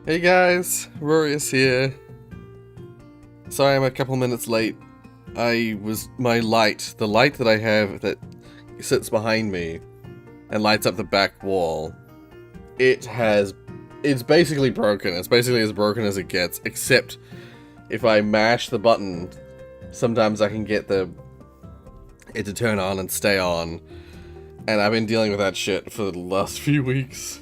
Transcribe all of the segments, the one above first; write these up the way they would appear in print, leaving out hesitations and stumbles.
Hey guys, Rorius here. Sorry I'm a couple minutes late. The light that I have that sits behind me and lights up the back wall, it's basically broken. It's basically as broken as it gets, except if I mash the button, sometimes I can get it to turn on and stay on. And I've been dealing with that shit for the last few weeks.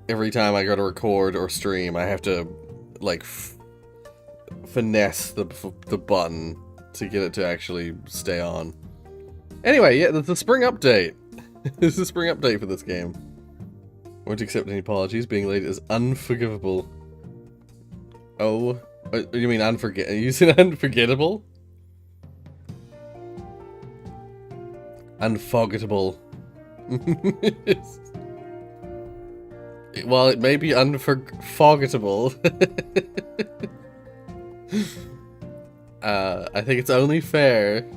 Every time I go to record or stream, I have to, like, finesse the button to get it to actually stay on. Anyway, yeah, there's a spring update. There's a spring update for this game. Won't accept any apologies. Being late is unforgivable. Oh, you mean you said unforgettable? Unforgettable. Well, it may be unforgettable. I think it's only fair,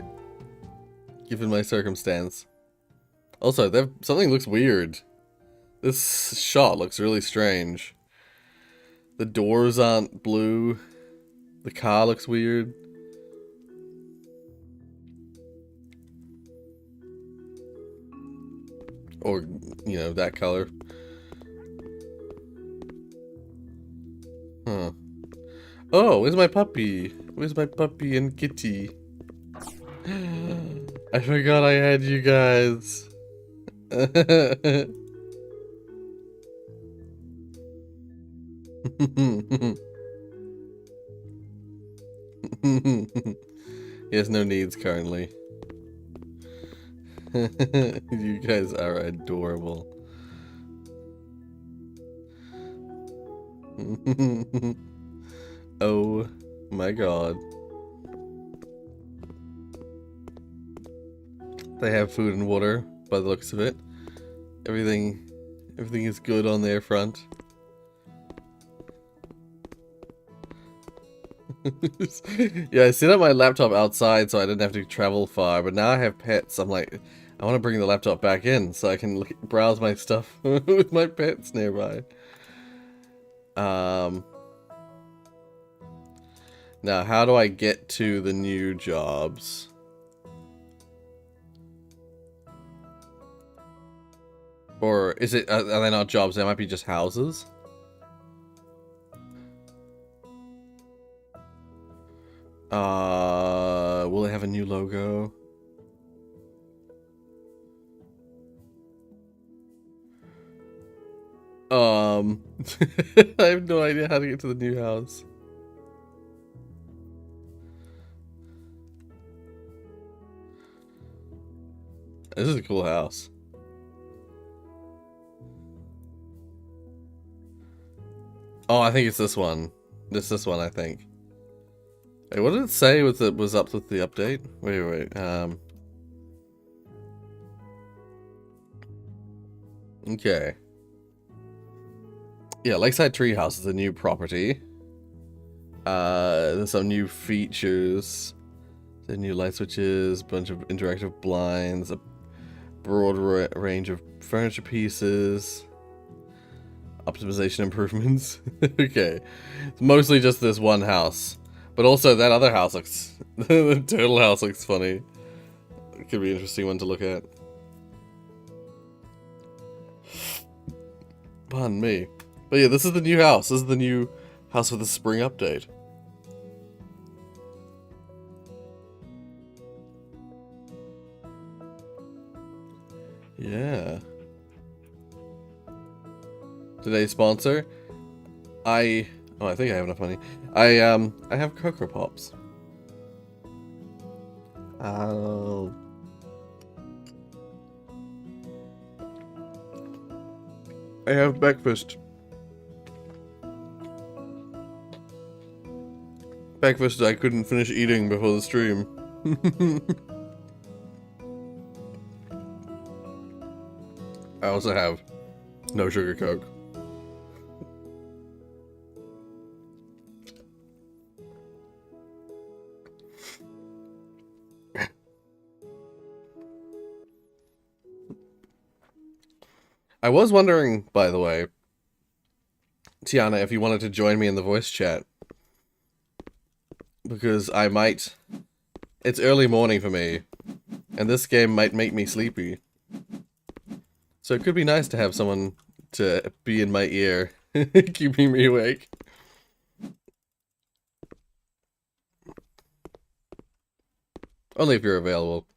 given my circumstance. Also, something looks weird. This shot looks really strange. The doors aren't blue. The car looks weird. Or, you know, that color. Huh. Oh, where's my puppy? Where's my puppy and kitty? I forgot I had you guys. He has no needs currently. You guys are adorable. Oh my god. They have food and water by the looks of it. Everything is good on their front. Yeah, I set up my laptop outside so I didn't have to travel far, but now I have pets. I'm like, I want to bring the laptop back in so I can browse my stuff with my pets nearby. Now, how do I get to the new jobs? Or is it, are they not jobs? They might be just houses? Will it have a new logo? I have no idea how to get to the new house. This is a cool house. Oh, I think it's this one. This one, I think. Wait, what did it say was up with the update? Wait. Okay. Yeah, Lakeside Treehouse is a new property. There's some new features. The new light switches, bunch of interactive blinds, a broad range of furniture pieces, optimization improvements. Okay. It's mostly just this one house. But also that other house looks... the turtle house looks funny. It could be an interesting one to look at. Pardon me. But yeah, this is the new house. This is the new house with the spring update. Yeah. Today's sponsor. I think I have enough money. I have Cocoa Pops. I have breakfast. Breakfast I couldn't finish eating before the stream. I also have no sugar Coke. I was wondering, by the way, Tiana, if you wanted to join me in the voice chat. Because I might... It's early morning for me. And this game might make me sleepy. So it could be nice to have someone to be in my ear, keeping me awake. Only if you're available.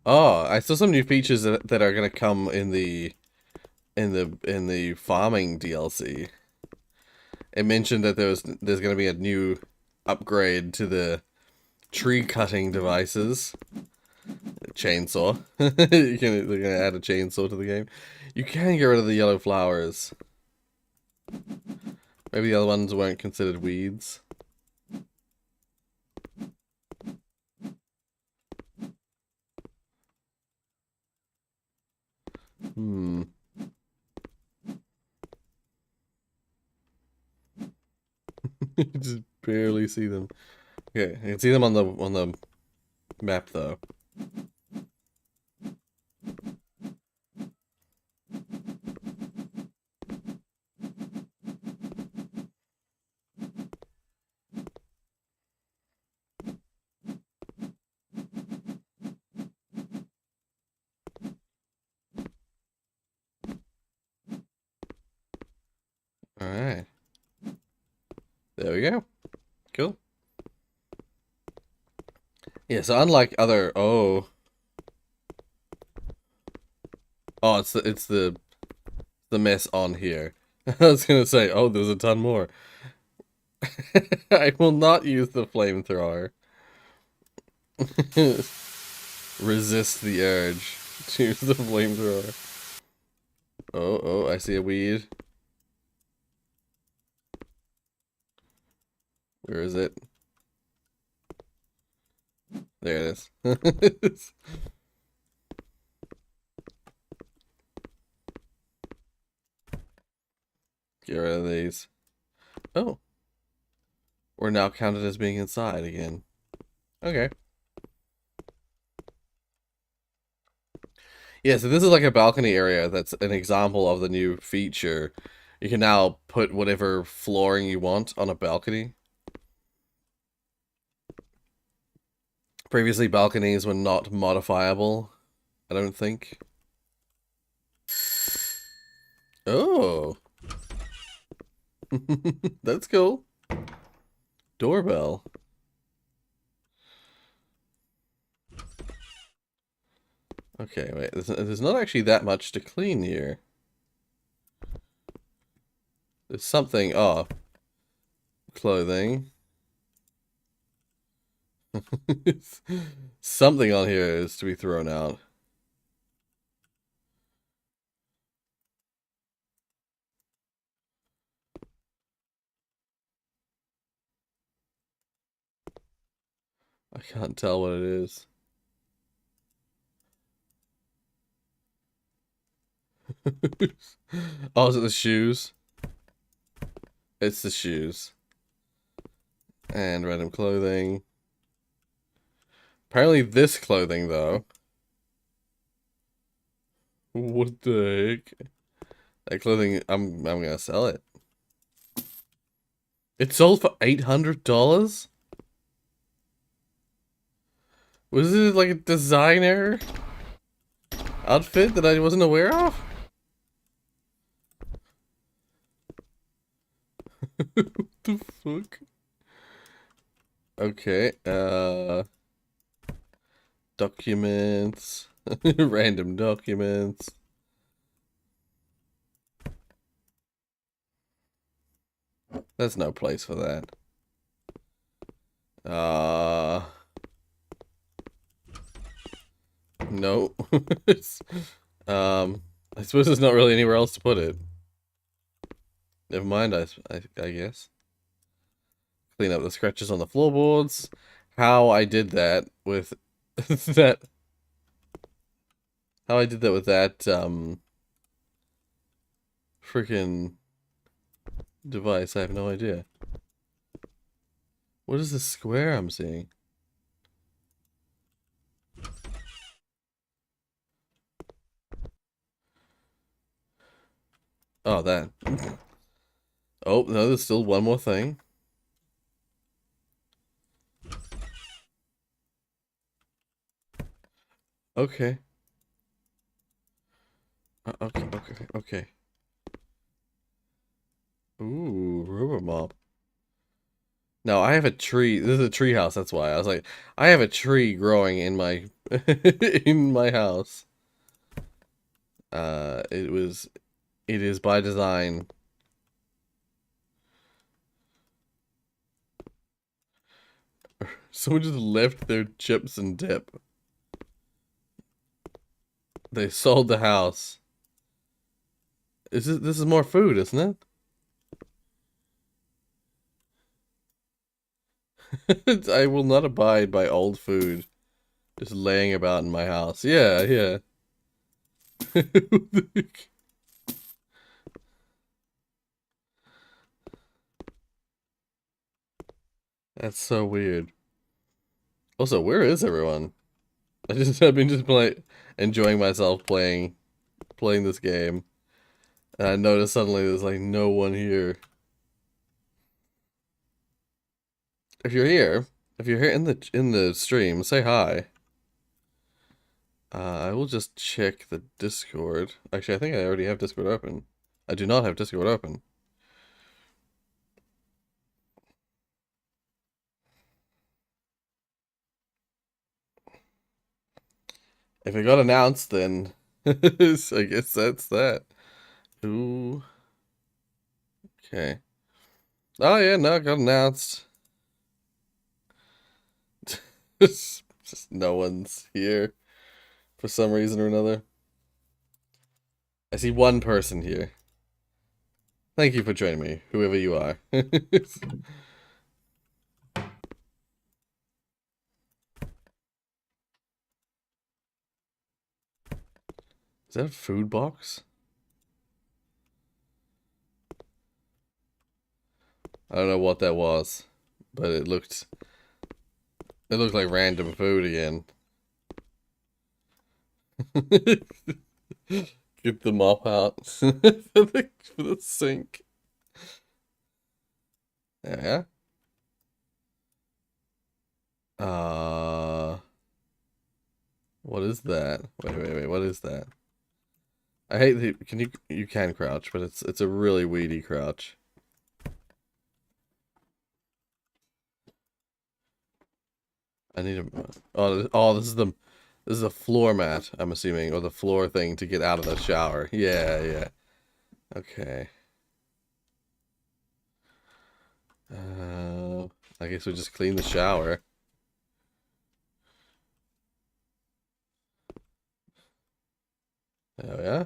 Oh, I saw some new features that are gonna come in the farming DLC. It mentioned that there's gonna be a new upgrade to the tree cutting devices. Chainsaw. They're gonna add a chainsaw to the game. You can get rid of the yellow flowers. Maybe the other ones weren't considered weeds. Just barely see them. Okay, I can see them on the map though. Alright. There we go. Cool. Yeah, so unlike other... Oh, it's the mess on here. I was gonna say, oh, there's a ton more. I will not use the flamethrower. Resist the urge to use the flamethrower. Oh, I see a weed. Where is it? There it is. Get rid of these. Oh. We're now counted as being inside again. Okay. Yeah, so this is like a balcony area that's an example of the new feature. You can now put whatever flooring you want on a balcony. Previously, balconies were not modifiable, I don't think. Oh. That's cool. Doorbell. Okay, wait, there's not actually that much to clean here. There's something off. Clothing. Something on here is to be thrown out. I can't tell what it is. Oh, is it the shoes? It's the shoes. And random clothing. Apparently this clothing, though. What the heck? That clothing, I'm gonna sell it. It sold for $800? Was it like a designer outfit that I wasn't aware of? What the fuck? Okay, documents, random documents. There's no place for that. No. I suppose there's not really anywhere else to put it. Never mind, I guess. Clean up the scratches on the floorboards. How I did that with that... How I did that with that, freaking device, I have no idea. What is this square I'm seeing? Oh, that. Oh, no, there's still one more thing. Okay. Okay. Ooh, rubber mop. No, I have a tree. This is a tree house, that's why. I was like, I have a tree growing in my in my house. It is by design. Someone just left their chips and dip. They sold the house. This is more food, isn't it? I will not abide by old food just laying about in my house. Yeah, yeah. That's so weird. Also, where is everyone? I've been just like enjoying myself playing this game. And I noticed suddenly there's like no one here. If you're here, if you're here in the stream, say hi. I will just check the Discord. Actually, I think I already have Discord open. I do not have Discord open. If it got announced, then I guess that's that. Ooh, okay. Oh yeah, no, it got announced. Just no one's here for some reason or another. I see one person here. Thank you for joining me, whoever you are. Is that a food box? I don't know what that was, but it looked like random food again. Get the mop out for the sink. Yeah. Uh, what is that? Wait. What is that? I hate the. You can crouch, but it's a really weedy crouch. I need a. Oh, this is a floor mat. I'm assuming, or the floor thing to get out of the shower. Yeah. Okay. Uh, I guess we just clean the shower. Oh yeah.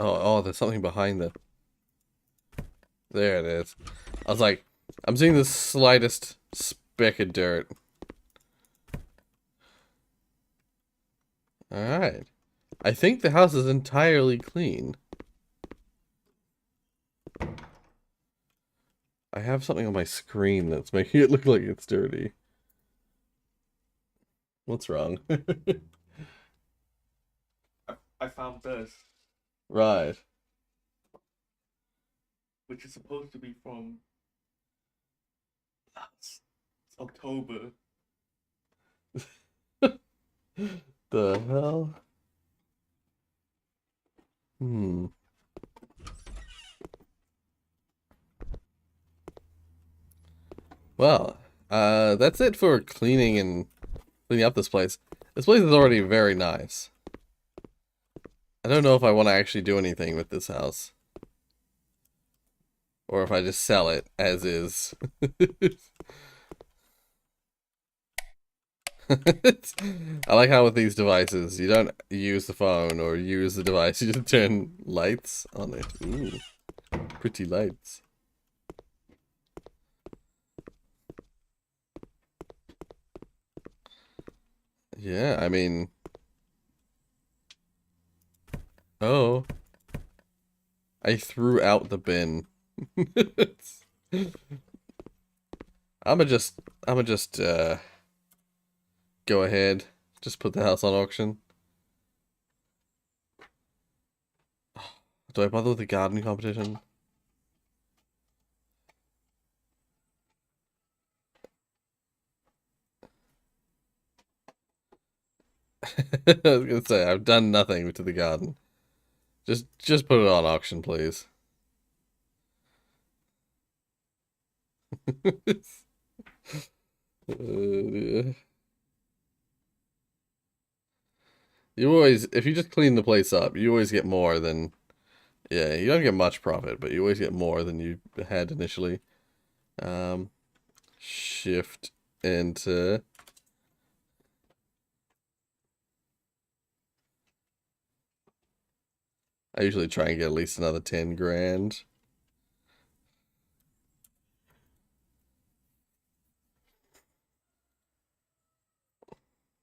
Oh, there's something behind the. There it is. I was like, I'm seeing the slightest speck of dirt. Alright. I think the house is entirely clean. I have something on my screen that's making it look like it's dirty. What's wrong? I found this, Right. which is supposed to be from October. The hell? Hmm. Well, that's it for cleaning up this place. This place is already very nice. I don't know if I want to actually do anything with this house. Or if I just sell it as is. I like how with these devices, you don't use the phone or use the device, you just turn lights on it. Ooh, pretty lights. Yeah, I mean, Oh. I threw out the bin. I'ma just go ahead. Just put the house on auction. Do I bother with the garden competition? I was gonna say, I've done nothing to the garden. Just put it on auction, please. Yeah. You always, if you just clean the place up, you always get more than, yeah, you don't get much profit, but you always get more than you had initially. Shift enter. I usually try and get at least another 10 grand.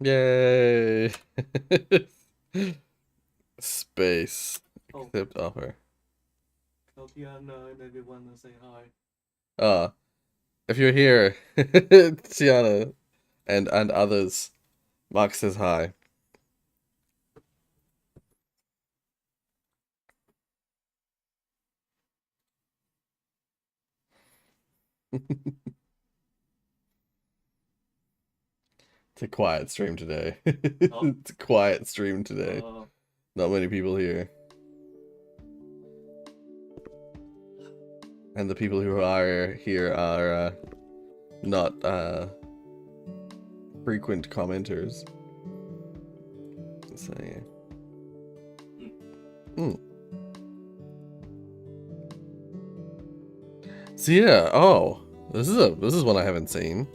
Yay! Space. Oh, Accept offer. tell Tiana and everyone to say hi. If you're here, Tiana and others, Mark says hi. It's a quiet stream today. Oh. It's a quiet stream today. Not many people here. And the people who are here are not frequent commenters. So yeah. So yeah, oh, this is one I haven't seen.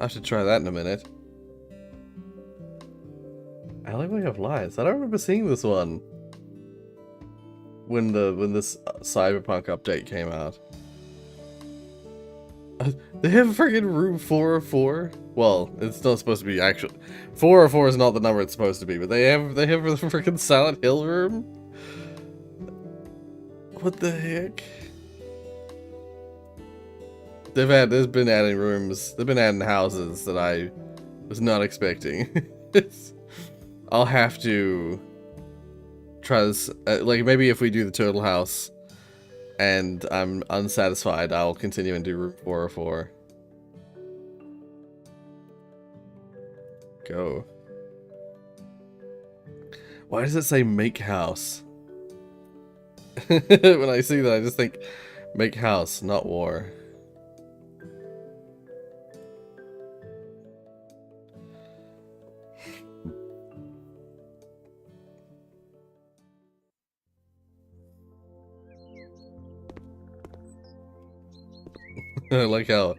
I should try that in a minute. Alleyway of Lies. I don't remember seeing this one when this Cyberpunk update came out. They have freaking room 404. Well, it's not supposed to be actual. 404 is not the number it's supposed to be, but they have the freaking Silent Hill room. What the heck? There's been adding rooms. They've been adding houses that I was not expecting. I'll have to try this. Like maybe if we do the turtle house, and I'm unsatisfied, I'll continue and do room 404. Go. Why does it say make house? When I see that, I just think make house, not war. I like how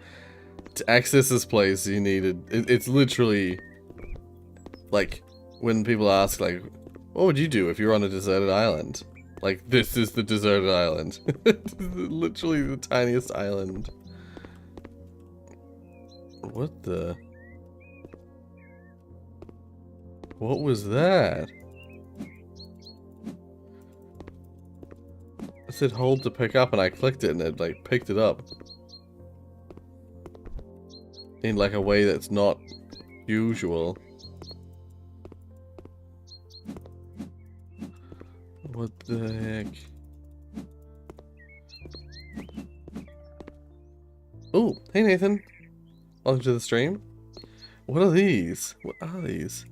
to access this place you needed. It's literally like when people ask like, what would you do if you were on a deserted island? Like, this is the deserted island. Literally the tiniest island. What the? What was that? I said hold to pick up and I clicked it and it like picked it up. In like a way that's not usual. What the heck? Oh, hey Nathan. Welcome to the stream. What are these? What are these?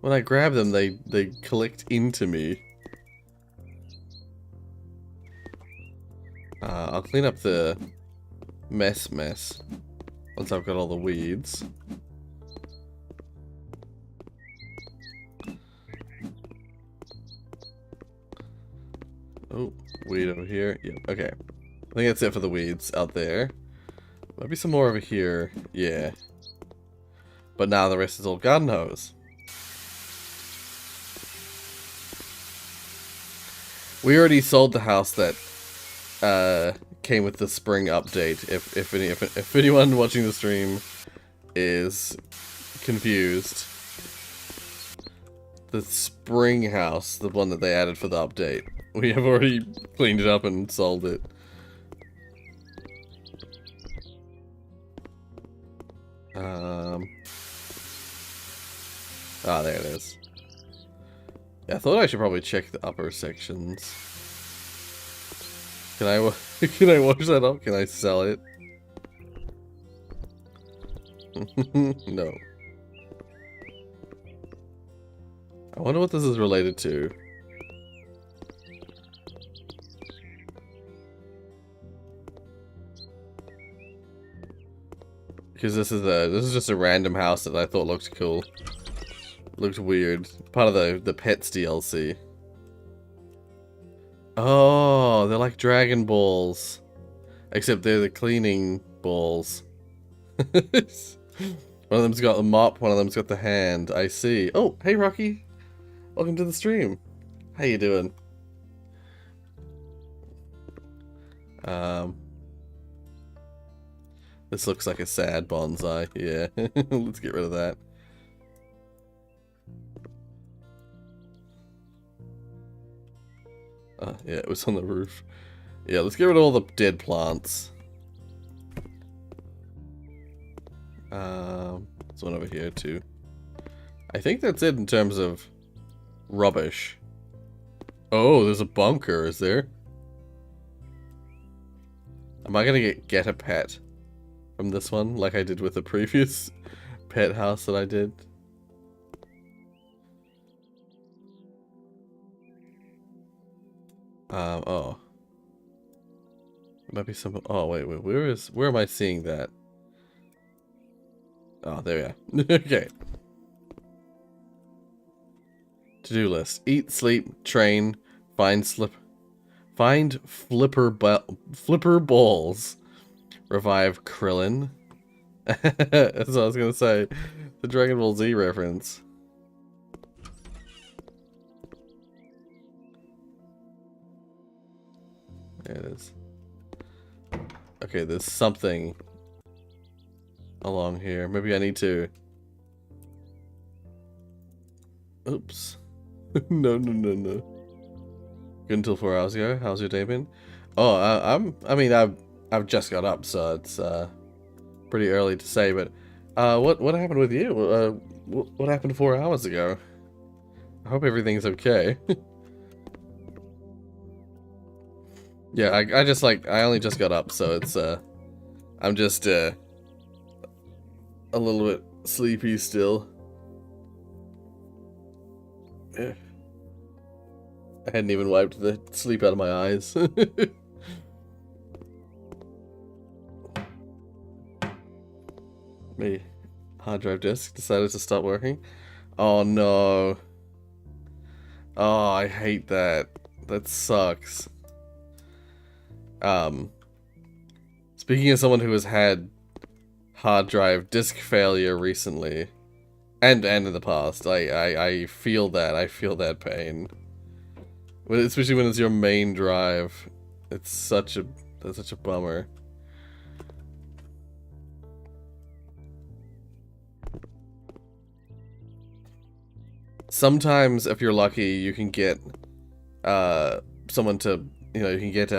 When I grab them, they collect into me. I'll clean up the mess once I've got all the weeds. Oh, weed over here. Yep, okay. I think that's it for the weeds out there. Might be some more over here. Yeah. But now the rest is all garden hose. We already sold the house that came with the spring update. If anyone watching the stream is confused, the spring house, the one that they added for the update. We have already cleaned it up and sold it. Ah, there it is. Yeah, I thought I should probably check the upper sections. Can I can I wash that up? Can I sell it? No. I wonder what this is related to. Because this is just a random house that I thought looked cool. Looked weird. Part of the Pets DLC. Oh, they're like Dragon Balls. Except they're the cleaning balls. One of them's got the mop, one of them's got the hand. I see. Oh, hey Rocky. Welcome to the stream. How you doing? This looks like a sad bonsai. Yeah, let's get rid of that. Yeah, it was on the roof. Yeah, let's get rid of all the dead plants. There's one over here too. I think that's it in terms of rubbish. Oh, there's a bunker, is there? Am I gonna get a pet from this one, like I did with the previous pet house that I did? Oh. There might be some... Oh, wait, where am I seeing that? Oh, there we are. Okay. To-do list. Eat, sleep, train, find flipper balls. Revive Krillin. That's what I was gonna say. The Dragon Ball Z reference. There it is. Okay, there's something along here. Maybe I need to... Oops. No. Good until 4 hours ago. How's your day been? Oh, I've just got up, so it's pretty early to say. But what happened with you? What happened 4 hours ago? I hope everything's okay. Yeah, I only just got up, so it's I'm just a little bit sleepy still. Yeah. I hadn't even wiped the sleep out of my eyes. My hard drive disk decided to stop working. Oh no. Oh, I hate that. That sucks. Speaking of someone who has had hard drive disk failure recently, and in the past, I feel that. I feel that pain. Especially when it's your main drive. That's such a bummer. Sometimes, if you're lucky, you can get someone to, you can get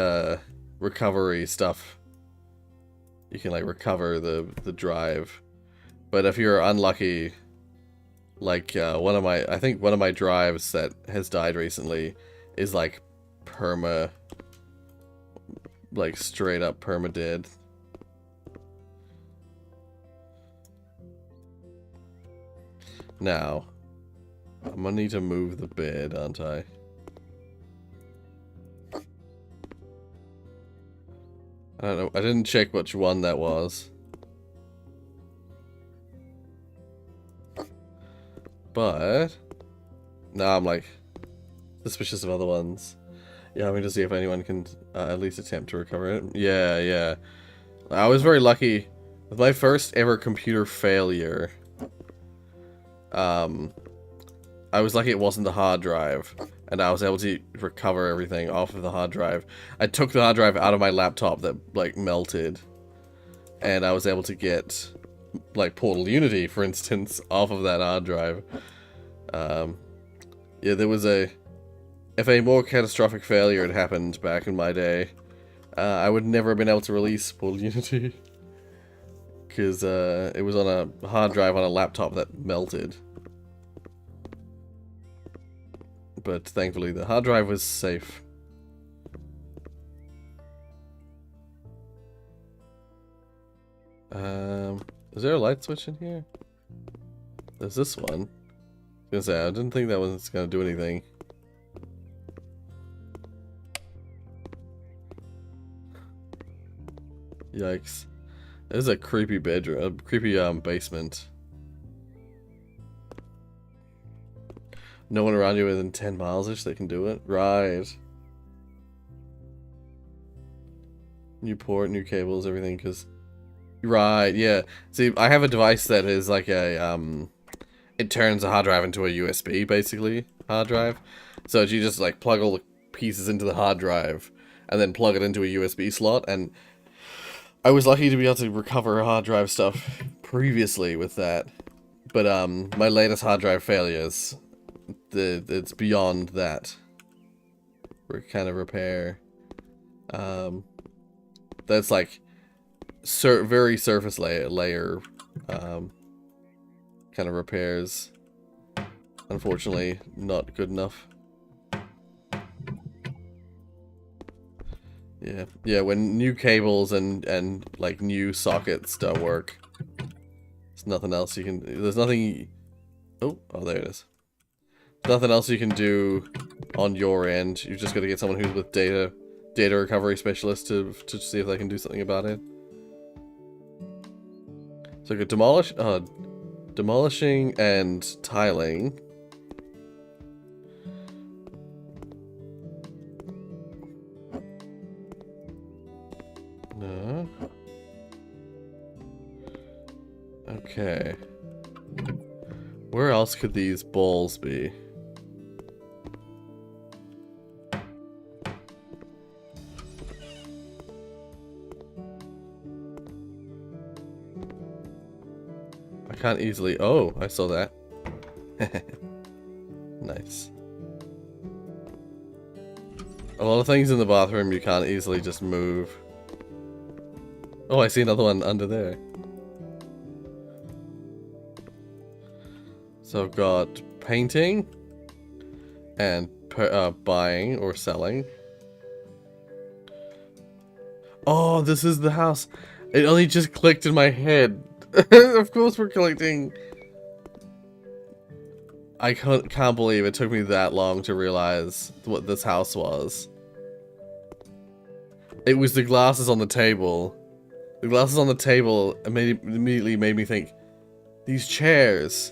recovery stuff. You can like recover the drive. But if you're unlucky, like I think one of my drives that has died recently is like straight up perma dead. Now, I'm gonna need to move the bed, aren't I? I don't know. I didn't check which one that was. But now I'm like suspicious of other ones. Yeah, I'm going to see if anyone can at least attempt to recover it. Yeah. I was very lucky with my first ever computer failure. I was lucky it wasn't the hard drive, and I was able to recover everything off of the hard drive. I took the hard drive out of my laptop that like melted, and I was able to get like Portal Unity, for instance, off of that hard drive. Yeah, there was if a more catastrophic failure had happened back in my day, I would never have been able to release full Unity. Because it was on a hard drive on a laptop that melted. But thankfully the hard drive was safe. Is there a light switch in here? There's this one. I was gonna say, I didn't think that was gonna do anything. Yikes. This is a creepy bedroom, a creepy basement. No one around you within 10 miles-ish that can do it? Right. New port, new cables, everything, because... Right, yeah. See, I have a device that is like a, it turns a hard drive into a USB, basically, hard drive. So you just, like, plug all the pieces into the hard drive, and then plug it into a USB slot, and... I was lucky to be able to recover hard drive stuff previously with that. But, my latest hard drive failures... it's beyond that. Kind of repair. That's like very surface layer kind of repairs. Unfortunately, not good enough. Yeah. When new cables and like new sockets don't work, there's nothing else you can. There's nothing. Oh, there it is. Nothing else you can do on your end. You've just got to get someone who's with data recovery specialist to see if they can do something about it. So I could demolishing and tiling. No. Okay. Where else could these balls be? I can't easily... Oh, I saw that. Nice. A lot of things in the bathroom you can't easily just move. Oh, I see another one under there. So I've got painting and buying or selling. Oh, this is the house. It only just clicked in my head. Of course we're collecting. I can't believe it took me that long to realize what this house was. It was the glasses on the table. The glasses on the table immediately made me think, these chairs,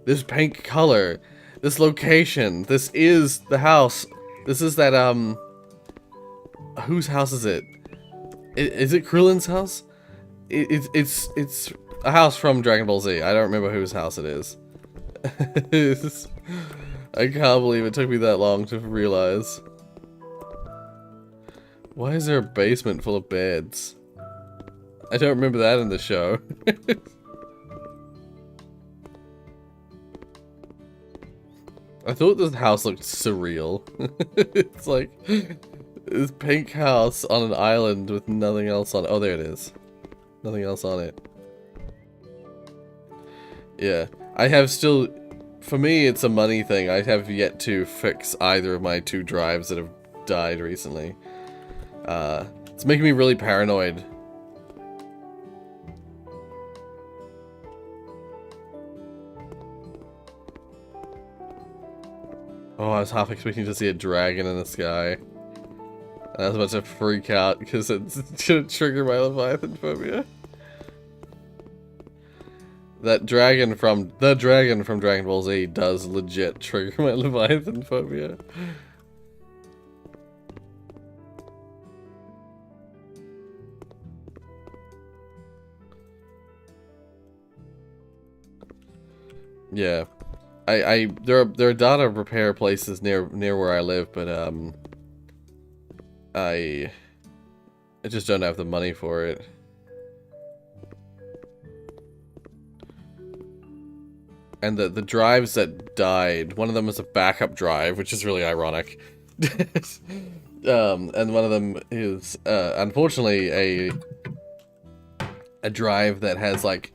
this pink color, this location, this is the house. This is that, whose house is it? Is it Krillin's house? It's a house from Dragon Ball Z. I don't remember whose house it is. I can't believe it took me that long to realize. Why is there a basement full of beds? I don't remember that in the show. I thought this house looked surreal. It's like this pink house on an island with nothing else on it. Oh, there it is. Nothing else on it. Yeah, I have still... For me, it's a money thing. I have yet to fix either of my 2 drives that have died recently. It's making me really paranoid. Oh, I was half expecting to see a dragon in the sky. And I was about to freak out because it's gonna trigger my Leviathan phobia. That dragon from Dragon Ball Z does legit trigger my Leviathan phobia. Yeah. There are data repair places near where I live, but I just don't have the money for it. And the drives that died, one of them was a backup drive, which is really ironic. And one of them is, unfortunately, a drive that has, like,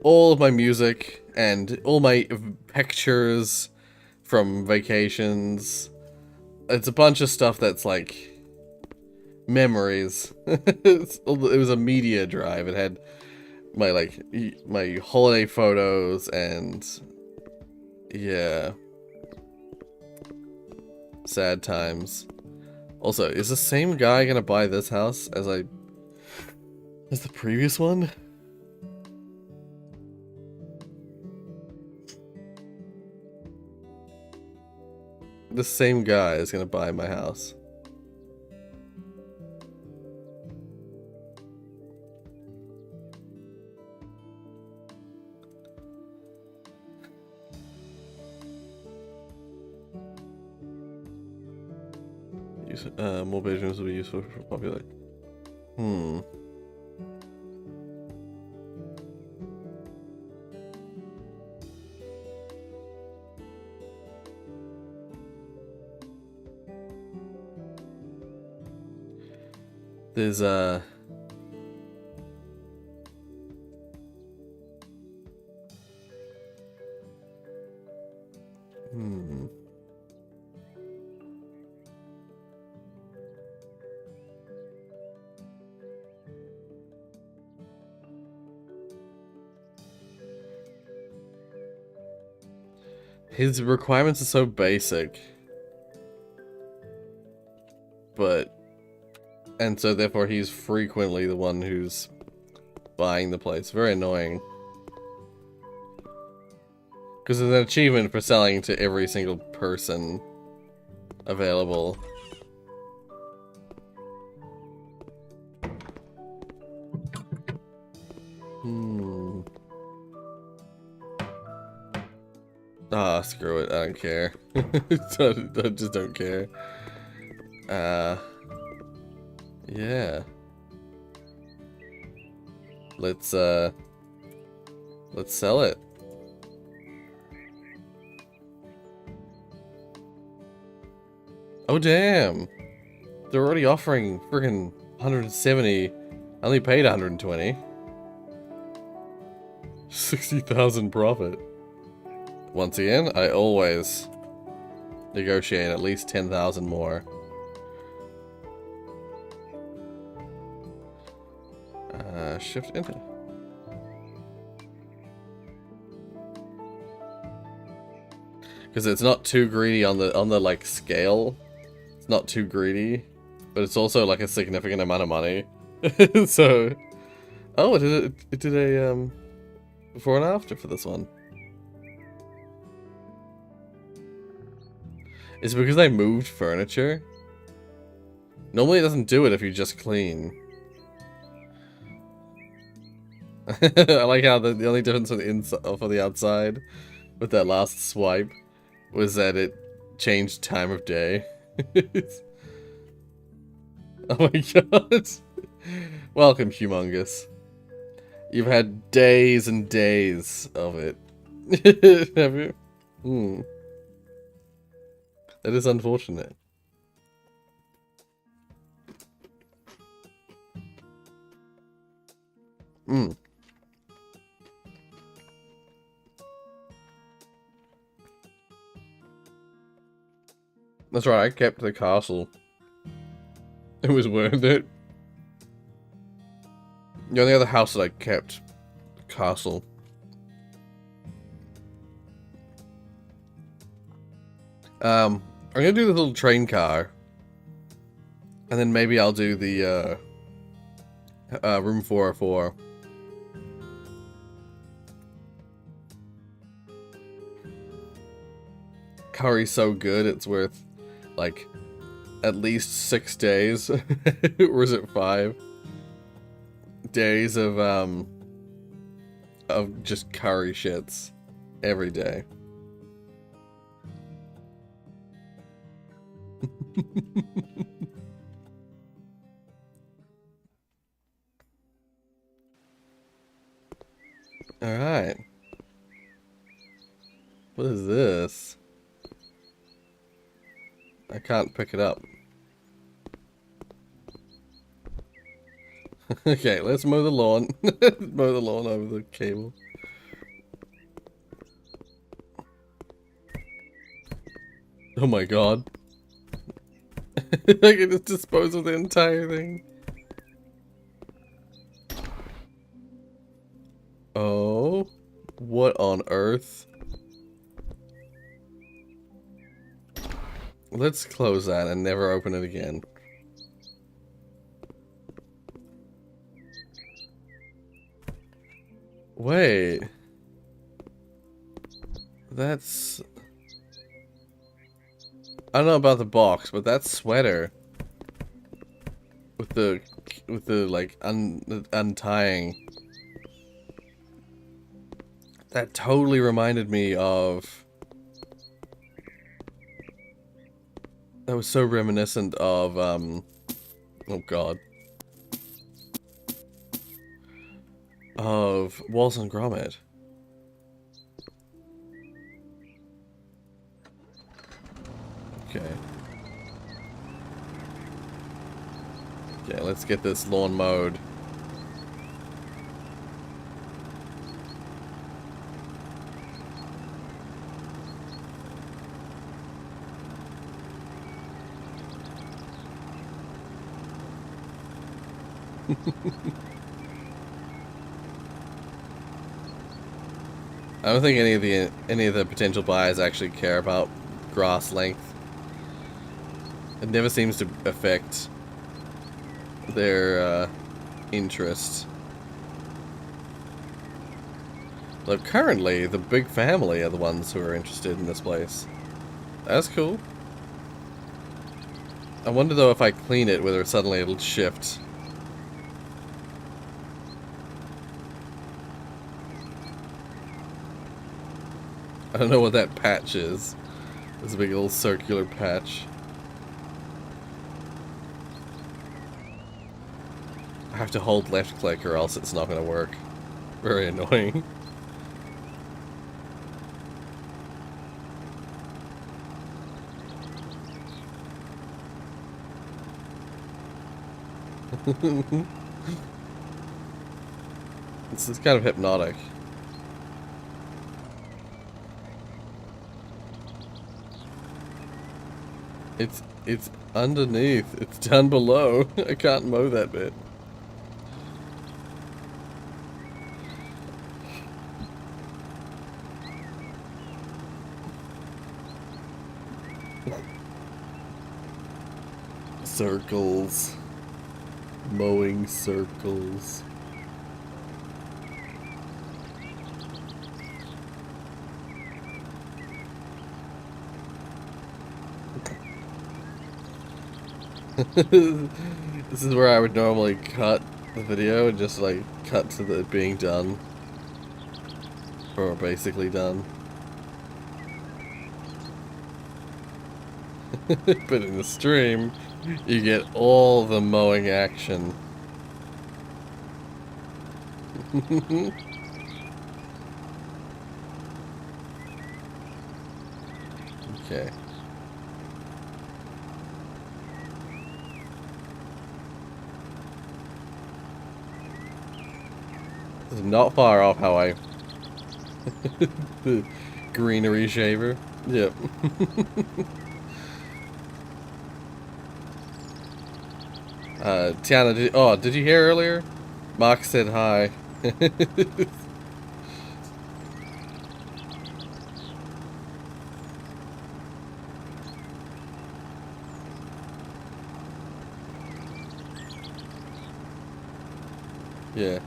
all of my music and all my pictures from vacations. It's a bunch of stuff that's, like, memories. It was a media drive. It had my, like, my holiday photos and, yeah. Sad times. Also, is the same guy gonna buy this house as the previous one? The same guy is gonna buy my house. More bedrooms will be useful for popular. There's his requirements are so basic. And so therefore he's frequently the one who's buying the place. Very annoying. Because there's an achievement for selling to every single person available. Ah, screw it. I don't care. I just don't care. Yeah. Let's sell it. Oh, damn. They're already offering friggin' 170. I only paid 120. 60,000 profit. Once again, I always negotiate at least 10,000 more. Shift enter. Because it's not too greedy on the like scale. It's not too greedy, but it's also like a significant amount of money. So, oh, it did a before and after for this one. Is it because I moved furniture? Normally it doesn't do it if you just clean. I like how the only difference for the inside for the outside with that last swipe was that it changed time of day. Oh my god. Welcome, Humongous. You've had days and days of it. Have you? That is unfortunate. That's right, I kept the castle. It was worth it. The only other house that I kept, castle. I'm gonna do the little train car. And then maybe I'll do the, room 404. Curry's so good, it's worth, like, at least 6 days. Or is it 5 days of just curry shits every day. Alright. What is this? I can't pick it up. Okay, let's mow the lawn. Mow the lawn over the cable. Oh my god. I can just dispose of the entire thing. Oh, what on earth? Let's close that and never open it again. Wait. That's... I don't know about the box, but that sweater with the like untying, that totally reminded me of, that was so reminiscent of oh god, of Wallace and Gromit. Okay. Okay, let's get this lawn mowed. I don't think any of the potential buyers actually care about grass length. It never seems to affect their interest. Though currently, the big family are the ones who are interested in this place. That's cool. I wonder though if I clean it whether suddenly it'll shift. I don't know what that patch is. It's a big little circular patch. I have to hold left click or else it's not going to work. Very annoying. This is kind of hypnotic. It's underneath. It's down below. I can't mow that bit. Circles. Mowing circles. This is where I would normally cut the video and just like cut to the being done. Or basically done. But in the stream, you get all the mowing action. Okay. This is not far off how I... the greenery shaver. Yep. Tiana, did you hear earlier? Mark said hi. Yeah,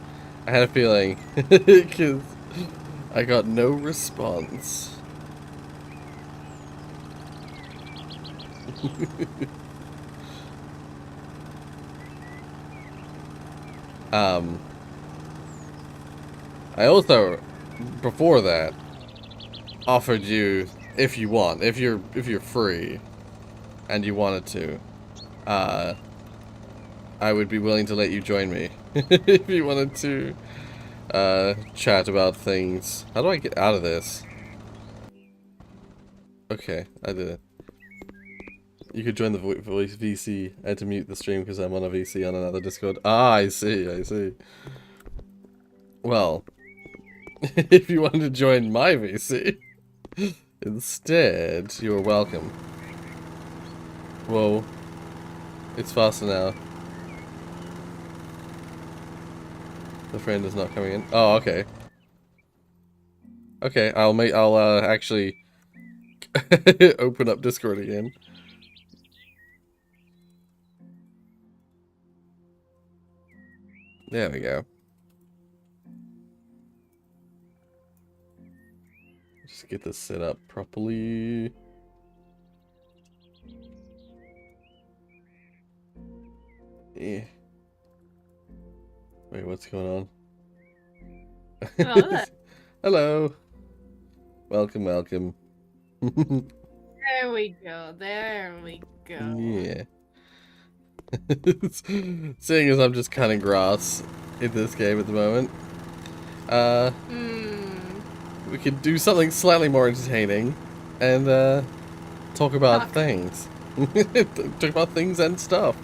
I had a feeling, because I got no response. I also, before that, offered you, if you want, if you're free, and you wanted to, I would be willing to let you join me, if you wanted to, chat about things. How do I get out of this? Okay, I did it. You could join the voice VC. I had to mute the stream because I'm on a VC on another Discord. Ah, I see, I see. Well, if you want to join my VC instead, you're welcome. Whoa. It's faster now. The friend is not coming in. Oh, okay. Okay, I'll actually open up Discord again. There we go. Just get this set up properly. Yeah. Wait, what's going on? Hello there. Hello. Welcome, welcome. There we go. There we go. Yeah. Seeing as I'm just cutting grass in this game at the moment, we could do something slightly more entertaining and talk about things. Talk about things and stuff.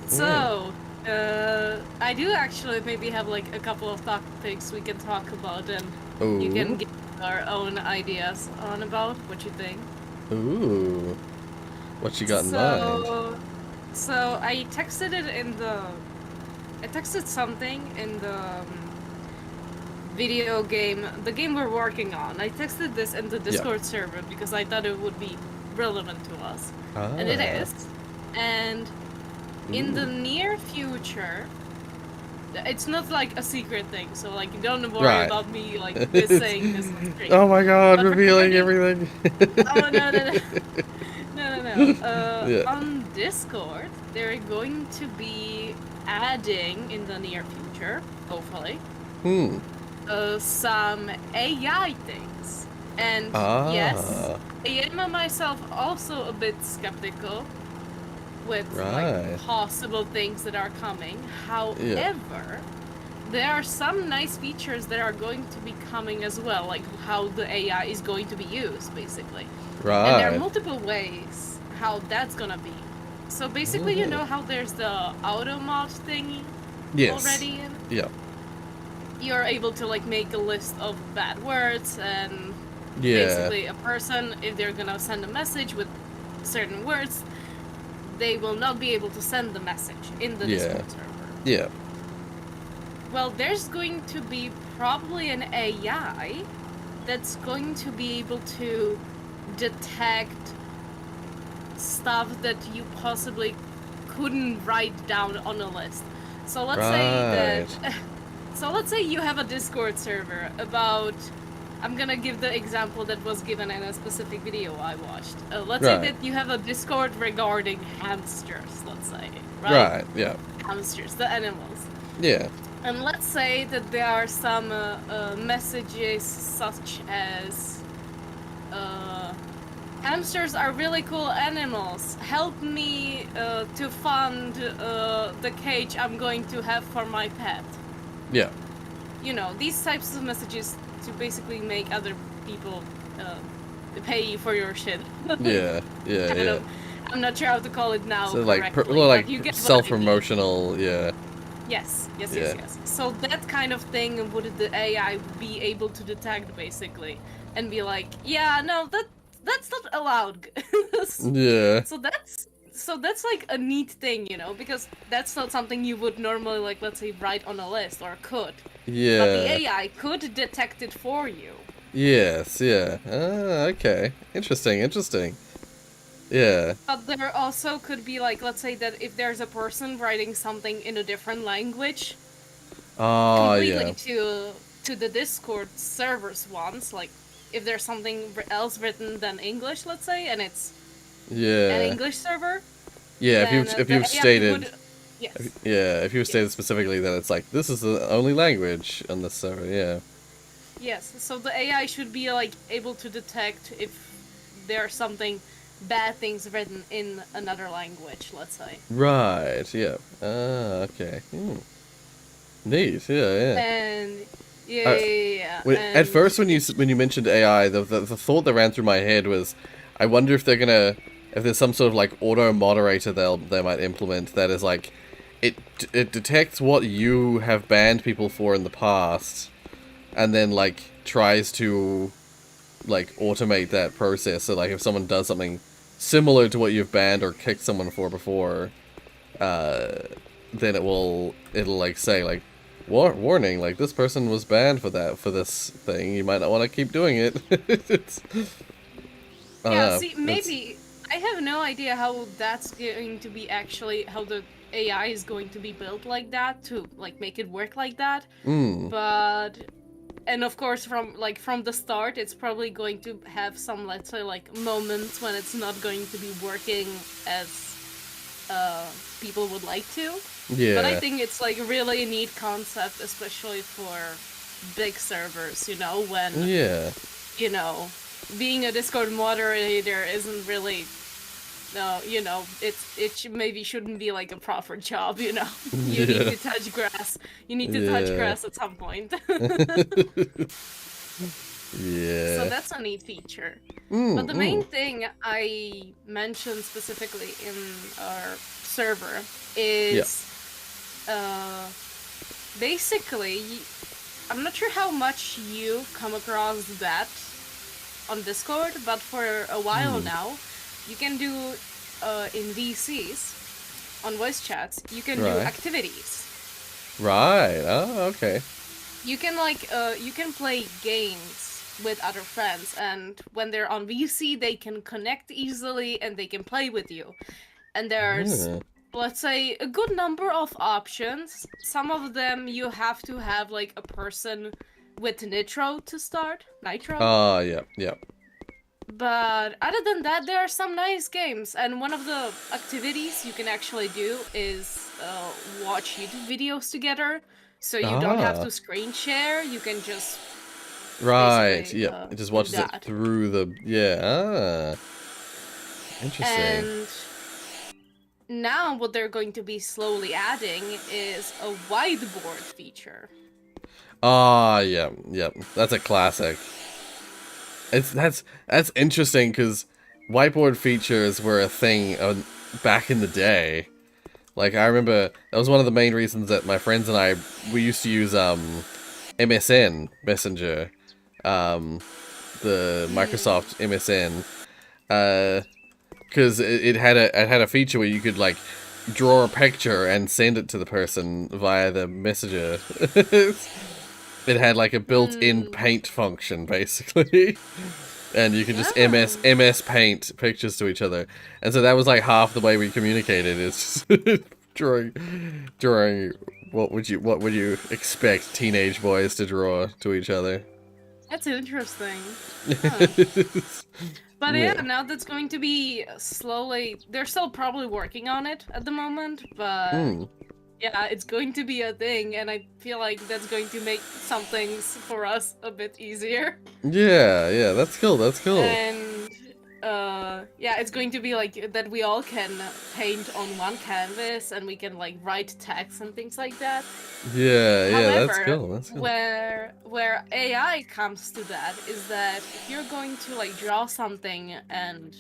So, I do actually maybe have like a couple of topics we can talk about, and you can give our own ideas on about what you think. Ooh. What you got in mind? So I texted it in the. I texted something in the video game, the game we're working on. I texted this in the Discord server because I thought it would be relevant to us, and it is. And in the near future, it's not like a secret thing, so like don't worry about me like saying this on screen. Oh my god, revealing everything. Oh no. On Discord, they're going to be adding in the near future, hopefully, some AI things. And yes, I am myself also a bit skeptical with like possible things that are coming. However, there are some nice features that are going to be coming as well, like how the AI is going to be used, basically. Right. And there are multiple ways how that's gonna be. So basically, you know how there's the auto mod thingy already? Yeah. You're able to like make a list of bad words, and basically a person, if they're gonna send a message with certain words, they will not be able to send the message in the Discord server. Yeah. Well, there's going to be probably an AI that's going to be able to detect stuff that you possibly couldn't write down on a list. So let's say that. So let's say you have a Discord server about. I'm gonna give the example that was given in a specific video I watched. Let's say that you have a Discord regarding hamsters, let's say, right? Right, yeah. Hamsters, the animals. Yeah. And let's say that there are some messages such as, hamsters are really cool animals. Help me to fund the cage I'm going to have for my pet. Yeah. You know, these types of messages to basically make other people pay you for your shit. Yeah. I'm not sure how to call it now. So like, like self-promotional, yeah. Yes. So that kind of thing would the AI be able to detect basically, and be like, yeah, no, that's not allowed. Yeah. So that's like a neat thing, you know, because that's not something you would normally like, let's say, write on a list or could. Yeah. But the AI could detect it for you. Yes, yeah. Ah, okay. Interesting. Yeah. But there also could be like, let's say that if there's a person writing something in a different language, completely to the Discord servers once, like if there's something else written than English, let's say, and it's an English server. Yeah, if you've stated, if you've stated yes. specifically that it's like this is the only language on this server, yeah. Yes, so the AI should be like able to detect if there's something bad things written in another language, let's say. Right, yeah. Ah, okay. Neat, yeah. And yeah. At first, when you mentioned AI, the thought that ran through my head was, I wonder if if there's some sort of like auto moderator they might implement that is like, it detects what you have banned people for in the past, and then like tries to like automate that process. So like if someone does something similar to what you've banned or kicked someone for before, then it'll like say like, warning, like this person was banned for this thing. You might not want to keep doing it. I don't Yeah, know. see, maybe I have no idea how that's going to be actually how the AI is going to be built like that to like make it work like that. But and of course from the start it's probably going to have some, let's say, like moments when it's not going to be working as people would like to. Yeah. But I think it's like really a neat concept, especially for big servers, when being a Discord moderator isn't really maybe shouldn't be like a proper job, You need to touch grass. You need to touch grass at some point. Yeah. So that's a neat feature. But the main thing I mentioned specifically in our server is basically, I'm not sure how much you come across that on Discord, but for a while now, you can do in VCs, on voice chats, you can do activities. Right. Oh, okay. You can you can play games with other friends, and when they're on VC, they can connect easily and they can play with you. And there's, let's say, a good number of options. Some of them you have to have like a person with Nitro to start. Nitro? Yeah. But other than that, there are some nice games, and one of the activities you can actually do is watch YouTube videos together. So you don't have to screen share, you can just it just watches it through the interesting. And now what they're going to be slowly adding is a whiteboard feature. Yeah, that's a classic. That's interesting because whiteboard features were a thing back in the day. Like I remember that was one of the main reasons that my friends and we used to use MSN Messenger, the Microsoft MSN, because it had a feature where you could like draw a picture and send it to the person via the messenger. It had like a built-in paint function basically. And you can just MS Paint pictures to each other, and so that was like half the way we communicated. It's just drawing. What would you expect teenage boys to draw to each other? That's interesting. Huh. But now that's going to be slowly. They're still probably working on it at the moment, but yeah, it's going to be a thing, and I feel like that's going to make some things for us a bit easier. Yeah, that's cool. And yeah, it's going to be like that we all can paint on one canvas, and we can like write text and things like that. However, that's cool. Where AI comes to that is that if you're going to like draw something and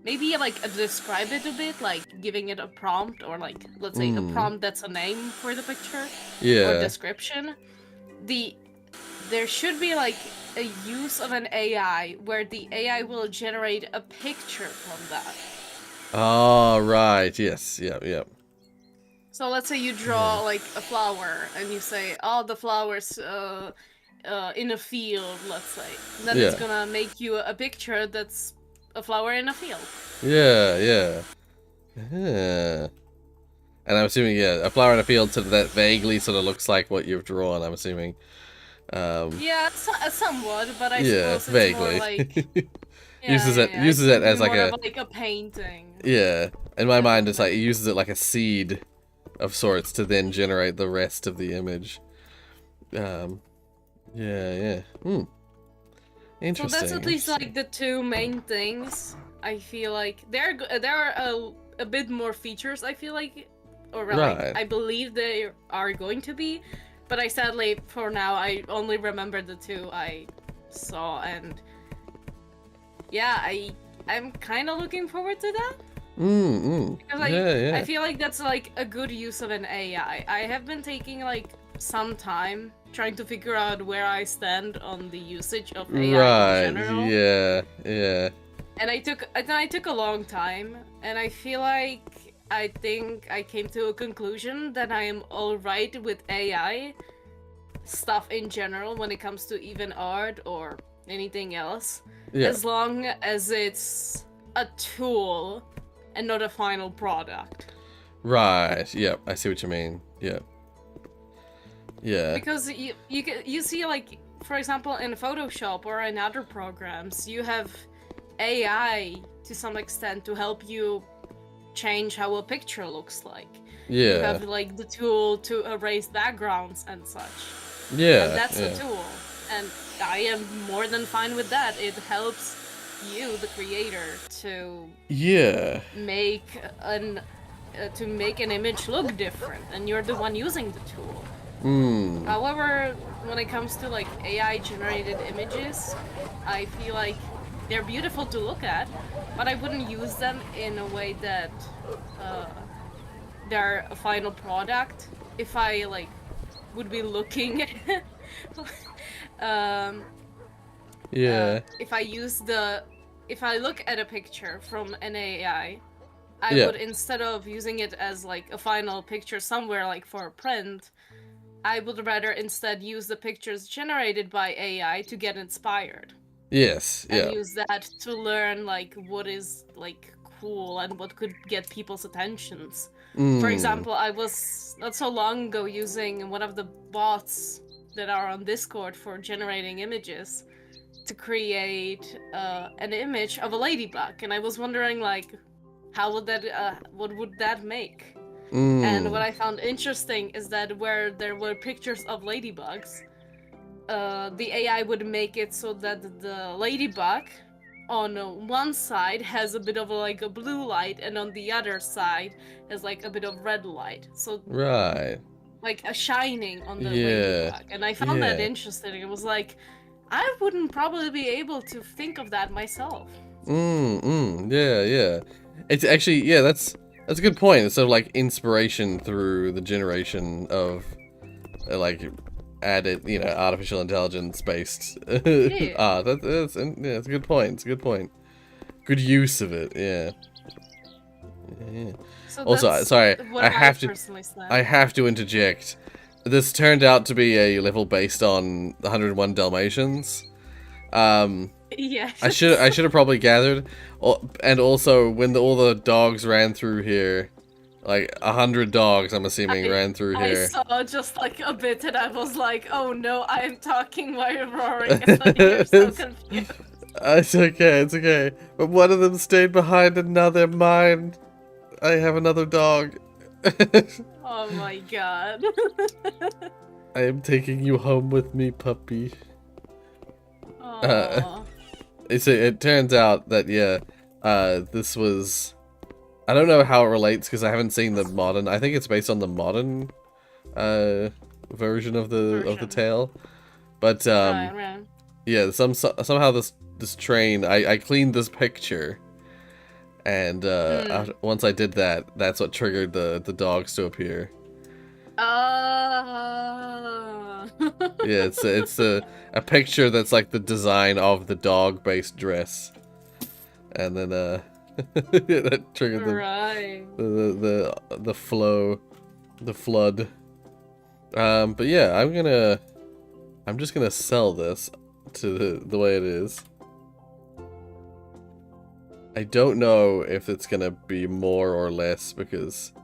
maybe like describe it a bit, like giving it a prompt, or like let's say a prompt that's a name for the picture, or description, there should be like a use of an AI where the AI will generate a picture from that. Oh, right. Yes. Yep. So let's say you draw like a flower and you say, oh, the flower's in a field, let's say. Then it's gonna make you a picture that's a flower in a field. Yeah. And I'm assuming, a flower in a field sort of that vaguely sort of looks like what you've drawn, I'm assuming. Yeah, somewhat, but I suppose vaguely. It's more like... uses it as like a painting. Yeah, in my mind it's like it uses it like a seed of sorts to then generate the rest of the image. Yeah. Interesting. So that's at least like the two main things. I feel like there are a bit more features. I feel like, or like I believe they are going to be, But I sadly, for now, I only remember the two I saw, and yeah, I'm kind of looking forward to that. Because I feel like that's like a good use of an AI. I have been taking like some time trying to figure out where I stand on the usage of AI in general. Yeah. And I took a long time, and I feel like I think I came to a conclusion that I am alright with AI stuff in general when it comes to even art or anything else. Yeah. As long as it's a tool and not a final product. Right. Yeah, I see what you mean. Yeah. Yeah. Because you see, like, for example, in Photoshop or in other programs, you have AI to some extent to help you change how a picture looks like. Yeah. You have like the tool to erase backgrounds and such. Yeah. And that's a tool. And I am more than fine with that. It helps you, the creator, to make an image look different, and you're the one using the tool. However, when it comes to like AI generated images, I feel like they're beautiful to look at, but I wouldn't use them in a way that they're a final product. If I like would be looking if I look at a picture from an AI, I would, instead of using it as like a final picture somewhere like for a print, I would rather instead use the pictures generated by AI to get inspired. Yes, and use that to learn like what is like cool and what could get people's attentions. For example, I was not so long ago using one of the bots that are on Discord for generating images to create an image of a ladybug, and I was wondering like how would that what would that make? And what I found interesting is that where there were pictures of ladybugs, the AI would make it so that the ladybug on one side has a bit of like a blue light, and on the other side has like a bit of red light. So like a shining on the ladybug. And I found that interesting. It was like, I wouldn't probably be able to think of that myself. Yeah. It's actually, that's a good point. It's sort of like inspiration through the generation of like added, artificial intelligence based art. It's a good point. It's a good point. Good use of it. Yeah. So also, sorry, I have to interject. This turned out to be a level based on the 101 Dalmatians. Yeah. I should have probably gathered, and also when all the dogs ran through here, like 100 dogs, I'm assuming, ran through here. I saw just like a bit, and I was like, "Oh no, I'm talking while roaring." And you're so confused. It's okay. But one of them stayed behind, and now they're mine. I have another dog. Oh my god. I am taking you home with me, puppy. It turns out that this was, I don't know how it relates because I haven't seen the modern. I think it's based on the modern version of the tale, but yeah, somehow this train, I cleaned this picture, and once I did that, that's what triggered the dogs to appear. Yeah, it's a picture that's like the design of the dog-based dress, and then that triggered the flood. But yeah, I'm just gonna sell this to the way it is. I don't know if it's gonna be more or less because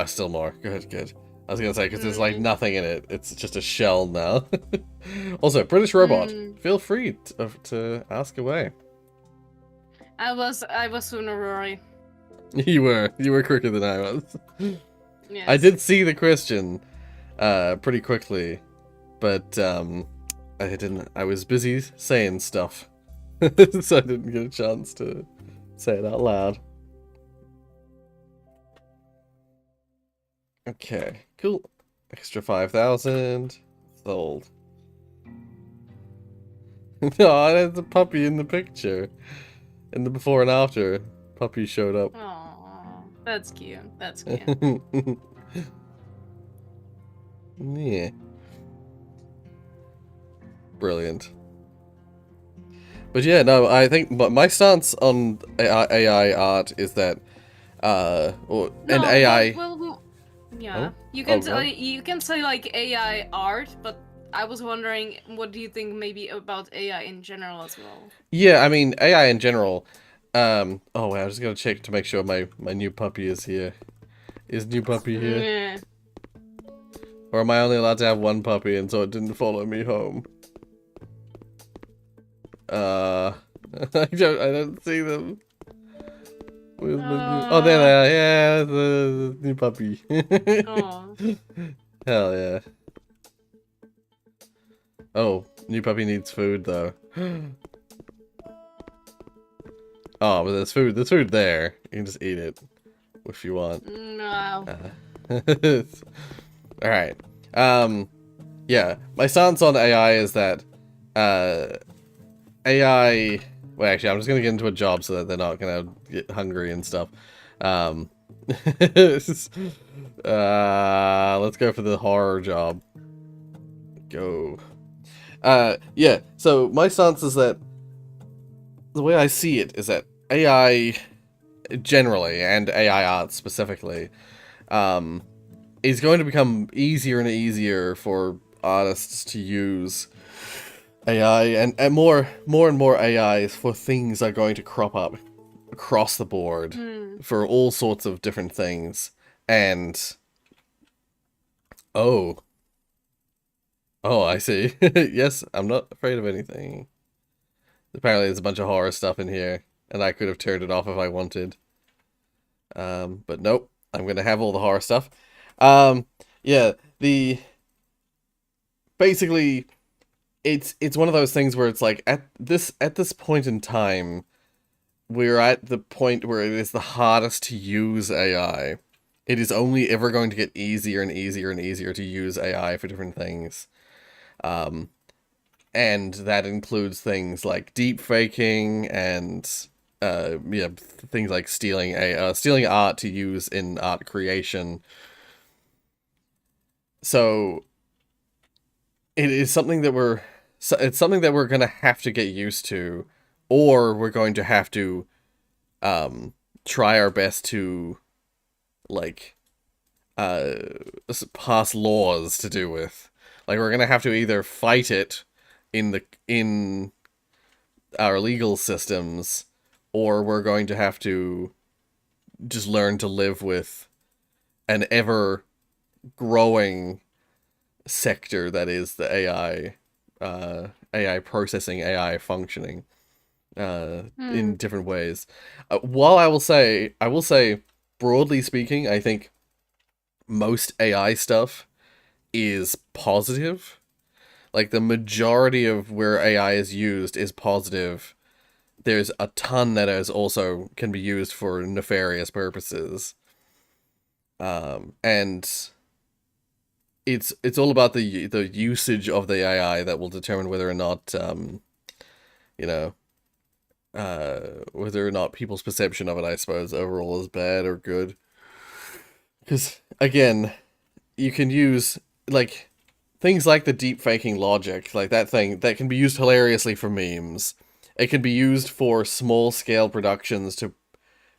still more. Good. I was gonna say, because there's like nothing in it. It's just a shell now. Also, British robot. Feel free to ask away. I was sooner, Rory. You were quicker than I was. Yes. I did see the question pretty quickly, but I didn't. I was busy saying stuff, so I didn't get a chance to say it out loud. Okay, cool. Extra 5,000. Sold. No, there's a puppy in the picture. In the before and after, puppy showed up. Oh, that's cute. That's cute. Yeah. Brilliant. But yeah, no, I think my stance on AI art is that, or and No, AI. yeah. Oh? You Oh, can go. you can say like AI art, but I was wondering, what do you think maybe about AI in general as well? Yeah, I mean AI in general. Oh wait, I was just gonna check to make sure my new puppy is here. Is new puppy here? Yeah. Or am I only allowed to have one puppy and so it didn't follow me home? I don't see them. Where's my new... Oh, there they are. Yeah, the new puppy. Oh. Hell yeah. Oh, new puppy needs food though. Oh, but there's food. There's food there. You can just eat it if you want. No. All right. Yeah. My stance on AI is that AI. Well, actually, I'm just gonna get into a job so that they're not gonna get hungry and stuff. Let's go for the horror job. Go. Yeah. So my stance is that the way I see it is that AI generally and AI art specifically is going to become easier and easier for artists to use AI, and more and more AIs for things are going to crop up across the board for all sorts of different things. And oh, I see. Yes, I'm not afraid of anything. Apparently there's a bunch of horror stuff in here, and I could have turned it off if I wanted. But nope, I'm gonna have all the horror stuff. Yeah, basically it's one of those things where it's like at this point in time, we're at the point where it is the hardest to use AI. It is only ever going to get easier and easier and easier to use AI for different things. And that includes things like deep faking and yeah, things like stealing art to use in art creation. So it's something that we're going to have to get used to, or we're going to have to try our best to like pass laws to do with. Like we're going to have to either fight it in our legal systems, or we're going to have to just learn to live with an ever growing sector that is the AI processing, AI functioning in different ways. While I will say, broadly speaking, I think most AI stuff is positive. Like the majority of where AI is used is positive. There's a ton that is also can be used for nefarious purposes. And it's all about the usage of the AI that will determine whether or not you know whether or not people's perception of it, I suppose, overall is bad or good. Because again, you can use like things like the deep faking logic, like that thing that can be used hilariously for memes. It can be used for small scale productions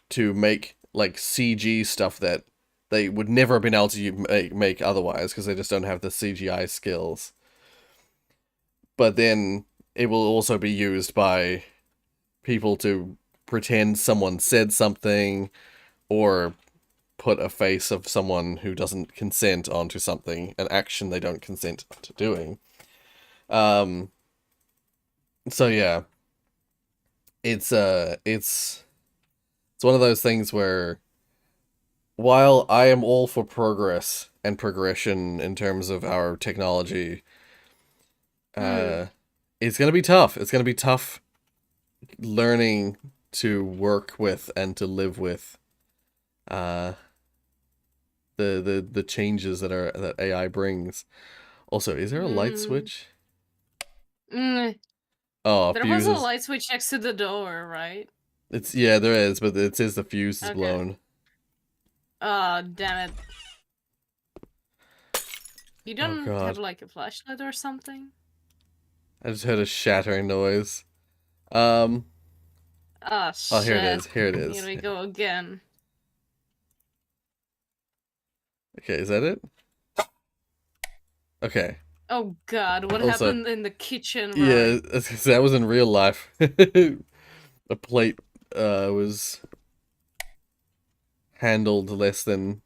to make like CG stuff that they would never have been able to make otherwise because they just don't have the CGI skills. But then it will also be used by people to pretend someone said something or put a face of someone who doesn't consent onto something, an action they don't consent to doing. So yeah, it's one of those things where while I am all for progress and progression in terms of our technology, it's gonna be tough. It's gonna be tough learning to work with and to live with the the changes that AI brings. Also, is there a light switch? Mm, Oh, there was a fuses. light switch next to the door, right? It's yeah, there is, but it says the fuse is Okay. blown. Damn it. You Oh don't have god. like a flashlight or something? I just heard a shattering noise. Um Oh oh, here it shit. is. Here it Here is. we go again. Okay, is that it? Okay. Oh god, what Also, happened in the kitchen, yeah, right? that was in real life. The plate was handled less than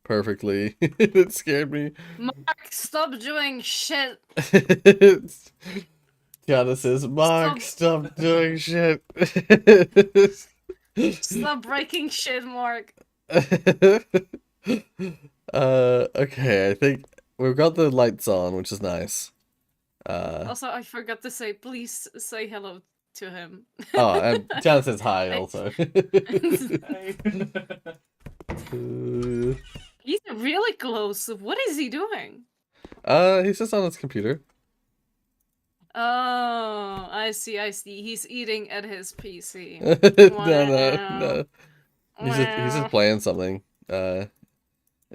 perfectly. It scared me. Mark, stop doing shit! Tiana says, Mark, stop doing shit. Stop breaking shit, Mark! Okay, I think we've got the lights on, which is nice. Also, I forgot to say, please say hello to him. Oh, and Tiana says hi also. Hey. He's really close. What is he doing? He's just on his computer. Oh, I see, I see. He's eating at his PC. No. He's just playing something. It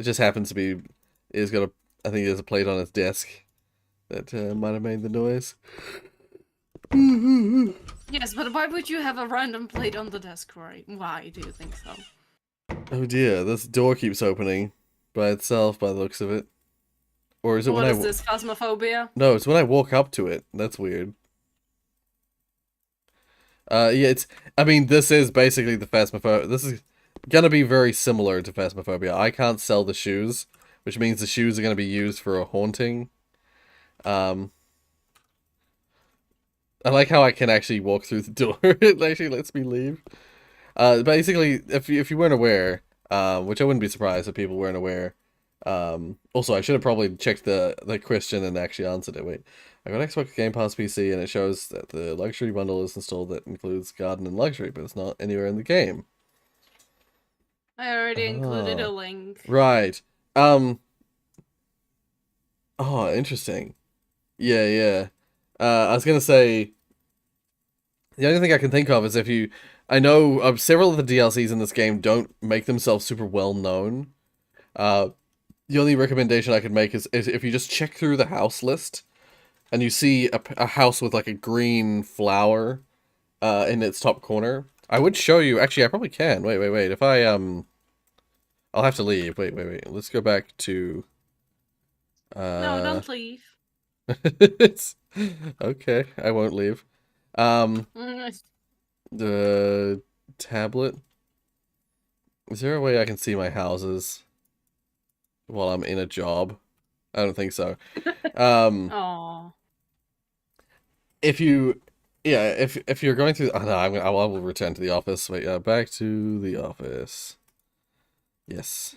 just happens to be he's got a I think he has a plate on his desk that might have made the noise. Yes, but why would you have a random plate on the desk, right? Why do you think so? Oh dear, this door keeps opening by itself by the looks of it. Or is it What when is this, phasmophobia? No, it's when I walk up to it. That's weird. Yeah, I mean, this is basically the Phasmophobia. This is gonna be very similar to Phasmophobia. I can't sell the shoes, which means the shoes are gonna be used for a haunting. I like how I can actually walk through the door. It actually lets me leave. Basically, if you weren't aware, which I wouldn't be surprised if people weren't aware. Also, I should have probably checked the question and actually answered it. Wait, I got Xbox Game Pass PC and it shows that the luxury bundle is installed that includes garden and luxury, but it's not anywhere in the game. I already included a link. Right. Oh, interesting. Yeah. I was gonna say the only thing I can think of is I know several of the DLCs in this game don't make themselves super well known. The only recommendation I could make is if you just check through the house list and you see a house with like a green flower in its top corner. I would show you. Actually, I probably can. Wait. If I'll have to leave. Wait. Let's go back to. No, don't leave. It's okay. I won't leave. Mm, The tablet. Is there a way I can see my houses while I'm in a job? I don't think so. Aw. If you, yeah, if you're going through, oh no, I will return to the office. Wait, back to the office. Yes.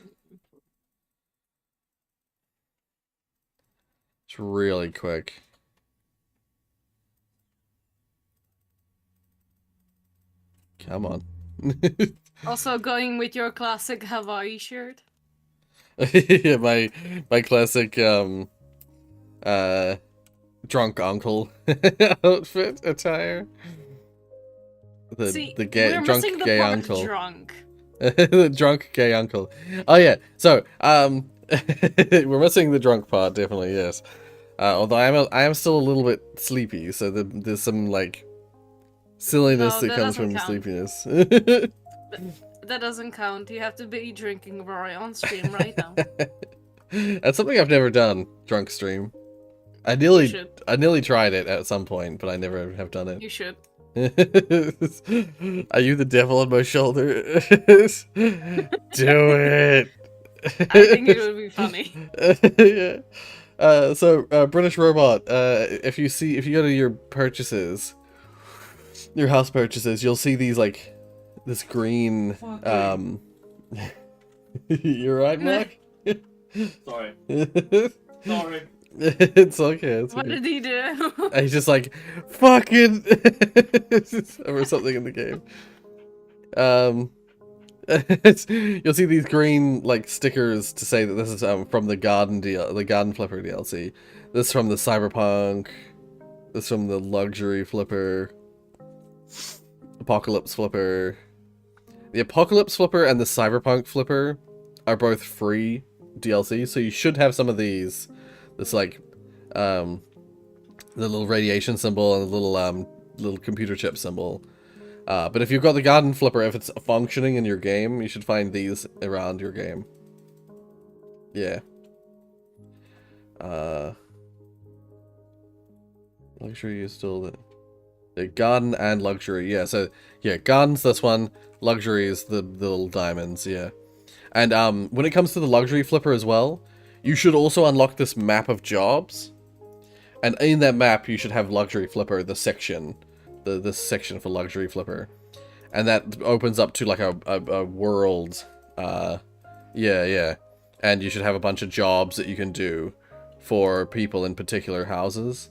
It's really quick. Come on. Also going with your classic Hawaii shirt. Yeah, my classic drunk uncle outfit attire. See, The gay we're drunk missing the gay part uncle. drunk. The drunk gay uncle. Oh yeah. So we're missing the drunk part definitely. Yes. Although I am still a little bit sleepy, so there's some like silliness No, that that comes from doesn't count. sleepiness. That doesn't count. You have to be drinking Rory on stream right now. That's something I've never done. Drunk stream. I nearly tried it at some point, but I never have done it. You should. Are you the devil on my shoulder? Do it. I think it would be funny. Yeah. British Robot, if you go to your purchases, your house purchases, you'll see these like this green You're right, Mark? Sorry. Sorry. It's okay. What did he do? He's just like, fucking or something in the game. You'll see these green like stickers to say that this is from the Garden Flipper DLC. This from the Cyberpunk. This from the Luxury Flipper. Apocalypse Flipper. The Apocalypse Flipper and the Cyberpunk Flipper are both free DLC, so you should have some of these. This like the little radiation symbol and the little computer chip symbol. But if you've got the Garden Flipper, if it's functioning in your game, you should find these around your game. Yeah. Luxury is still the Garden and Luxury. Yeah, so yeah, Garden's this one, Luxury is the little diamonds, yeah. And when it comes to the Luxury Flipper as well, you should also unlock this map of jobs. And in that map, you should have Luxury Flipper, the section. The section for Luxury Flipper. And that opens up to like a world. Yeah. And you should have a bunch of jobs that you can do for people in particular houses.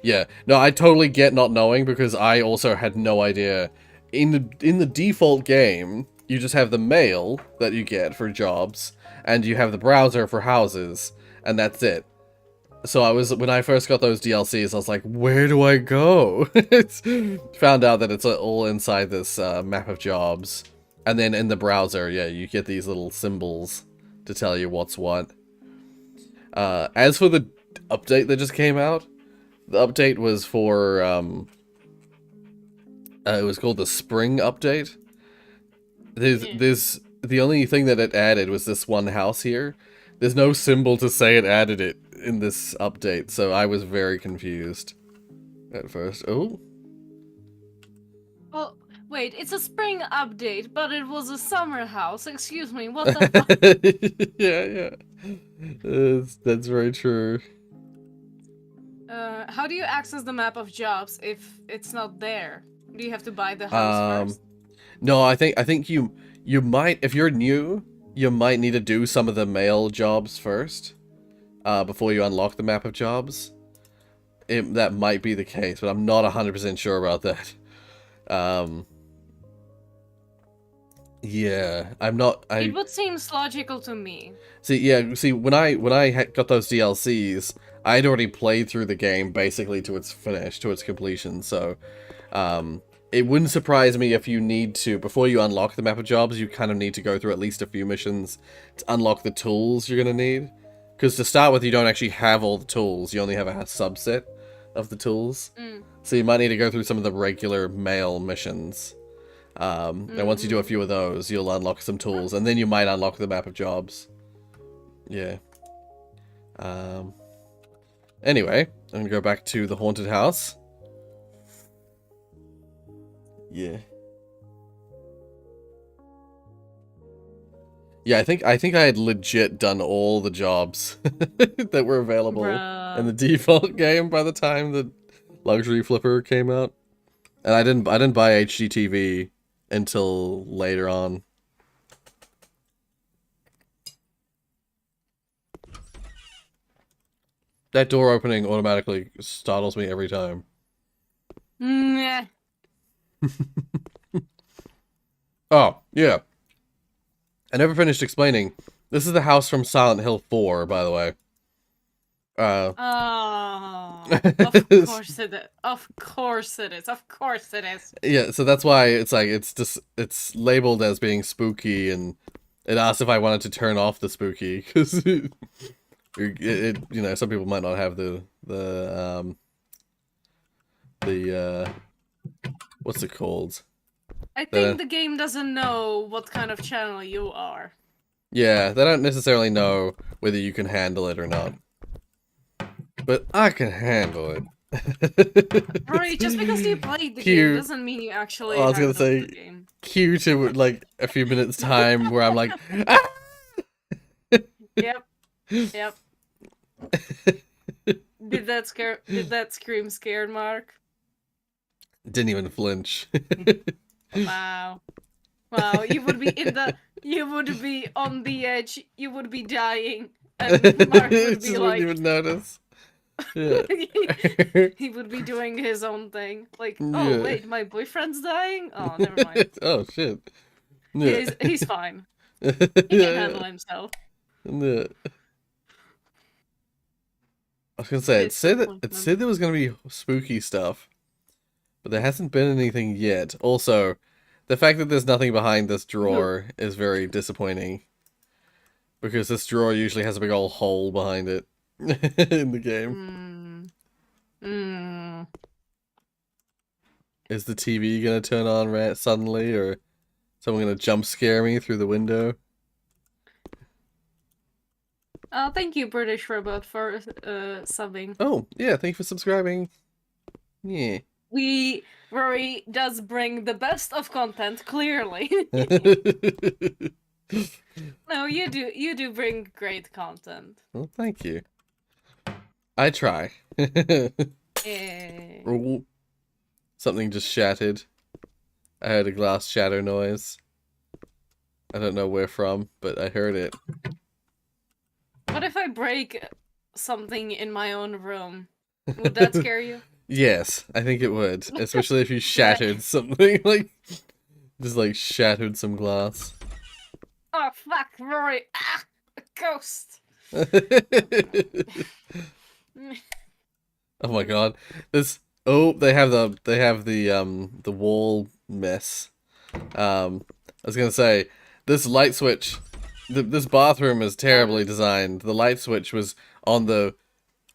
Yeah. No, I totally get not knowing because I also had no idea. In the default game, you just have the mail that you get for jobs, and you have the browser for houses, and that's it. So when I first got those DLCs, I was like, where do I go? Found out that it's all inside this map of jobs. And then in the browser, yeah, you get these little symbols to tell you what's what. As for the update that just came out, the update was for, it was called the Spring Update. There's the only thing that it added was this one house here. There's no symbol to say it added it in this update, so I was very confused at first. Oh. Oh, wait, it's a spring update, but it was a summer house. Excuse me, what the fuck? Yeah. That's very true. How do you access the map of jobs if it's not there? Do you have to buy the house first? No, I think you might, if you're new, you might need to do some of the mail jobs first, before you unlock the map of jobs. That might be the case, but I'm not 100% sure about that. Yeah, I'm not. It would seem logical to me. See, when I got those DLCs, I'd already played through the game basically to its finish, to its completion. So, it wouldn't surprise me if you need to, before you unlock the map of jobs, you kind of need to go through at least a few missions to unlock the tools you're gonna need. Because to start with, you don't actually have all the tools. You only have a subset of the tools. So you might need to go through some of the regular mail missions. And once you do a few of those, you'll unlock some tools, and then you might unlock the map of jobs. Yeah. Anyway, I'm gonna go back to the haunted house. Yeah. Yeah, I think I had legit done all the jobs that were available in the default game by the time the Luxury Flipper came out. And I didn't buy HDTV until later on. That door opening automatically startles me every time. Meh. Oh, yeah. I never finished explaining. This is the house from Silent Hill 4, by the way. Oh, of course it is. Of course it is. Of course it is. Yeah, so that's why it's like it's labeled as being spooky, and it asks if I wanted to turn off the spooky because it you know, some people might not have the what's it called? I think the game doesn't know what kind of channel you are. Yeah, they don't necessarily know whether you can handle it or not. But I can handle it. Right, just because you played the game doesn't mean you actually I was gonna say, the game. Cue to like a few minutes time where I'm like, ah! Yep. Yep. Did that scream scared Mark? Didn't even flinch. Wow. Wow, you would be on the edge, you would be dying, and Mark would be like... wouldn't even notice. Yeah. He would be doing his own thing. Like, oh yeah. wait, my boyfriend's dying? Oh, never mind. Oh shit. Yeah. He's fine. He can handle himself. Yeah. I was gonna say it Disappointment. said there was gonna be spooky stuff, but there hasn't been anything yet. Also, the fact that there's nothing behind this drawer is very disappointing. Because this drawer usually has a big old hole behind it in the game. Is the TV gonna turn on suddenly, or someone gonna jump scare me through the window? Thank you, British Robot, for subbing. Oh, yeah, thank you for subscribing. Yeah. Rory does bring the best of content, clearly. No, you do bring great content. Well, thank you. I try. Eh. Oh, something just shattered. I heard a glass shatter noise. I don't know where from, but I heard it. What if I break something in my own room? Would that scare you? Yes, I think it would. Especially if you shattered something, like, just like shattered some glass. Oh fuck, Rory! Ah, a ghost. Oh my god. They have the wall mess. I was gonna say, this light switch, this bathroom is terribly designed. The light switch was on the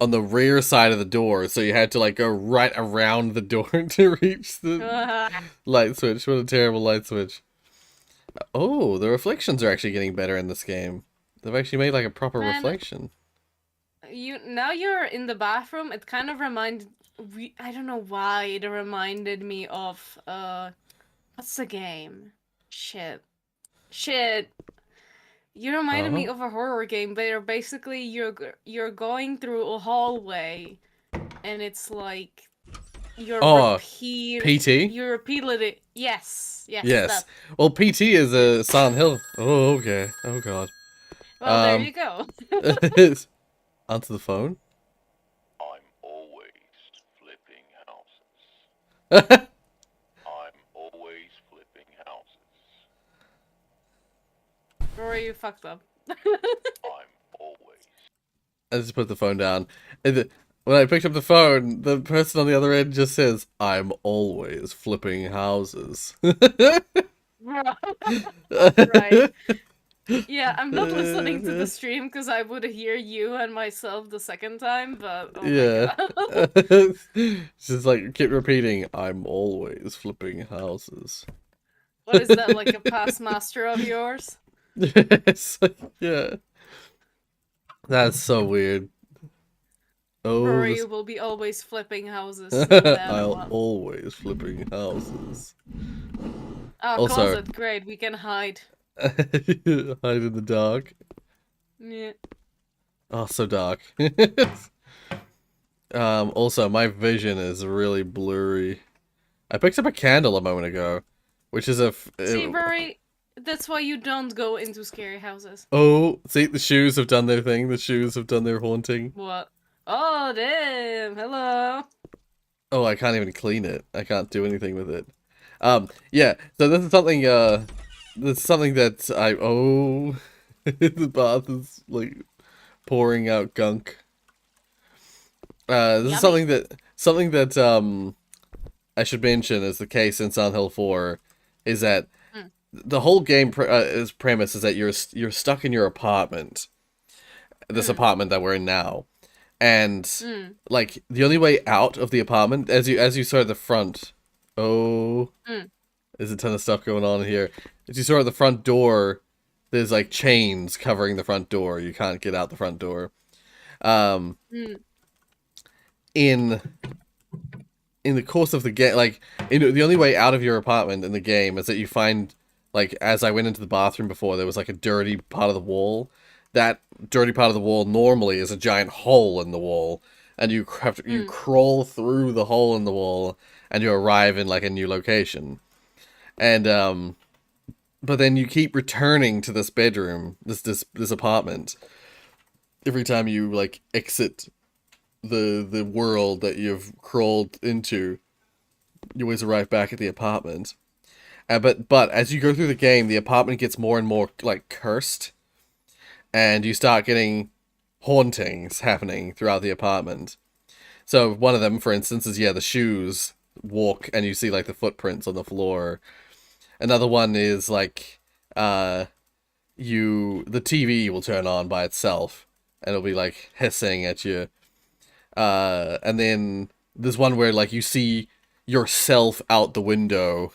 rear side of the door, so you had to like go right around the door to reach the light switch. What a terrible light switch. Oh, the reflections are actually getting better in this game. They've actually made like a proper reflection. Now you're in the bathroom, it kind of I don't know why it reminded me of what's the game? Shit. You reminded me of a horror game where basically you're going through a hallway and it's like PT? You repeated it. Yes. Yes. Well, PT is a Silent Hill. Oh, okay. Oh god. Well, there you go. Answer the phone. I'm always flipping houses. I'm always flipping houses. Rory, you fucked up. I'm always. I just put the phone down. When I picked up the phone, the person on the other end just says, "I'm always flipping houses." Right. Yeah, I'm not listening to the stream because I would hear you and myself the second time, but oh yeah. my god. Just like keep repeating, "I'm always flipping houses." What is that, like a past master of yours? Yes. Yeah. That's so weird. Oh, Rory will be always flipping houses. I'll always flipping houses. Oh, Also, closet, great, we can hide. hide in the dark. Yeah. Oh, so dark. Also, my vision is really blurry. I picked up a candle a moment ago, which is See, Rory, that's why you don't go into scary houses. Oh, see, the shoes have done their thing. The shoes have done their haunting. What? Oh, damn. Hello. Oh, I can't even clean it. I can't do anything with it. Yeah, so this is something, that the bath is, like, pouring out gunk. This is something that I should mention is the case in Silent Hill 4, is that the whole game premise is that you're stuck in your apartment, this apartment that we're in now, and like the only way out of the apartment, as you saw at the front, there's a ton of stuff going on here. As you saw at the front door, there's like chains covering the front door. You can't get out the front door. In the course of the game, like, the only way out of your apartment in the game is that you find, like, as I went into the bathroom before, there was, like, a dirty part of the wall. That dirty part of the wall normally is a giant hole in the wall, and you crawl through the hole in the wall, and you arrive in, like, a new location. And, but then you keep returning to this bedroom, this apartment, every time you, like, exit the world that you've crawled into. You always arrive back at the apartment, But as you go through the game, the apartment gets more and more like cursed, and you start getting hauntings happening throughout the apartment. So one of them, for instance, is the shoes walk, and you see like the footprints on the floor. Another one is like the TV will turn on by itself, and it'll be like hissing at you. And then there's one where like you see yourself out the window,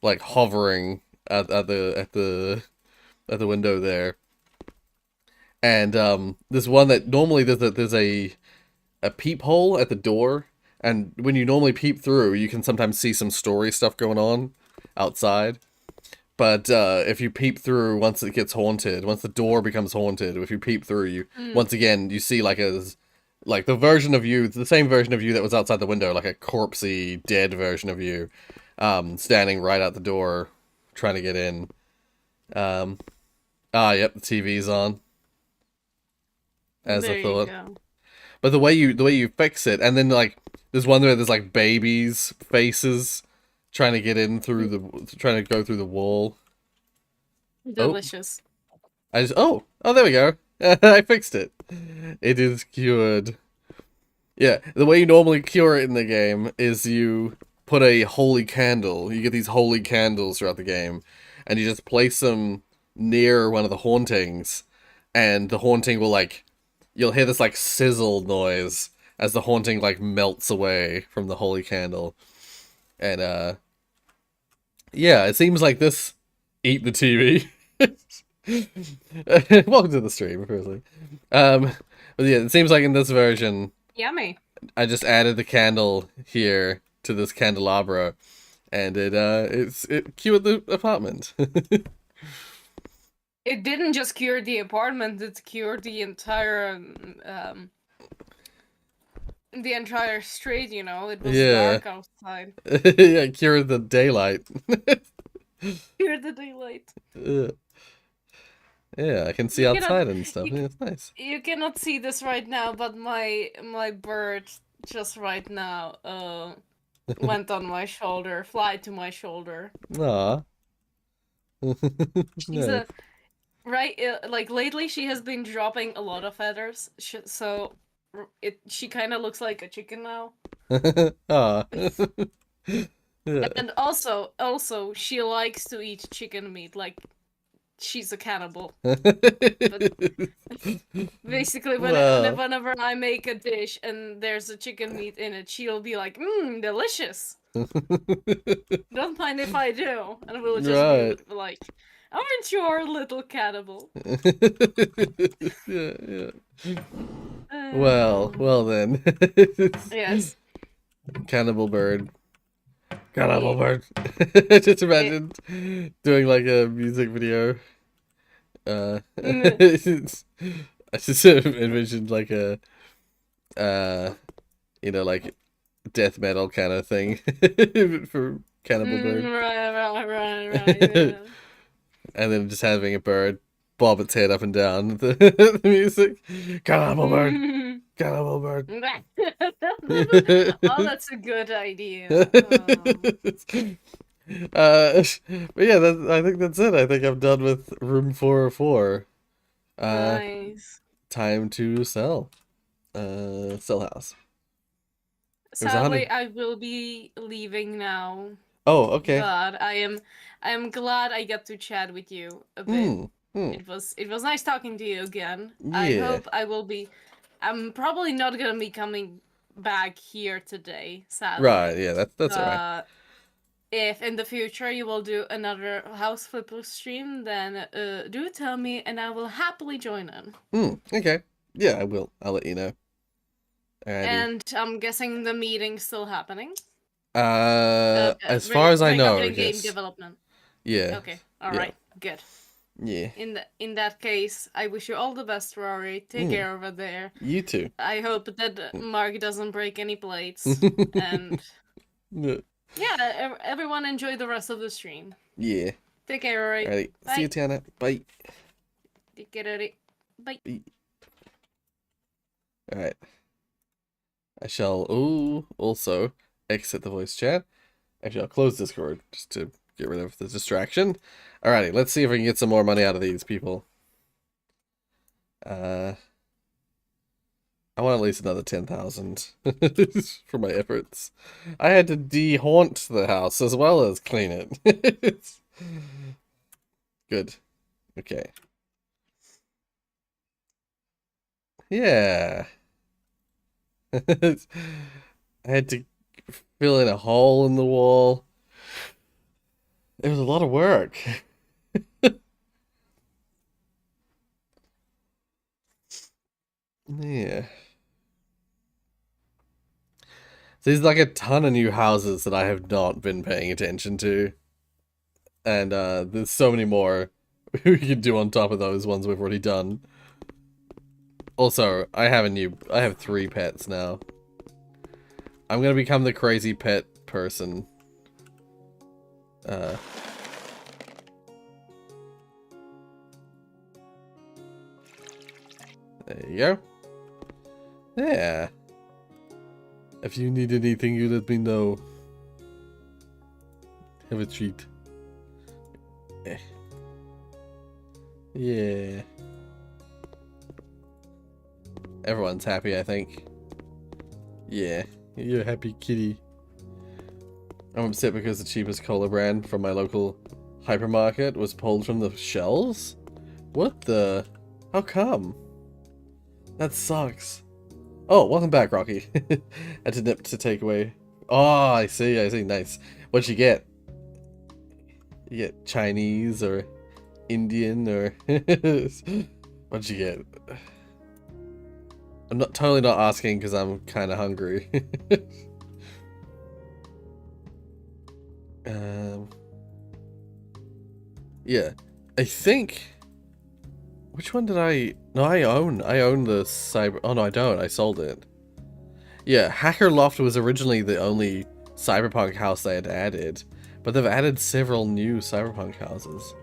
like hovering at the window there. And there's one that normally there's a peephole at the door, and when you normally peep through, you can sometimes see some story stuff going on outside. But if you peep through, once it gets haunted, once the door becomes haunted, if you peep through, you once again you see like the version of you, the same version of you that was outside the window, like a corpsey, dead version of you, standing right out the door, trying to get in. Yep, the TV's on. As there I thought. you go. But the way you fix it, and then like there's one where there's like babies' faces trying to get in through trying to go through the wall. Delicious. Oh there we go. I fixed it. It is cured. Yeah, the way you normally cure it in the game is you put a holy candle. You get these holy candles throughout the game, and you just place them near one of the hauntings, and the haunting will like, you'll hear this like sizzle noise as the haunting like melts away from the holy candle. And yeah, it seems like this eat the TV. Welcome to the stream, firstly. But yeah, it seems like in this version, Yummy. I just added the candle here to this candelabra, and it cured the apartment. It didn't just cure the apartment; it cured the entire street. You know, it was dark outside. Yeah, cured the daylight. Cured the daylight. Yeah, I can see outside and stuff. Yeah, it's nice. You cannot see this right now, but my bird just right now went on my shoulder, fly to my shoulder. Aw. She's like lately she has been dropping a lot of feathers, so she kind of looks like a chicken now. Aw. Yeah. And also she likes to eat chicken meat, like she's a cannibal. Basically, whenever I make a dish and there's a chicken meat in it, she'll be like, delicious. Don't mind if I do. And we'll just be like, aren't you our little cannibal? Yeah. Well then. Yes. Cannibal bird. Cannibal bird. Just imagine doing like a music video. I just envisioned like a like death metal kind of thing for Cannibal Bird. Right. Yeah. And then just having a bird bob its head up and down the music. Cannibal Bird. Cannibal Bird. Oh, that's a good idea. But yeah, I think that's it. I think I'm done with room 404. Nice. Time to sell. Sell house. Sadly, I will be leaving now. Oh, okay. But I am glad I got to chat with you a bit. It was nice talking to you again. Yeah. I hope I will be. I'm probably not gonna be coming back here today, sadly. Right, yeah, that's alright. If in the future you will do another House Flipper stream, then do tell me and I will happily join in. Okay. Yeah, I will. I'll let you know. Alrighty. And I'm guessing the meeting's still happening? As far as I know, game yes. development. Yeah. Okay, alright, good. Yeah. In that case, I wish you all the best, Rory. Take care over there. You too. I hope that Mark doesn't break any plates. And yeah, everyone enjoy the rest of the stream. Yeah. Take care, Rory. Alright. Bye. See you, Tiana. Bye. Take care, Rory. Bye. Alright. I shall also exit the voice chat. Actually, I'll close Discord just to get rid of the distraction. Alrighty, let's see if we can get some more money out of these people. I want at least another 10,000 for my efforts. I had to de-haunt the house as well as clean it. Good. Okay. Yeah. I had to fill in a hole in the wall. It was a lot of work. Yeah. There's like a ton of new houses that I have not been paying attention to. And there's so many more we can do on top of those ones we've already done. Also, I have 3 pets now. I'm gonna become the crazy pet person. There you go. Yeah. If you need anything, you let me know. Have a treat. Yeah. Everyone's happy, I think. Yeah. You're a happy kitty. I'm upset because the cheapest cola brand from my local hypermarket was pulled from the shelves? What the? How come? That sucks. Oh, welcome back, Rocky. Had to nip to take away. Oh, I see, nice. What'd you get? You get Chinese or Indian or... What'd you get? I'm totally not asking because I'm kind of hungry. Yeah, I think... Which one did I... No, I own the cyber... Oh, no, I don't. I sold it. Yeah, Hacker Loft was originally the only cyberpunk house they had added, but they've added several new cyberpunk houses.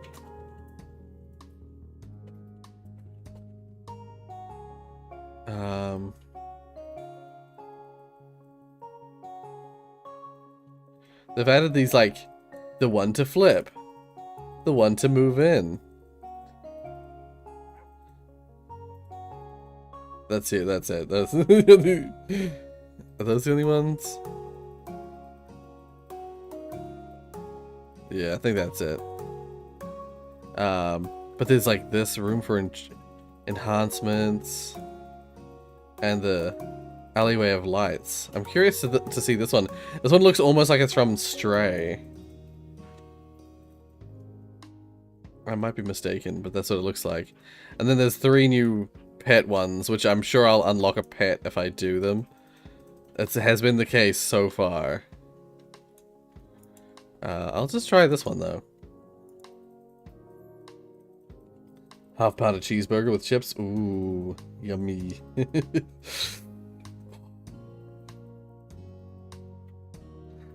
They've added these, like, the one to flip, the one to move in. That's it, that's it. Are those the only ones? Yeah, I think that's it. But there's like this room for enhancements and the alleyway of lights. I'm curious to see this one. This one looks almost like it's from Stray. I might be mistaken, but that's what it looks like. And then there's 3 new pet ones, which I'm sure I'll unlock a pet if I do them. It has been the case so far. I'll just try this one though. Half-pounded cheeseburger with chips. Ooh, yummy.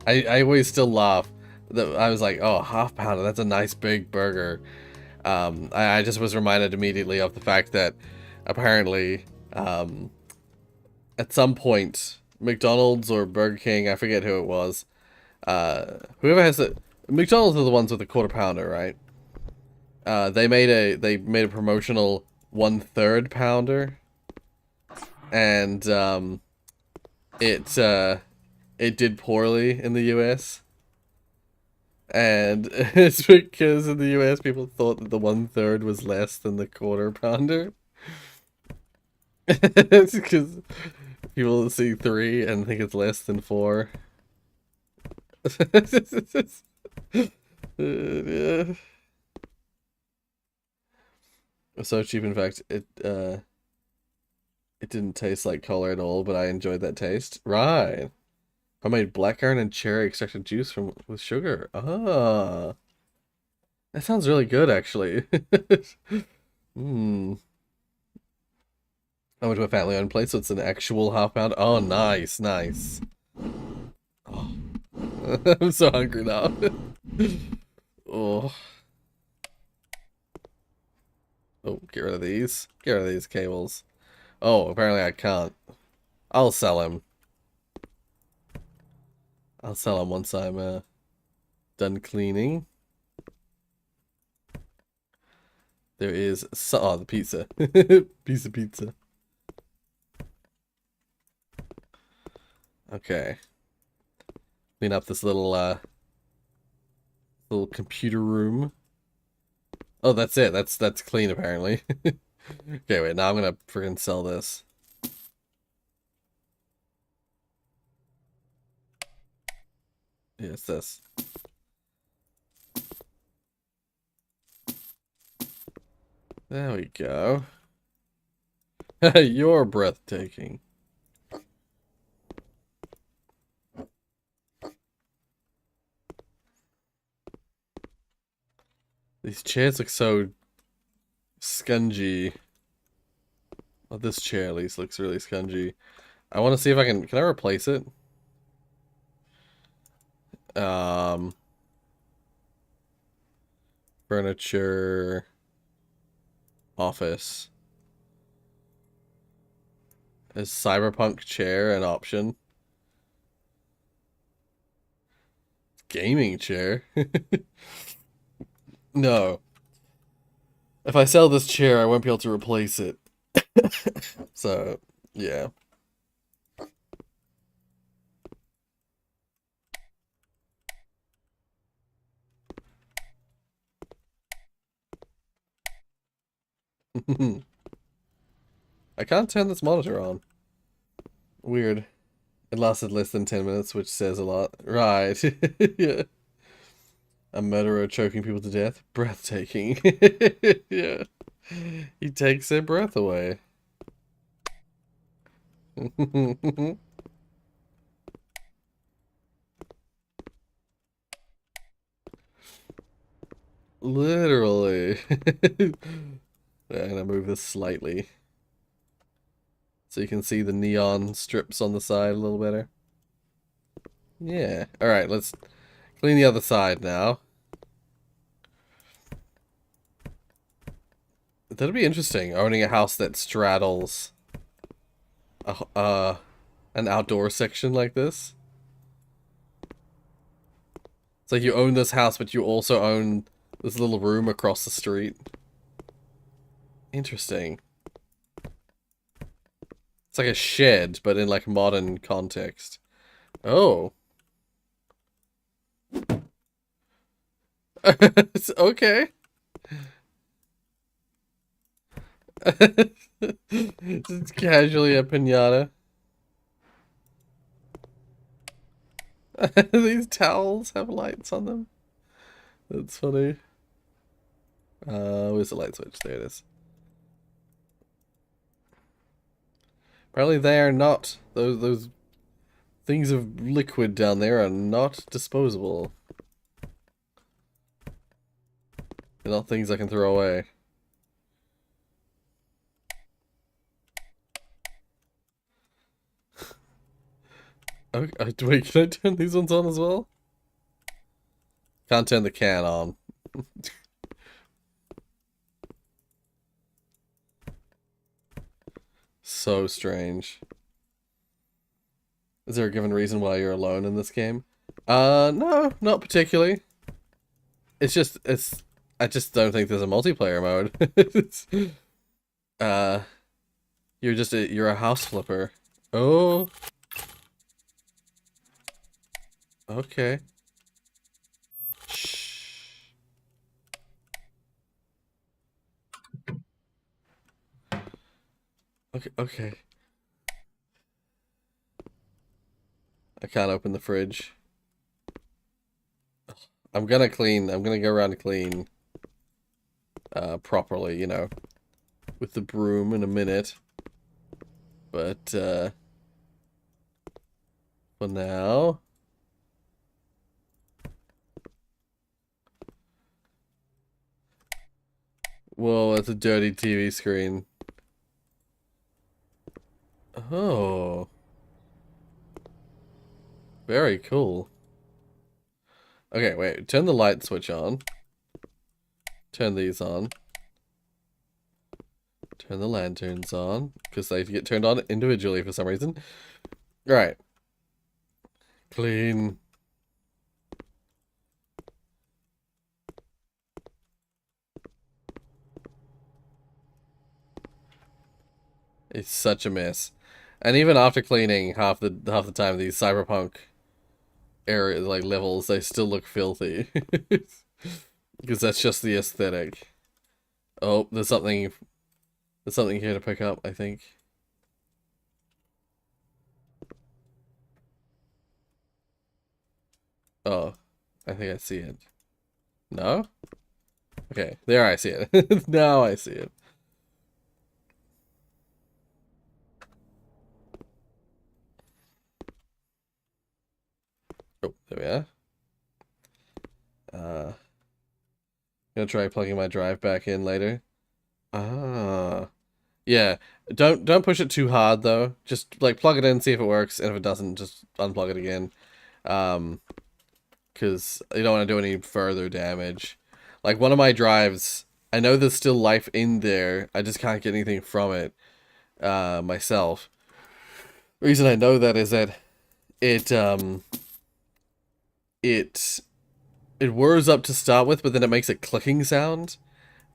I always still laugh. I was like, oh, half-pounder, that's a nice big burger. I just was reminded immediately of the fact that apparently, at some point, McDonald's or Burger King, I forget who it was, whoever has it, McDonald's are the ones with the quarter pounder, right? They made a promotional 1/3 pounder, and it did poorly in the US. And it's because in the US people thought that the 1/3 was less than the quarter pounder. It's because people see 3 and think it's less than 4. Yeah. It's so cheap, in fact, it didn't taste like cola at all, but I enjoyed that taste. Right. I made blackcurrant and cherry extracted juice with sugar. Ah. That sounds really good, actually. Hmm. I went to a family owned place, so it's an actual half-pound. Oh, nice, nice. Oh. I'm so hungry now. Oh. Oh, get rid of these. Get rid of these cables. Oh, apparently I can't. I'll sell him. I'll sell him once I'm done cleaning. There is the pizza. Piece of pizza. Okay. Clean up this little computer room. Oh, that's it. That's clean apparently. Okay, wait, now I'm gonna freaking sell this. Yeah, it's this. There we go. You're breathtaking. These chairs look so scungy. Oh, this chair at least looks really scungy. I want to see if I can I replace it? Furniture, office. Is cyberpunk chair an option? Gaming chair? No. If I sell this chair, I won't be able to replace it. So, yeah. I can't turn this monitor on. Weird. It lasted less than 10 minutes, which says a lot. Right. Yeah. A murderer choking people to death. Breathtaking. Yeah. He takes their breath away. Literally. I'm gonna move this slightly. So you can see the neon strips on the side a little better. Yeah. Alright, let's clean the other side now. That'd be interesting, owning a house that straddles an outdoor section like this. It's like you own this house, but you also own this little room across the street. Interesting. It's like a shed, but in like modern context. Oh. Okay. It's casually a pinata. These towels have lights on them. That's funny. Where's the light switch? There it is. Apparently they are not, those things of liquid down there are not disposable. They're not things I can throw away. Okay, wait, can I turn these ones on as well? Can't turn the can on. So strange. Is there a given reason why you're alone in this game? No, not particularly. It's just, I just don't think there's a multiplayer mode. It's, you're a house flipper. Oh. Okay. Shh. Okay, okay. I can't open the fridge. I'm gonna go around and clean properly, you know, with the broom in a minute. But for now, whoa, it's a dirty TV screen. Oh. Very cool. Okay, wait. Turn the light switch on. Turn these on. Turn the lanterns on. Because they get turned on individually for some reason. Right. Clean. It's such a mess. And even after cleaning half the time, these cyberpunk areas, like levels, they still look filthy. Because that's just the aesthetic. Oh, there's something here to pick up, I think. Oh, I think I see it. No? Okay, there I see it. Now I see it. Oh, there we are. Gonna try plugging my drive back in later. Ah. Yeah. Don't push it too hard though. Just like plug it in, see if it works, and if it doesn't, just unplug it again. Because you don't want to do any further damage. Like one of my drives, I know there's still life in there. I just can't get anything from it myself. The reason I know that is that it whirs up to start with, but then it makes a clicking sound.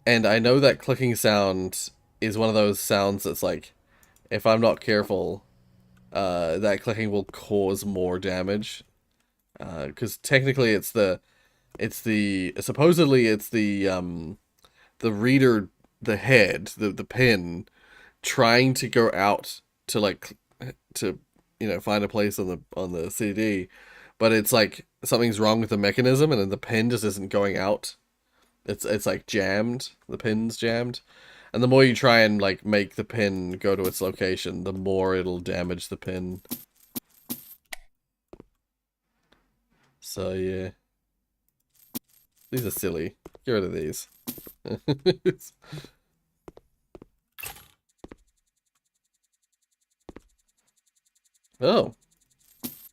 And I know that clicking sound is one of those sounds that's like, if I'm not careful, that clicking will cause more damage. Because technically supposedly it's the reader, the head, the pin, trying to go out to find a place on the CD, but it's like something's wrong with the mechanism, and then the pin just isn't going out. It's like jammed. The pin's jammed, and the more you try and like make the pin go to its location, the more it'll damage the pin. So yeah, these are silly. Get rid of these. Oh,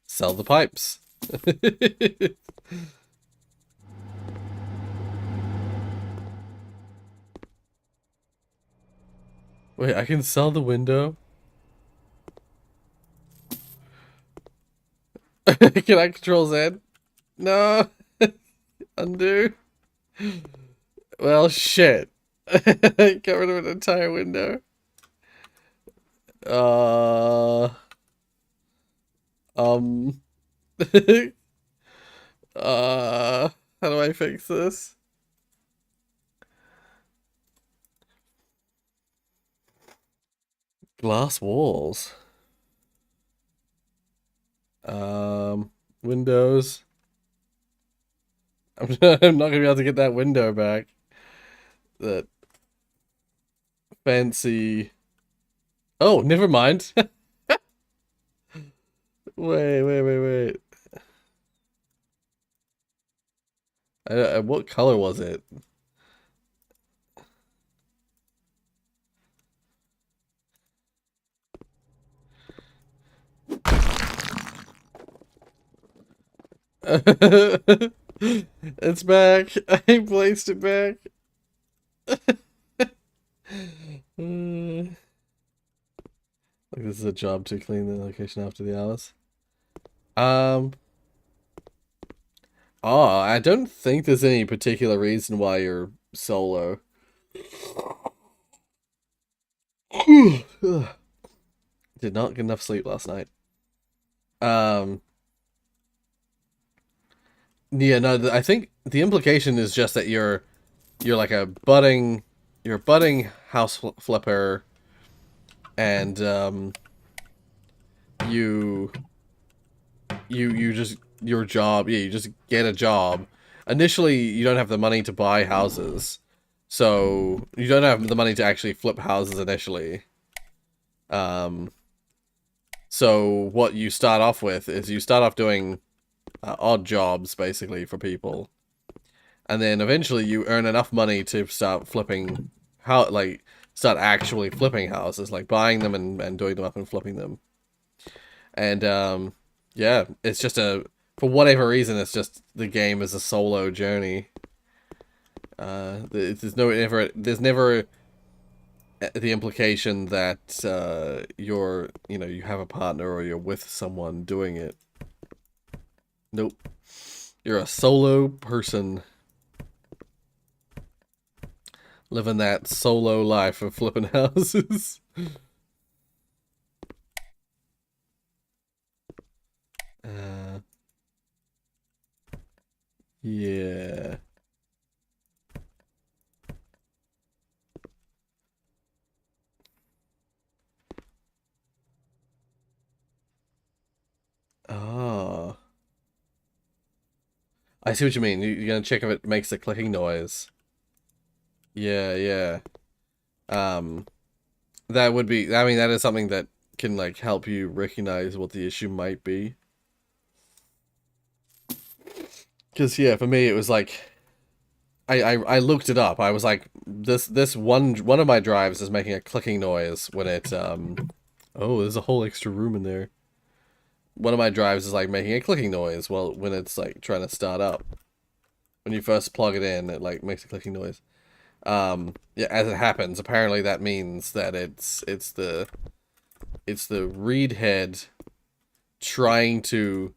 sell the pipes. Wait, I can sell the window? Can I control Z? No. Undo. Well, shit. Get rid of an entire window. Um. How do I fix this? Glass walls. Windows. I'm not gonna be able to get that window back. That fancy. Oh, never mind. Wait. What color was it? It's back. I placed it back. Like this is a job to clean the location after the hours. Oh, I don't think there's any particular reason why you're solo. Did not get enough sleep last night. Yeah, no, I think the implication is just that you're like a budding house flipper, and you just your job, yeah, you just get a job. Initially, you don't have the money to buy houses, so you don't have the money to actually flip houses initially. So what you start off with is you start off doing odd jobs, basically, for people. And then eventually you earn enough money to start flipping, start actually flipping houses, like buying them and doing them up and flipping them. And, yeah, it's just for whatever reason, it's just the game is a solo journey. There's never the implication that you have a partner or you're with someone doing it. Nope. You're a solo person living that solo life of flipping houses. Yeah. Oh. I see what you mean. You're gonna check if it makes a clicking noise. Yeah, yeah. Um, that would be, I mean, that is something that can, like, help you recognize what the issue might be. Because, yeah, for me, it was like, I looked it up. I was like, this one of my drives is making a clicking noise when it, oh, there's a whole extra room in there. One of my drives is, like, making a clicking noise, well, when it's, like, trying to start up. When you first plug it in, it, like, makes a clicking noise. Yeah, as it happens, apparently that means that it's the read head trying to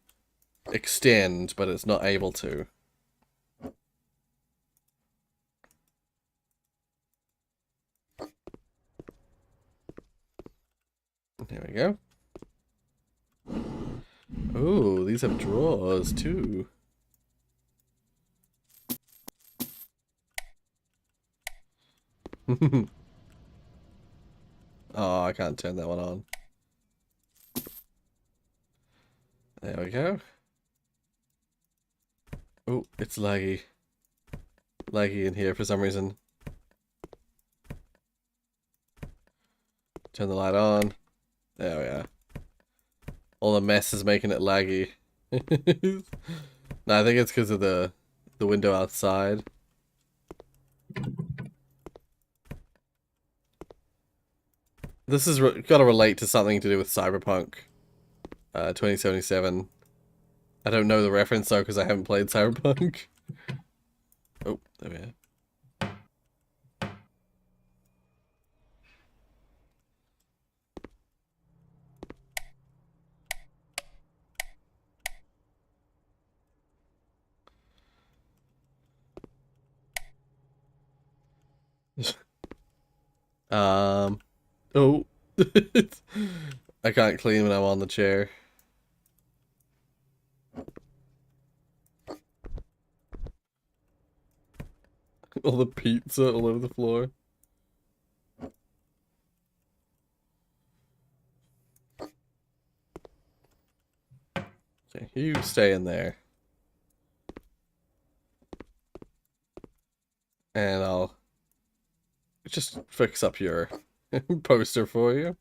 extend, but it's not able to. There we go. Oh, these have drawers too. Oh, I can't turn that one on. There we go. Oh, it's laggy. Laggy in here for some reason. Turn the light on. There we are. All the mess is making it laggy. No, I think it's because of the window outside. This has got to relate to something to do with Cyberpunk 2077. I don't know the reference though because I haven't played Cyberpunk. Oh, there we are. Oh. I can't clean when I'm on the chair. All the pizza all over the floor. Okay, you stay in there. And I'll just fix up your poster for you.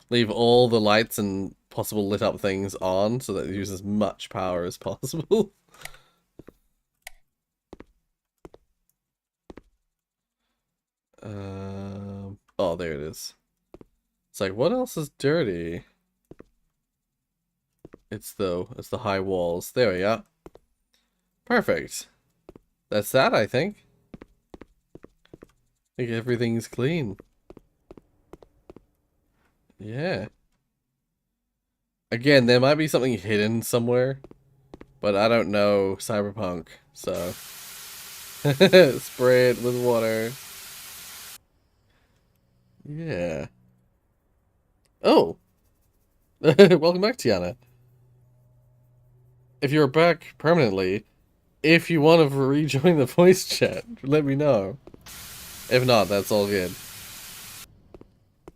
Leave all the lights and possible lit up things on so that it uses as much power as possible. Oh, there it is. It's like, what else is dirty? It's the high walls. There we go. Perfect. That's that, I think. I think everything's clean. Yeah. Again, there might be something hidden somewhere, but I don't know Cyberpunk, so spray it with water. Yeah. Oh. Welcome back, Tiana. If you're back permanently, if you want to rejoin the voice chat, let me know. If not, that's all good.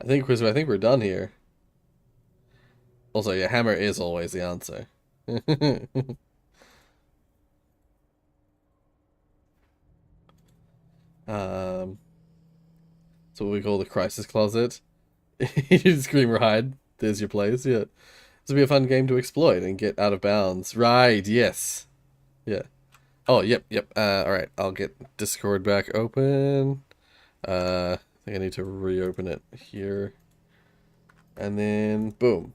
I think we're done here. Also, yeah, hammer is always the answer. So what we call the crisis closet. You scream or hide. There's your place. Yeah, this will be a fun game to exploit and get out of bounds. Right? Yes. Yeah. Oh, yep. All right. I'll get Discord back open. I think I need to reopen it here, and then boom.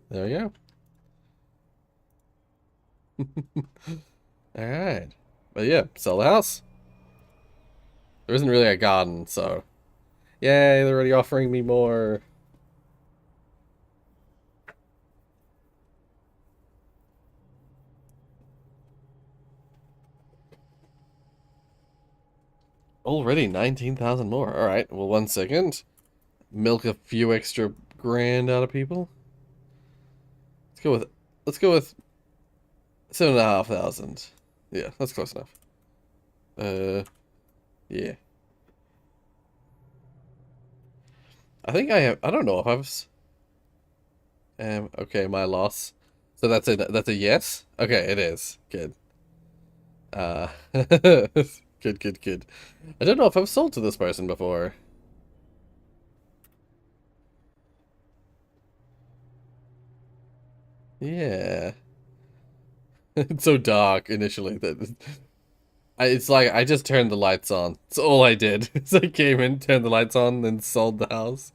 There we go. All right. But yeah, sell the house. There isn't really a garden, so yay! They're already offering me more. Already 19,000 more. All right. Well, 1 second. Milk a few extra grand out of people. Let's go with 7,500. Yeah, that's close enough. Yeah. I think I have. I don't know if I've. Okay, my loss. So that's a yes. Okay, it is good. Good. I don't know if I've sold to this person before. Yeah. It's so dark initially that it's like I just turned the lights on. That's all I did. So I came in, turned the lights on, then sold the house.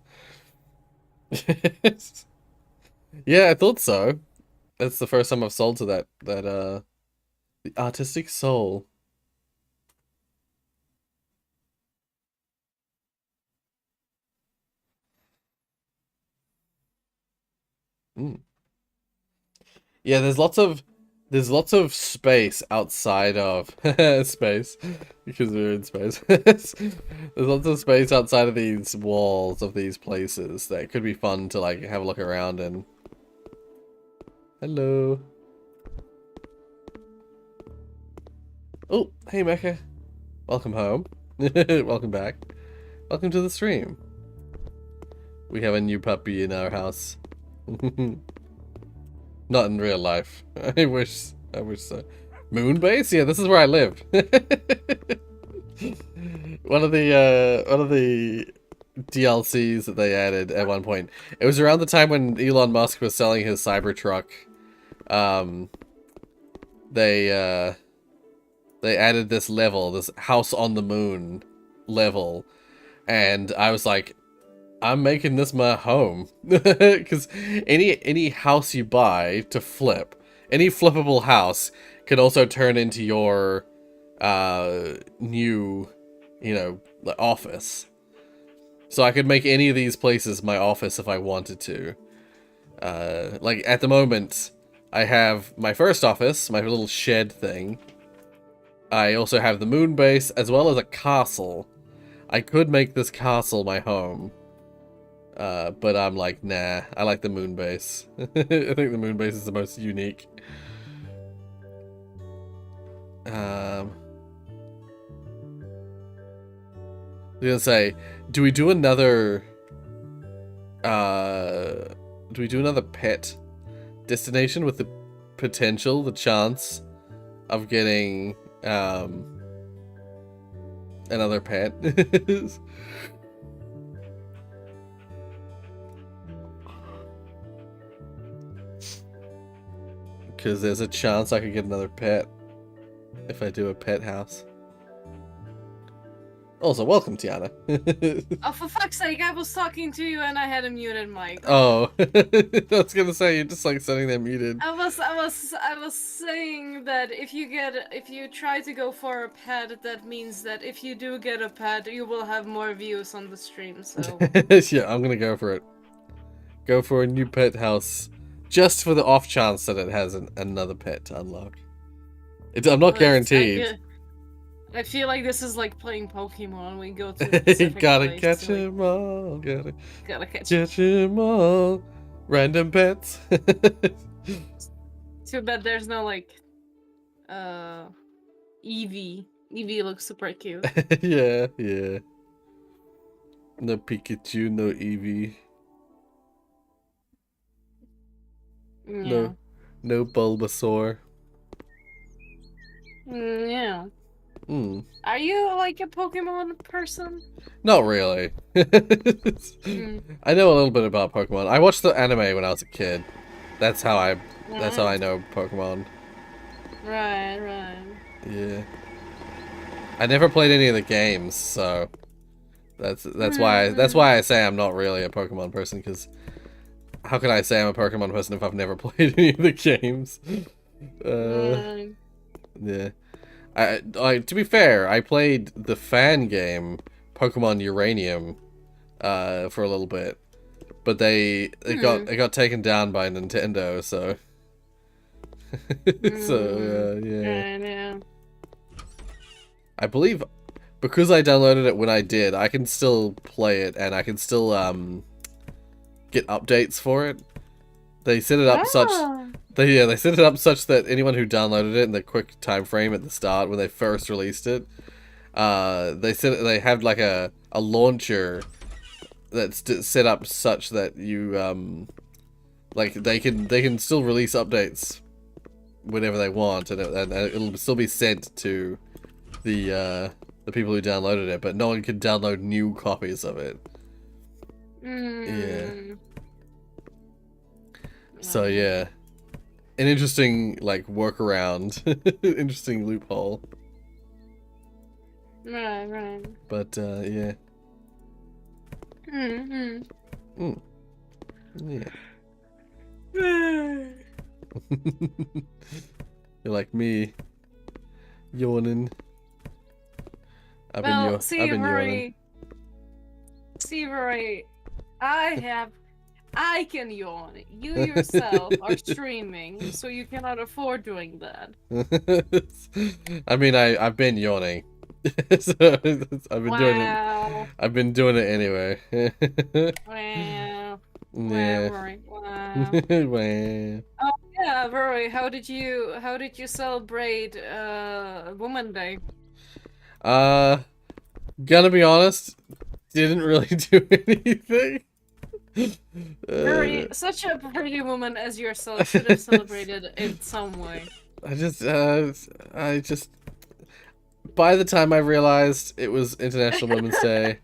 Yeah, I thought so. That's the first time I've sold to that the artistic soul. Mm. Yeah, there's lots of space outside of space because we're in space. There's lots of space outside of these walls of these places that could be fun to like have a look around in. Hello. Oh, hey Mecha. Welcome home. Welcome back. Welcome to the stream. We have a new puppy in our house. Not in real life. I wish so. Moonbase? Yeah, this is where I live. One of the DLCs that they added at one point. It was around the time when Elon Musk was selling his Cybertruck. They added this level, this house on the moon level, and I was like, I'm making this my home. Because any house you buy to flip, any flippable house can also turn into your new, office. So I could make any of these places my office if I wanted to. Like at the moment, I have my first office, my little shed thing. I also have the moon base as well as a castle. I could make this castle my home. But I'm like, nah, I like the moon base. I think the moon base is the most unique. I was gonna say, do we do another pet destination with the potential, the chance of getting another pet? Because there's a chance I could get another pet if I do a pet house. Also, welcome, Tiana. Oh, for fuck's sake, I was talking to you and I had a muted mic. Oh, I was gonna say, you're just like sitting there muted. I was saying that if you try to go for a pet, that means that if you do get a pet, you will have more views on the stream, so... Yeah, I'm gonna go for it. Go for a new pet house. Just for the off chance that it has another pet to unlock. I'm not guaranteed. I feel like this is like playing Pokemon. We go to You gotta catch them all. Gotta catch them all. Random pets. Too bad there's no like Eevee. Eevee looks super cute. Yeah. No Pikachu, no Eevee. Yeah. No Bulbasaur. Yeah. Hmm. Are you like a Pokemon person? Not really. I know a little bit about Pokemon. I watched the anime when I was a kid. That's how I know Pokemon. Right. Yeah. I never played any of the games, so that's why I say I'm not really a Pokemon person, because how can I say I'm a Pokemon person if I've never played any of the games? Yeah. To be fair, I played the fan game Pokemon Uranium for a little bit, but it got taken down by Nintendo, so yeah. I believe because I downloaded it when I did, I can still play it and I can still get updates for it. They set it up such Ah. they set it up such that anyone who downloaded it in the quick time frame at the start when they first released it, they have like a launcher that's set up such that you like they can still release updates whenever they want, and it'll still be sent to the people who downloaded it, but no one can download new copies of it. Yeah. So yeah, an interesting like workaround, interesting loophole. Right. But yeah. Yeah. You're like me, yawning. I've been yawning. See, Rory, I can yawn. You yourself are streaming, so you cannot afford doing that. I mean, I've been yawning. So I've been doing it. I've been doing it anyway. Wow. Yeah. Rory. Wow. Wow. Oh yeah, Rory, how did you celebrate Woman Day? Gonna be honest, didn't really do anything. Rory, such a pretty woman as yourself should have celebrated in some way. I just by the time I realized it was International Women's Day,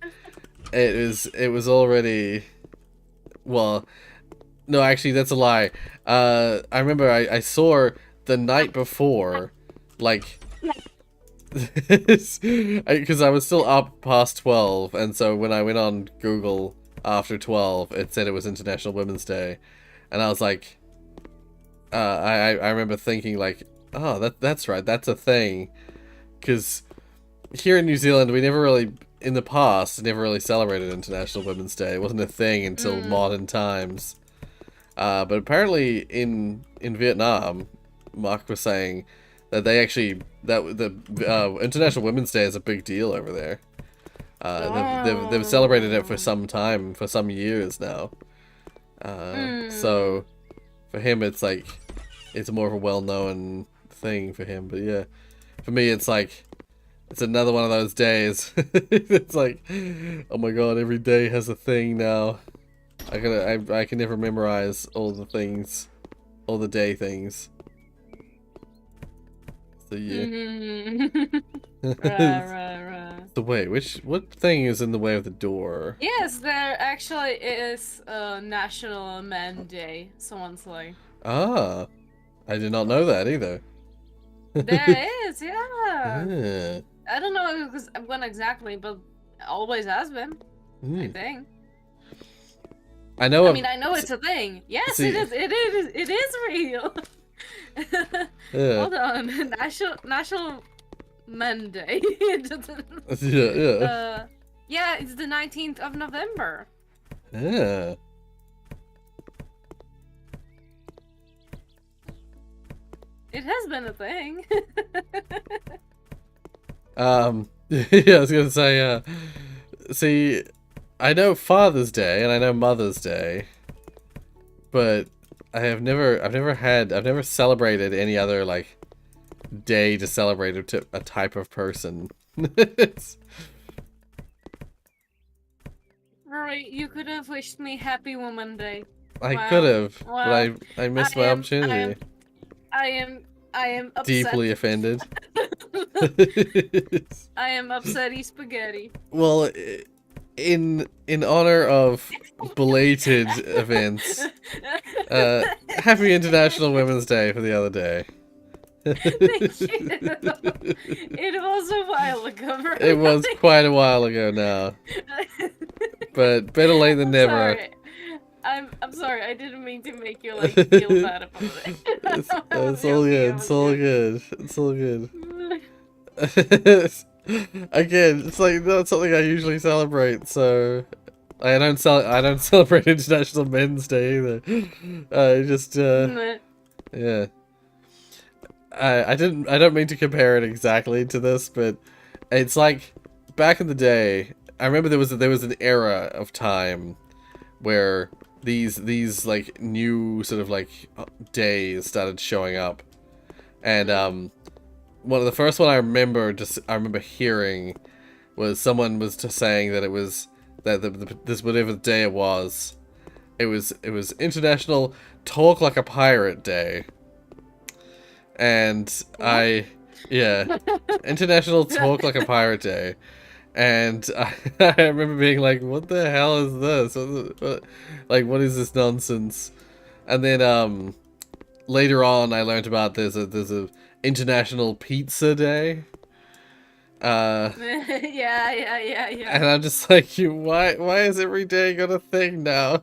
it was already, well, no, actually that's a lie. I remember I saw the night before, like, because I was still up past 12, and so when I went on Google after 12, it said it was International Women's Day, and I was like, I remember thinking like, oh, that's right, that's a thing, because here in New Zealand we never really, in the past, never really celebrated International Women's Day. It wasn't a thing until modern times, but apparently in Vietnam, Mark was saying that they actually, that the International Women's Day is a big deal over there. They've celebrated it for some time, for some years now. So for him, it's like, it's more of a well-known thing for him. But yeah, for me, it's like, it's another one of those days. It's like, oh my god, every day has a thing now. I can never memorize all the things, all the day things. So yeah. Right. So wait, what thing is in the way of the door? Yes, there actually is National Men Day, someone's like. Ah, I did not know that either. There is, yeah. Ah. I don't know when exactly, but always has been, I think. I know. I mean, I know it's a thing. Yes, see, it is real. Yeah. Hold on, National Men Day. Yeah. Yeah, it's the 19th of November. Yeah. It has been a thing. Yeah, I was gonna say, see, I know Father's Day and I know Mother's Day, but I've never celebrated any other, like, day to celebrate a type of person. Rory, you could have wished me Happy Woman Day. I could have, Well, but I missed my opportunity. I am upset. Deeply offended. I am upsetty spaghetti. Well, in honor of belated events, happy International Women's Day for the other day. Thank you. It was a while ago. Right? It was quite a while ago now, but better late than never. Sorry. I'm sorry. I didn't mean to make you like feel bad about it. It's all good. It's all good. It's all good. Again, it's like not something I usually celebrate, so I don't celebrate International Men's Day either. I just yeah. I don't mean to compare it exactly to this, but it's like back in the day. I remember there was an era of time where these like new sort of like days started showing up, and one of the first one I remember hearing was someone was just saying that it was that this whatever day it was International Talk Like a Pirate Day, and International Talk Like a Pirate Day. And I remember being like, what the hell is this? What is this nonsense? And then later on I learned about there's a International Pizza Day. Yeah. And I'm just like, why is every day got a thing now?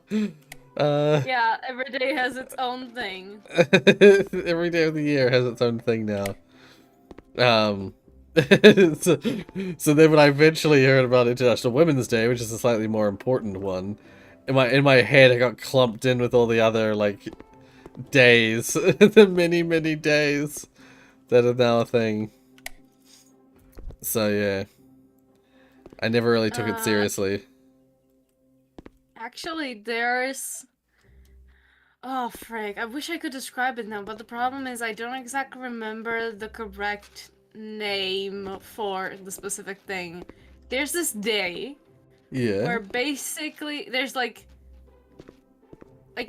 Yeah, every day has its own thing. Every day of the year has its own thing now. So then when I eventually heard about International Women's Day, which is a slightly more important one, in my head I got clumped in with all the other like days, the many days that are now a thing. So yeah, I never really took it seriously. Actually, there's... Oh, frick. I wish I could describe it now, but the problem is I don't exactly remember the correct name for the specific thing. There's this day where basically there's like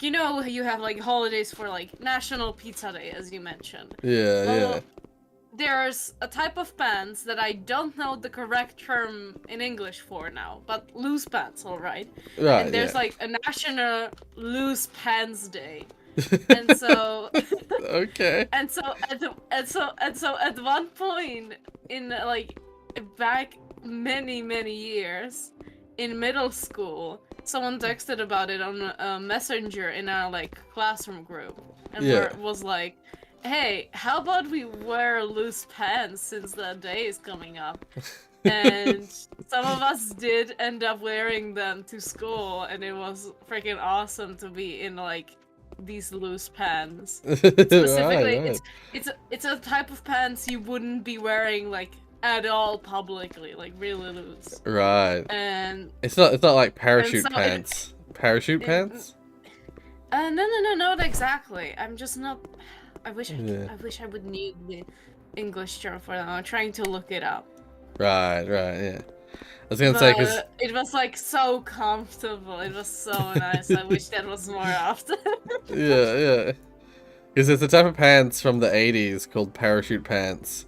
you know, you have like holidays for like National Pizza Day, as you mentioned. Yeah. There's a type of pants that I don't know the correct term in English for now, but loose pants, alright. Right. And there's like a National Loose Pants Day. And so okay. and so at one point in like back many years in middle school, someone texted about it on a messenger in our like classroom group, and was like, hey, how about we wear loose pants since that day is coming up? And some of us did end up wearing them to school, and it was freaking awesome to be in like these loose pants. Specifically, right. it's a type of pants you wouldn't be wearing like at all publicly, like really loose. Right. And it's not like parachute pants. Parachute pants? No, not exactly. I'm just not. I wish I would knew the English term for that. I'm trying to look it up. Right, yeah. I was gonna say, because it was like so comfortable. It was so nice. I wish that was more often. yeah. Because there's a type of pants from the 80s called parachute pants,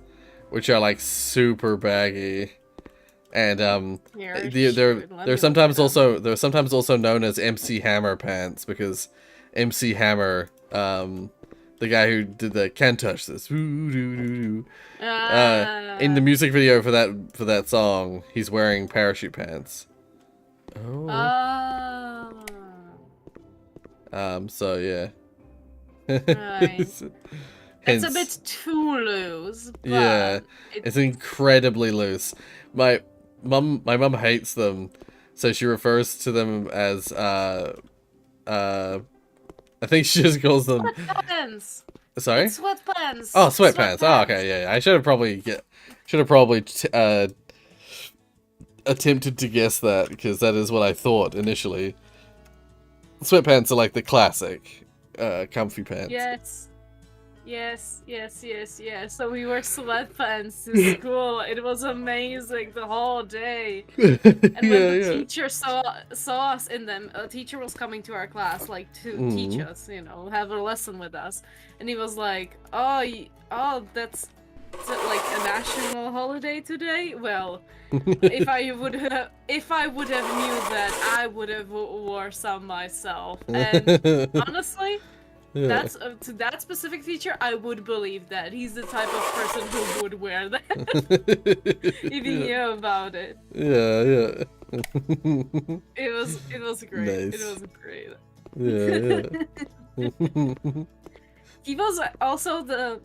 which are like super baggy, and they're sometimes also known as MC Hammer pants, because MC Hammer, the guy who did the "Can't Touch This," in the music video for that song, he's wearing parachute pants. So yeah. Right. It's a bit too loose. But yeah, it's incredibly loose. My mum hates them, so she refers to them as I think she just calls them sweatpants. Sorry? It's sweatpants. Oh, sweatpants. Oh, okay, yeah. I should have probably attempted to guess that, because that is what I thought initially. Sweatpants are like the classic comfy pants. Yes. So we wore sweatpants to school. It was amazing the whole day. And when the teacher saw us in them, a teacher was coming to our class, like, to teach us, you know, have a lesson with us. And he was like, oh, that's like a national holiday today? Well, if I would have knew that, I would have wore some myself. And honestly, that's to that specific teacher, I would believe that he's the type of person who would wear that if he knew about it. Yeah. It was great. Nice. It was great. Yeah. He was also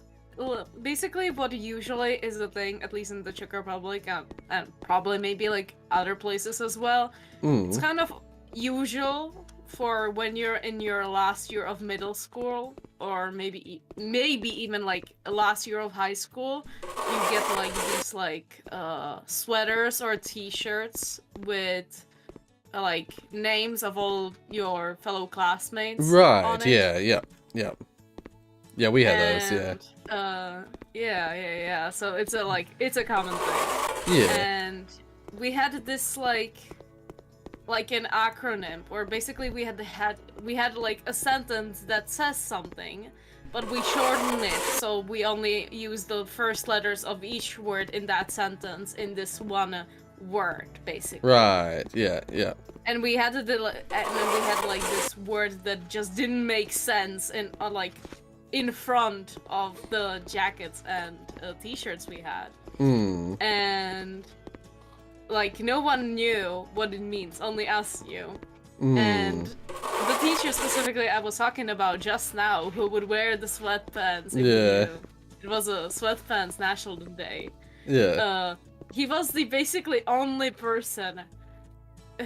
basically what usually is the thing, at least in the Czech Republic, and probably maybe like other places as well. It's kind of usual for when you're in your last year of middle school, or maybe even like last year of high school, you get like these like sweaters or t-shirts with like names of all your fellow classmates on Right. it. Yeah. We had those. Yeah. And yeah. So it's a common thing. Yeah. And we had this like an acronym, or basically we had like a sentence that says something, but we shorten it, so we only use the first letters of each word in that sentence in this one word, basically. Right. Yeah. And we had like this word that just didn't make sense in front of the jackets and t-shirts we had. And like no one knew what it means, only us knew. And the teacher specifically I was talking about just now, who would wear the sweatpants, it was a sweatpants National Day. Yeah. He was the basically only person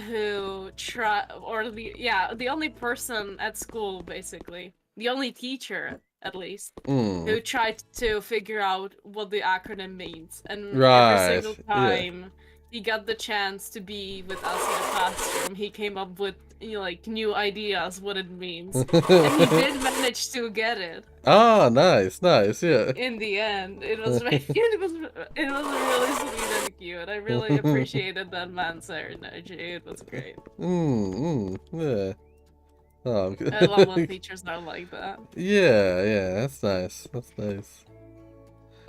who the only person at school, basically the only teacher at least, who tried to figure out what the acronym means. And every single time he got the chance to be with us in the classroom, he came up with new ideas what it means. And he did manage to get it. Ah, nice, yeah. In the end, it was really sweet and cute. I really appreciated that man's energy. It was great. Yeah. Oh, I love when teachers are like that. Yeah, that's nice.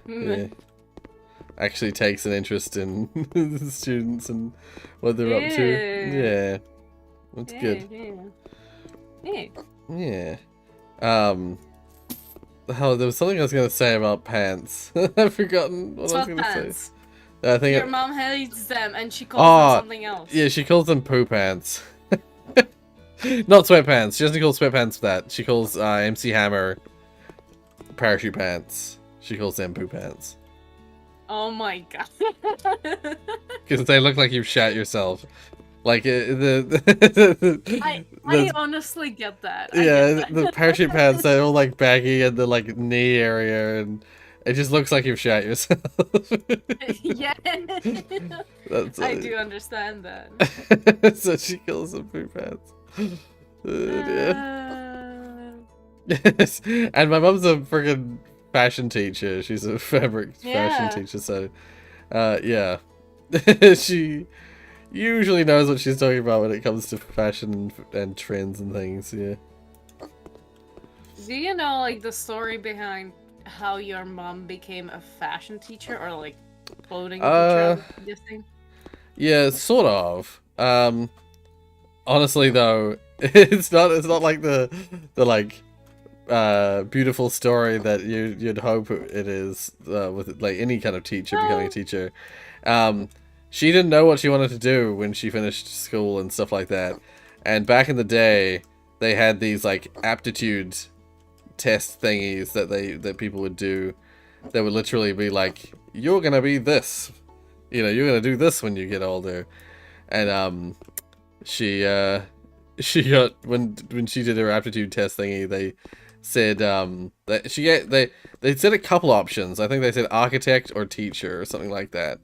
Yeah. Actually takes an interest in the students and what they're up to. Yeah. That's good. Yeah. Oh, there was something I was gonna say about pants. I've forgotten what I was gonna say. I think your mom hates them and she calls them something else. Yeah, she calls them poo pants. Not sweatpants. She doesn't call sweatpants that. She calls MC Hammer parachute pants. She calls them poo pants. Oh my god. Because they look like you've shat yourself. Like I honestly get that. The parachute pants, they're all like baggy in the like knee area, and it just looks like you've shat yourself. Yeah. I do understand that. So she calls them poo pants. Yes. And my mom's a freaking fashion teacher. She's a fabric fashion teacher, so yeah. She usually knows what she's talking about when it comes to fashion and trends and things. Yeah. Do you know like the story behind how your mom became a fashion teacher, or like clothing teacher, I'm guessing? Yeah, sort of. Honestly though, it's not like the like beautiful story that you'd hope it is with like any kind of teacher becoming a teacher. She didn't know what she wanted to do when she finished school and stuff like that. And back in the day, they had these like aptitude test thingies that people would do. That would literally be like, "You're gonna be this, you're gonna do this when you get older." And she got when she did her aptitude test thingy, they said that they said a couple options. I think they said architect or teacher or something like that.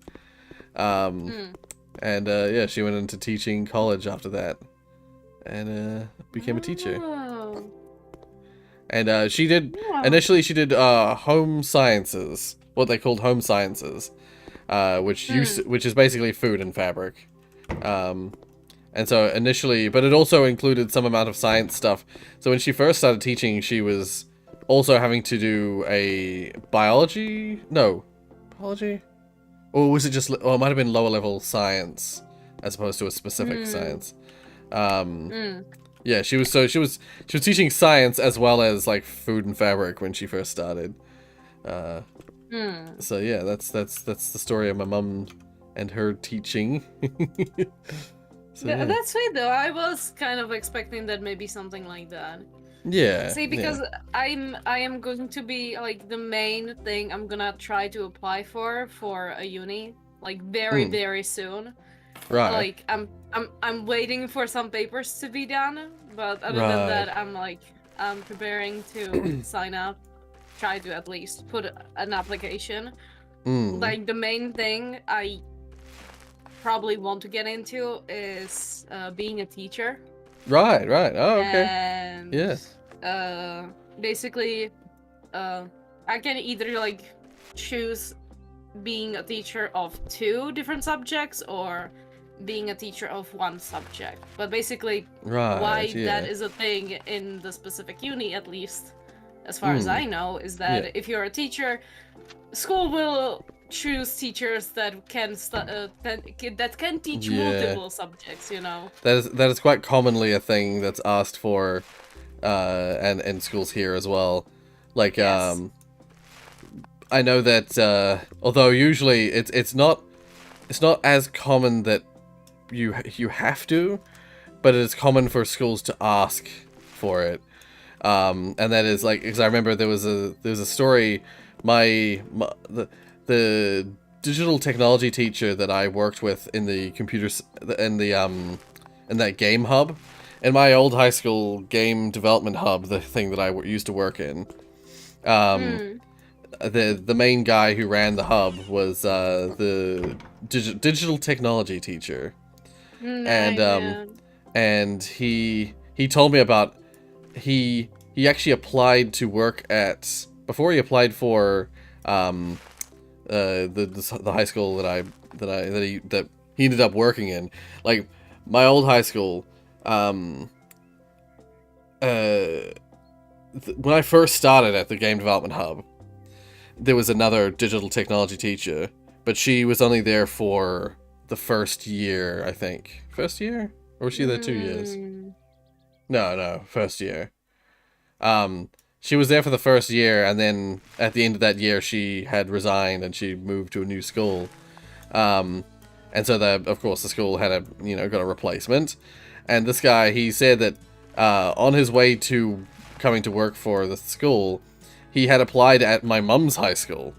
And yeah, she went into teaching college after that, and became a teacher. And she did initially home sciences, what they called home sciences, which is basically food and fabric. And so initially, but it also included some amount of science stuff. So when she first started teaching, she was also having to do a biology? Or was it just, it might have been lower level science as opposed to a specific science. Yeah, she was teaching science as well as like food and fabric when she first started. So yeah, that's the story of my mum and her teaching. So, yeah. That's sweet though. I was kind of expecting that maybe something like that. Yeah. See, because I am going to be like the main thing I'm gonna try to apply for a uni like very soon. Right. Like I'm waiting for some papers to be done, but other than that, I'm preparing to sign up, try to at least put an application. Like the main thing probably want to get into is being a teacher. Right. Oh, okay. And Yeah. basically, I can either like choose being a teacher of 2 different subjects or being a teacher of 1 subject. But basically, Right. why Yeah. that is a thing in the specific uni, at least as far as I know, is that Yeah. if you're a teacher, school will choose teachers that can teach Yeah. multiple subjects. You know. That is quite commonly a thing that's asked for, and in schools here as well. Like, Yes. I know that although usually it's not as common that you have to, but it is common for schools to ask for it. And that is like, because I remember there was a story, the digital technology teacher that I worked with in the computers in that game hub, in my old high school game development hub, the thing that I used to work in. The main guy who ran the hub was the digital technology teacher, and he told me about he actually applied to work at, before he applied for the high school that he ended up working in, like my old high school. When I first started at the game development hub, there was another digital technology teacher, but she was only there for the first year, I think. First year? Or was she there 2 years? No, first year. She was there for the first year, and then at the end of that year, she had resigned and she moved to a new school. And so of course the school had got a replacement. And this guy, he said that on his way to coming to work for the school, he had applied at my mum's high school,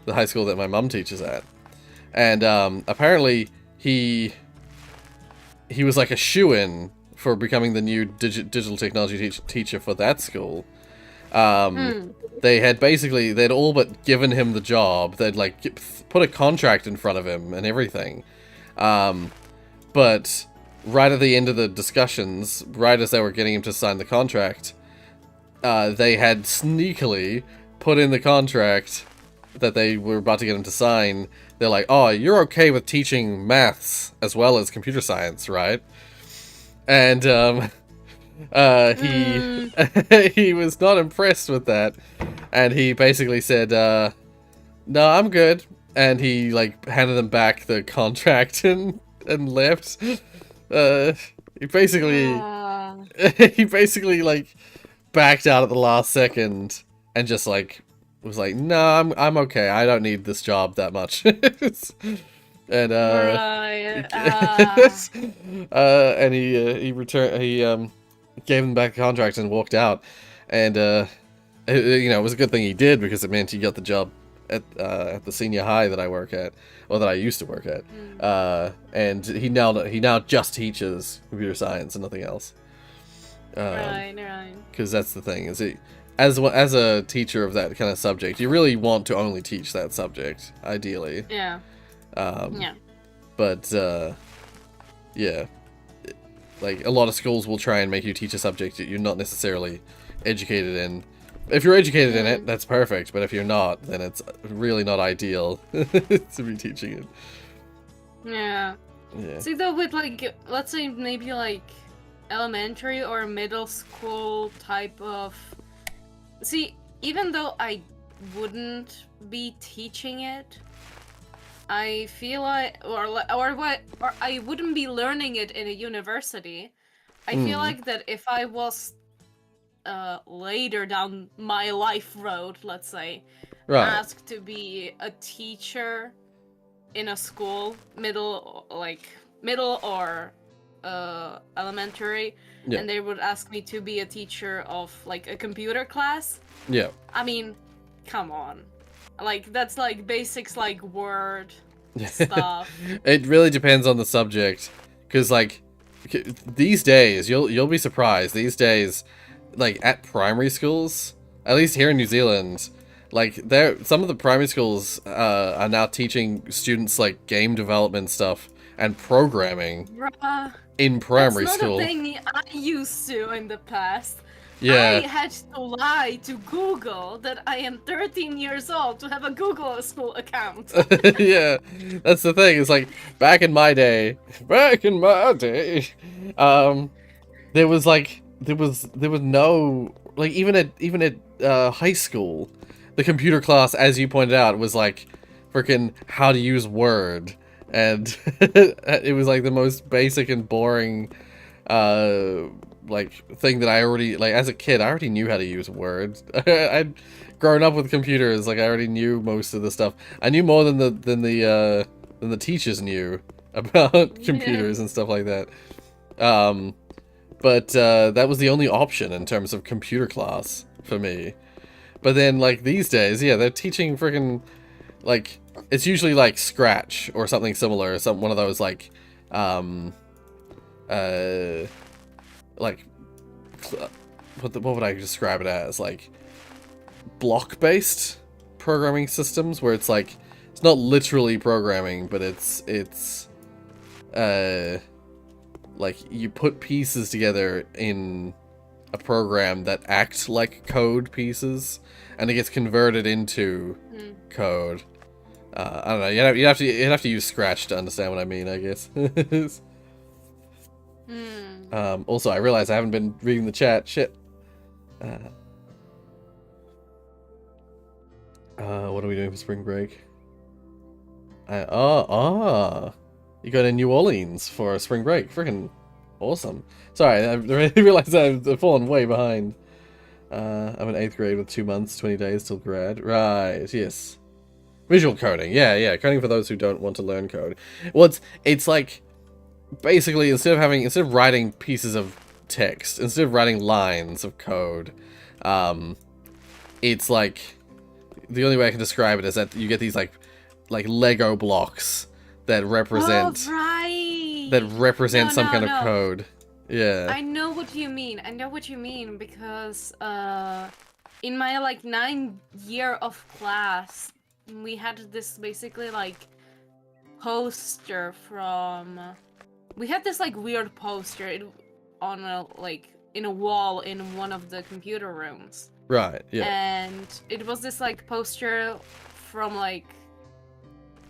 the high school that my mum teaches at. And apparently he was like a shoo-in for becoming the new digital technology teacher for that school. They'd all but given him the job. They'd like put a contract in front of him and everything. But right at the end of the discussions, right as they were getting him to sign the contract, they had sneakily put in the contract that they were about to get him to sign. They're like, "Oh, you're okay with teaching maths as well as computer science, right?" And he was not impressed with that, and he basically said, "No, I'm good." And he like handed them back the contract and left. He basically like backed out at the last second and just like was like, "No, I'm okay. I don't need this job that much." And and he returned. He gave him back the contract and walked out. And it was a good thing he did, because it meant he got the job at the senior high that I work at, or that I used to work at. And he now just teaches computer science and nothing else. Right. Because that's the thing, is it, as a teacher of that kind of subject, you really want to only teach that subject, ideally. Yeah. But yeah, like a lot of schools will try and make you teach a subject that you're not necessarily educated in. If you're educated in it, that's perfect. But if you're not, then it's really not ideal to be teaching it. Yeah. See, though, with like, let's say maybe like elementary or middle school type of. See, even though I wouldn't be teaching it, I feel like, or I wouldn't be learning it in a university. I feel like that if I was later down my life road, let's say, asked to be a teacher in a school, middle or elementary, and they would ask me to be a teacher of like a computer class. Yeah. I mean, come on. Like, that's like basics, like word stuff. It really depends on the subject, because like these days, you'll be surprised. These days, like at primary schools, at least here in New Zealand, like some of the primary schools are now teaching students like game development stuff and programming Bruh, in primary that's not school. a thing I used to in the past. Yeah. I had to lie to Google that I am 13 years old to have a Google school account. Yeah, that's the thing. It's like back in my day, there was like there was no like even at high school, the computer class, as you pointed out, was like freaking how to use Word, and it was like the most basic and boring like thing that I already like as a kid. I already knew how to use Word. I'd grown up with computers, like I already knew most of the stuff. I knew more than the teachers knew about computers and stuff like that. But that was the only option in terms of computer class for me. But then like these days, yeah, they're teaching freaking like it's usually like Scratch or something similar, one of those like like what would I describe it as, like block-based programming systems, where it's like it's not literally programming, but it's like you put pieces together in a program that act like code pieces, and it gets converted into code. I don't know. You'd have to use Scratch to understand what I mean, I guess. Also, I realize I haven't been reading the chat. Shit. What are we doing for spring break? You go to New Orleans for spring break. Freaking awesome. Sorry, I realized I've fallen way behind. I'm in 8th grade with 2 months, 20 days till grad. Right, yes. Visual coding, yeah. Coding for those who don't want to learn code. Well, it's like basically instead of writing pieces of text, instead of writing lines of code, it's like the only way I can describe it is that you get these like Lego blocks that represent some kind of code. Yeah. I know what you mean. Because in my like 9th year of class, we had this basically like poster from. We had this like weird poster on a like in a wall in one of the computer rooms. Right. Yeah. And it was this like poster from like.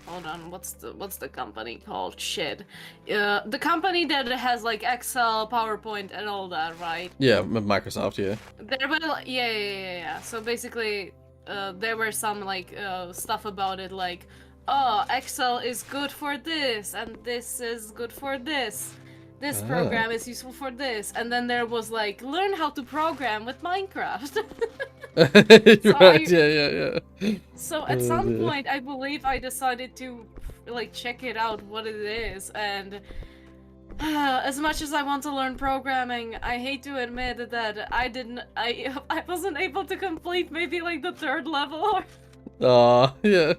Hold on, what's the company called? Shit. The company that has like Excel, PowerPoint, and all that, right? Yeah, Microsoft, yeah. There were, yeah. So basically, there were some like stuff about it, like, oh, Excel is good for this, and this is good for this. This program is useful for this, and then there was like, learn how to program with Minecraft. Right, yeah. So at some point, I believe I decided to like check it out, what it is, and as much as I want to learn programming, I hate to admit that I wasn't able to complete maybe like the 3rd level. Yeah.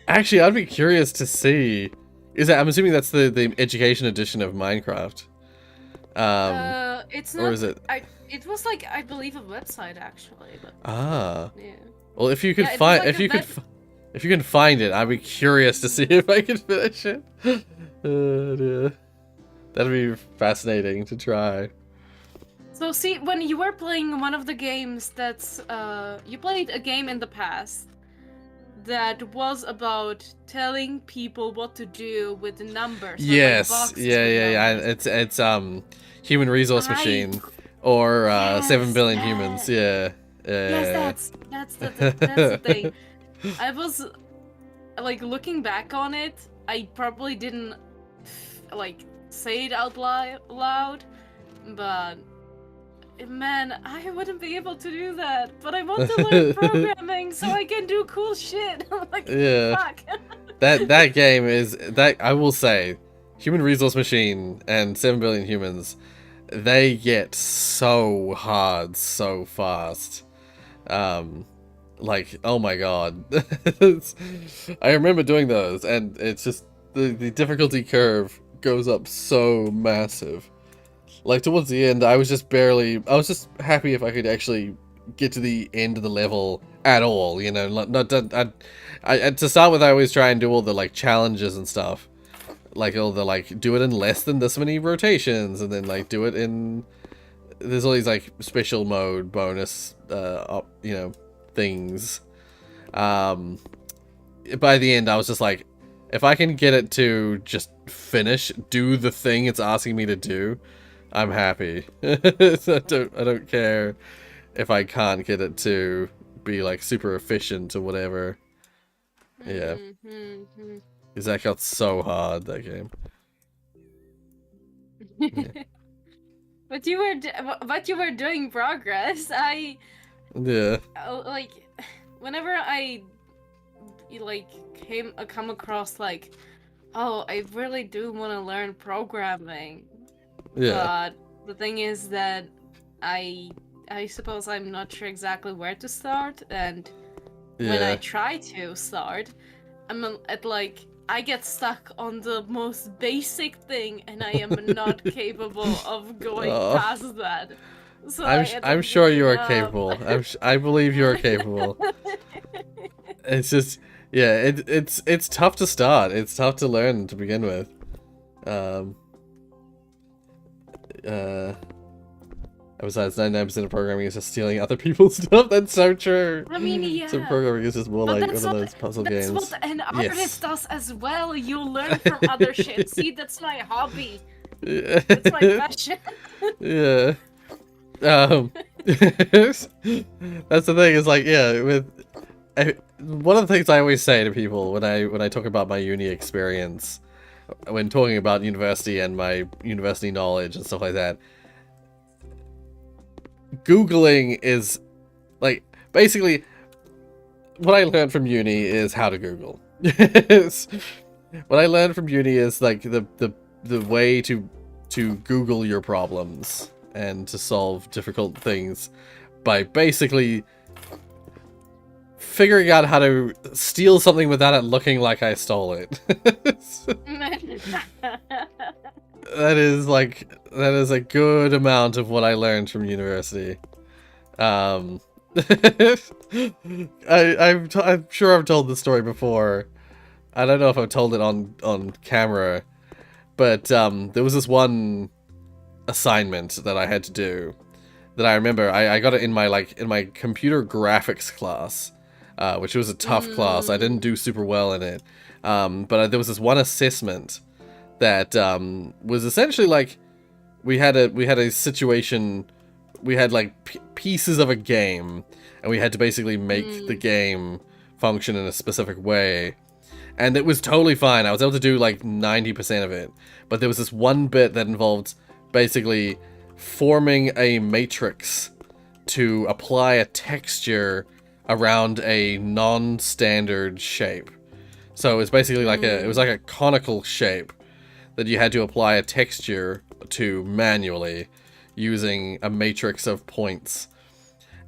Actually, I'd be curious to see. I'm assuming that's the education edition of Minecraft. It's not. Or is it? It was like, I believe, a website actually. But, yeah. Well, if you could if you can find it, I'd be curious to see if I could finish it. Dear. That'd be fascinating to try. So see, when you were playing one of the games that's you played a game in the past that was about telling people what to do with the numbers. Yes, like yeah. It's Human Resource Machine or 7 Billion Humans. Yeah. Yes, that's the thing. I was like looking back on it. I probably didn't like say it out loud, but man, I wouldn't be able to do that. But I want to learn programming so I can do cool shit. Like, fuck. that game is that I will say, Human Resource Machine and 7 Billion Humans, they get so hard so fast. Like, oh my god. I remember doing those, and it's just the difficulty curve goes up so massive. Like, towards the end, I was just happy if I could actually get to the end of the level at all, to start with. I always try and do all the like challenges and stuff, like all the like do it in less than this many rotations, and then like do it in. There's all these like special mode bonus, things. By the end, I was just like, if I can get it to just do the thing it's asking me to do, I'm happy. I don't care if I can't get it to be like super efficient or whatever. Yeah. Because that got so hard, that game. Yeah. But you were doing progress. Yeah. Like, whenever I like come across like, oh, I really do want to learn programming. Yeah. But the thing is that I suppose I'm not sure exactly where to start, and when I try to start, I'm at like I get stuck on the most basic thing, and I am not capable of going past that. So I'm sure you are capable. I believe you are capable. It's just, yeah, it's tough to start. It's tough to learn to begin with. Besides, 99% of programming is just stealing other people's stuff. That's so true. I mean, yeah. So programming is just more like one of those puzzle games. That's what an artist does as well. You learn from other shit. See, that's my hobby. Yeah. That's my passion. Yeah. That's the thing. Is like, yeah, one of the things I always say to people when I talk about my uni experience, when talking about university and my university knowledge and stuff like that, Googling is, like, basically, what I learned from uni is how to Google. What I learned from uni is, like, the way to Google your problems and to solve difficult things by basically figuring out how to steal something without it looking like I stole it. That is a good amount of what I learned from university. I'm sure I've told this story before. I don't know if I've told it on camera, but there was this one assignment that I had to do that I remember. I got it in my computer graphics class, which was a tough class. I didn't do super well in it, but there was this one assessment that was essentially like we had a situation. We had like pieces of a game, and we had to basically make the game function in a specific way. And it was totally fine. I was able to do like 90% of it, but there was this one bit that involved basically forming a matrix to apply a texture around a non-standard shape. So it was basically like it was like a conical shape that you had to apply a texture to manually using a matrix of points,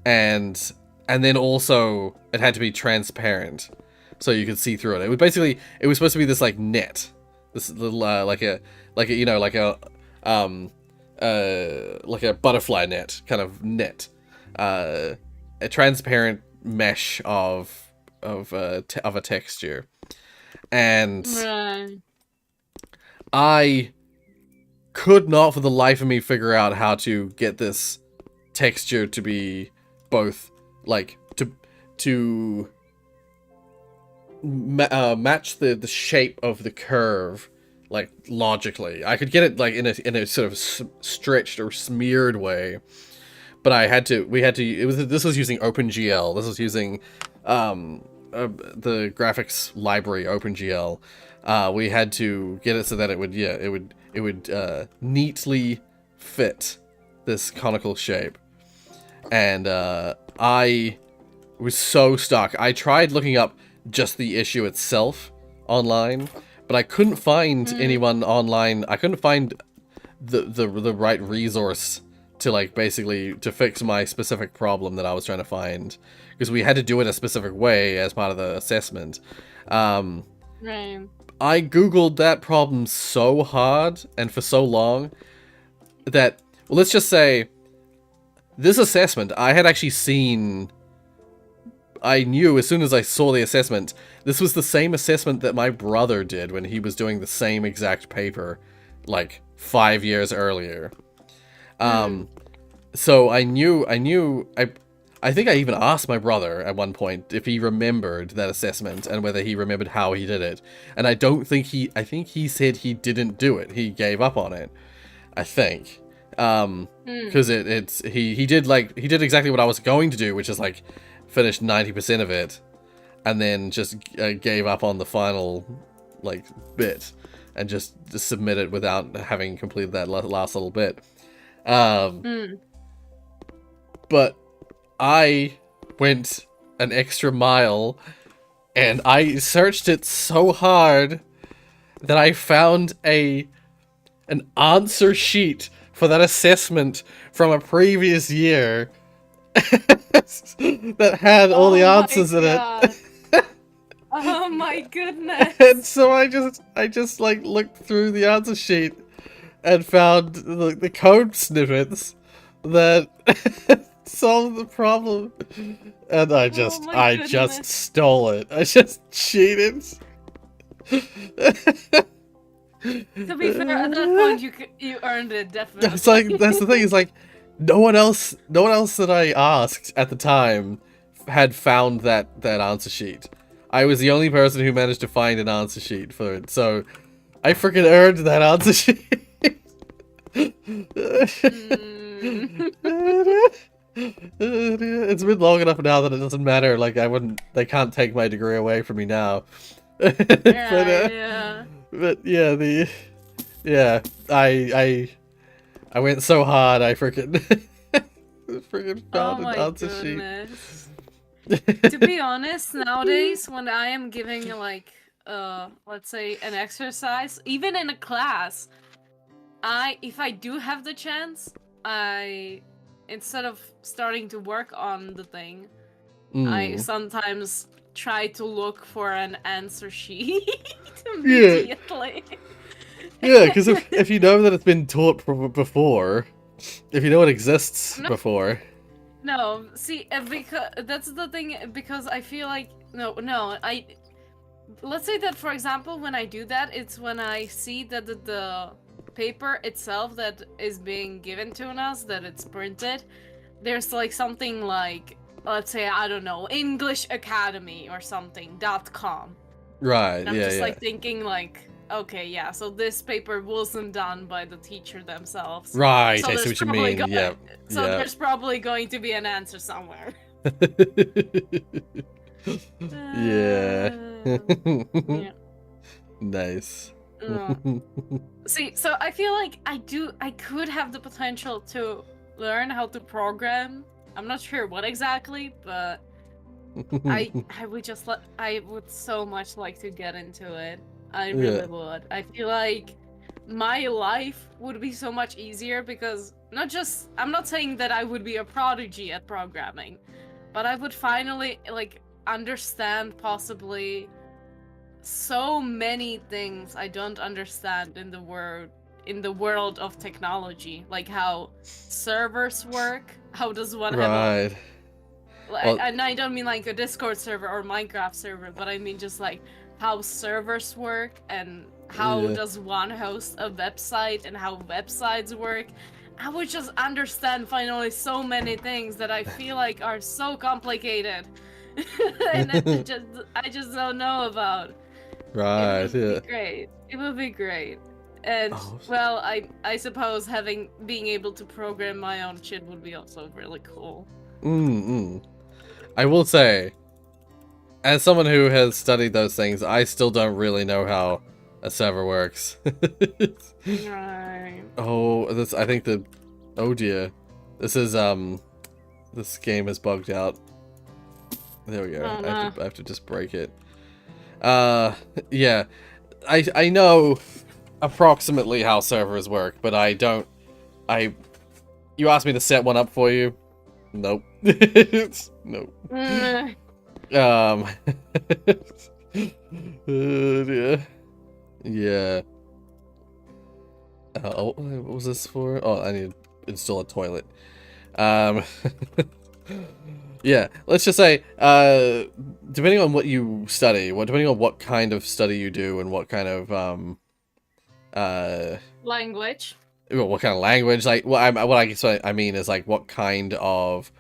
and then also it had to be transparent so you could see through it. It was supposed to be this like net, this little like a butterfly net kind of net, a transparent mesh of a texture, and I could not for the life of me figure out how to get this texture to be both like to match the shape of the curve, like logically. I could get it like in a sort of stretched or smeared way, but this was using OpenGL. This was using the graphics library OpenGL. We had to get it so that it would neatly fit this conical shape, and I was so stuck. I tried looking up just the issue itself online, but I couldn't find anyone online. I couldn't find the right resource to like basically to fix my specific problem that I was trying to find, because we had to do it a specific way as part of the assessment. Right. I googled that problem so hard and for so long that, well, let's just say this assessment I had actually seen I knew as soon as I saw the assessment, this was the same assessment that my brother did when he was doing the same exact paper, like 5 years earlier. So I think I even asked my brother at one point if he remembered that assessment and whether he remembered how he did it. And I think he said he didn't do it. He gave up on it, I think. Because he did exactly what I was going to do, which is like finish 90% of it and then just gave up on the final like bit and just submit it without having completed that last little bit. But I went an extra mile and I searched it so hard that I found an answer sheet for that assessment from a previous year that had all the answers in it. Oh my goodness. And so I just like looked through the answer sheet and found the code snippets that solved the problem. And I just stole it. I just cheated. To be fair, at that point you earned it, definitely. It's like that's the thing. It's like no one else that I asked at the time had found that answer sheet. I was the only person who managed to find an answer sheet for it, so I freaking earned that answer sheet. It's been long enough now that it doesn't matter. Like they can't take my degree away from me now. But yeah, I went so hard. I freaking found an answer sheet. To be honest, nowadays when I am giving like let's say an exercise, even in a class, if I do have the chance, instead of starting to work on the thing, I sometimes try to look for an answer sheet immediately. Yeah, because if you know that it's been taught before, if you know it exists before. No, see, because that's the thing. Because I feel like let's say that, for example, when I do that, it's when I see that the paper itself that is being given to us, that it's printed, there's like something like, let's say, I don't know, English Academy or something .com. Right. And I'm just like thinking like, okay, yeah, so this paper wasn't done by the teacher themselves. Right, so I see what you mean. So there's probably going to be an answer somewhere. Yeah. Nice. See, so I feel like I could have the potential to learn how to program. I'm not sure what exactly, but I would so much like to get into it. I really would. I feel like my life would be so much easier because I'm not saying that I would be a prodigy at programming, but I would finally like understand possibly so many things I don't understand in the world of technology, like how servers work. How does one have and I don't mean like a Discord server or Minecraft server, but I mean just like how servers work and how does one host a website and how websites work. I would just understand finally so many things that I feel like are so complicated and I just don't know about. Right. It would be great. It would be great. And well, I suppose being able to program my own shit would be also really cool. I will say, as someone who has studied those things, I still don't really know how a server works. Right. Oh dear. This is this game is bugged out. There we go. Oh, no. I have to just break it. Yeah. I know approximately how servers work, but I don't. You asked me to set one up for you? Nope. Nope. Yeah. What was this for? Oh, I need to install a toilet. Yeah, let's just say, depending on what you study, depending on what kind of study you do and what kind of, Language. well, what kind of language, like, what I mean is, like, what kind of,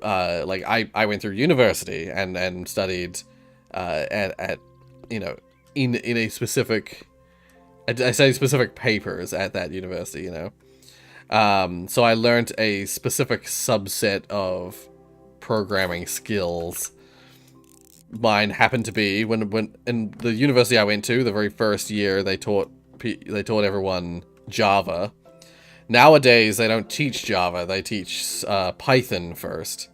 like, I went through university and studied, at you know, in a specific, I studied specific papers at that university, you know. So I learned a specific subset of programming skills. Mine happened to be when in the university I went to, the very first year they taught everyone Java. Nowadays they don't teach Java; they teach Python first.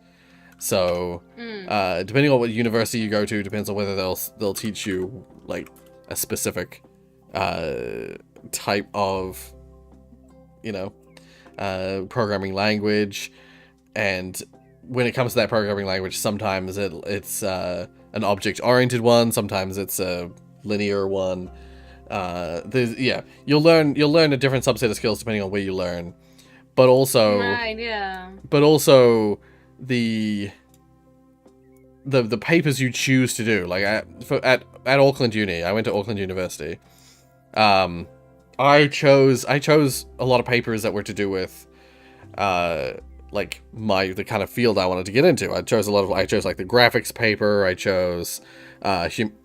So depending on what university you go to, depends on whether they'll teach you like a specific type of, you know, programming language. And when it comes to that programming language, sometimes it's an object-oriented one, sometimes it's a linear one. You'll learn a different subset of skills depending on where you learn, but also Right, yeah. The papers you choose to do, like at Auckland Uni, I went to Auckland University. I chose a lot of papers that were to do with like the kind of field I wanted to get into. I chose like the graphics paper. I chose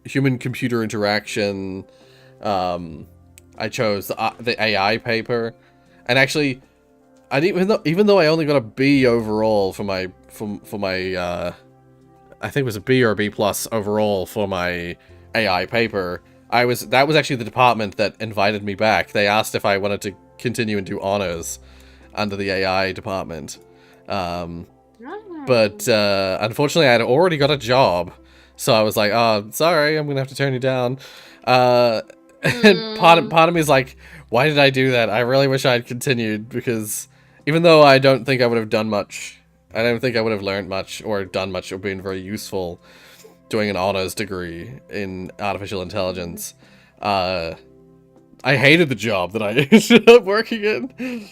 human computer interaction. I chose the AI paper, and actually, even though I only got a B overall for my I think it was a B or a B plus overall for my AI paper. That was actually the department that invited me back. They asked if I wanted to continue and do honors under the AI department. But unfortunately, I had already got a job, so I was like, "Oh, sorry, I'm gonna have to turn you down." And part of me is like, "Why did I do that? I really wish I had continued, because even though I don't think I would have done much, I don't think I would have learned much or done much or been very useful doing an honors degree in artificial intelligence. I hated the job that I ended up working in."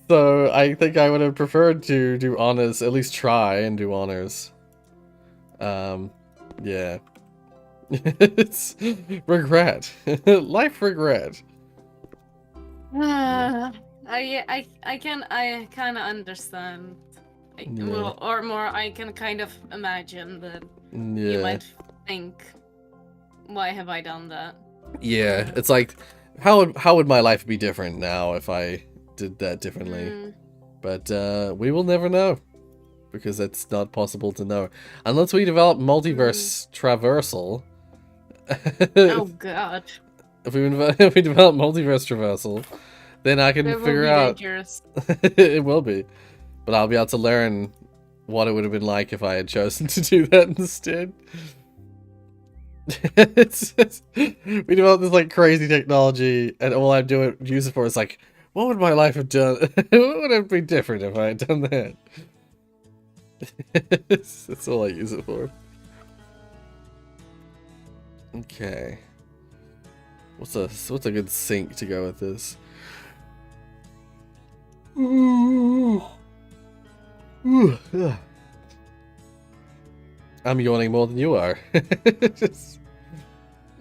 So I think I would have preferred to do honors, at least try and do honors. Yeah. It's regret. Life regret. I kind of understand. Yeah. Well, or more, I can kind of imagine that you Yeah. might think, why have I done that? Yeah, it's like, how would my life be different now if I did that differently? But we will never know, because it's not possible to know unless we develop multiverse traversal. Oh god. If we develop multiverse traversal, then I can That will figure be out. dangerous. It will be, but I'll be able to learn what it would have been like if I had chosen to do that instead. We developed this like crazy technology, and all I'm doing use it for is like, what would my life have done? What would have been different if I had done that? That's all I use it for. Okay. What's a good sync to go with this? I'm yawning more than you are.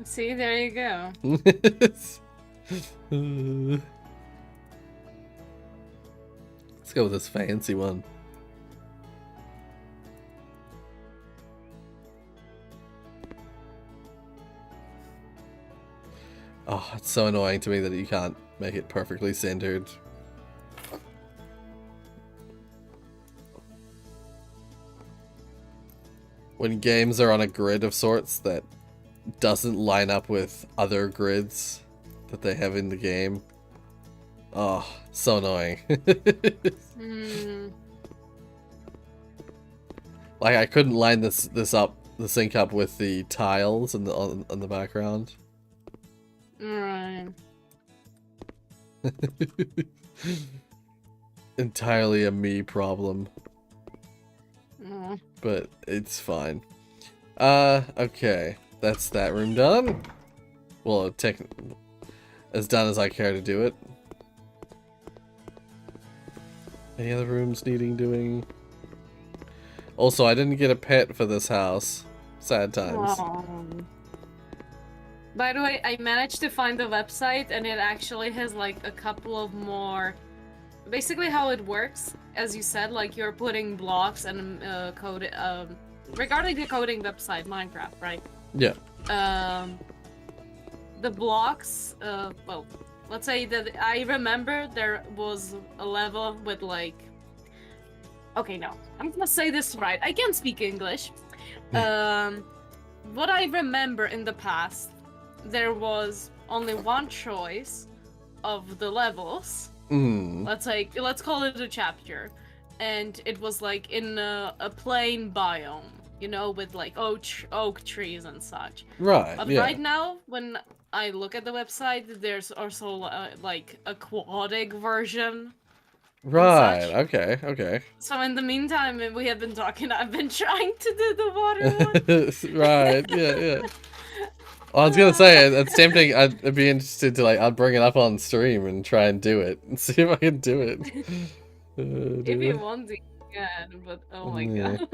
See, there you go. Let's go with this fancy one. Oh, it's so annoying to me that you can't make it perfectly centered. When games are on a grid of sorts that doesn't line up with other grids that they have in the game. Oh, so annoying. Like, I couldn't line the sync up with the tiles on the background. Right. Entirely a me problem. Oh. But it's fine. Okay. That's that room done. Well, as done as I care to do it. Any other rooms needing doing? Also, I didn't get a pet for this house. Sad times. Aw. By the way, I managed to find the website, and it actually has like a couple of more. Basically, how it works, as you said, like you're putting blocks and code. Regarding the coding website, Minecraft, right? Yeah. The blocks. Well, let's say that I remember there was a level with like. Okay, no, I'm gonna say this right. I can't speak English. What I remember in the past, there was only one choice of the levels. Let's call it a chapter, and it was like in a plain biome, you know, with like oak trees and such. Right. But yeah. right now, when I look at the website, there's also like aquatic version. Right. such. Okay. Okay. So in the meantime, we have been talking. I've been trying to do the water one. Right. Yeah. Yeah. Well, I was gonna say it's tempting. I'd be interested to I'll bring it up on stream and try and do it and see if I can do it. If you want to, you can. But oh my god,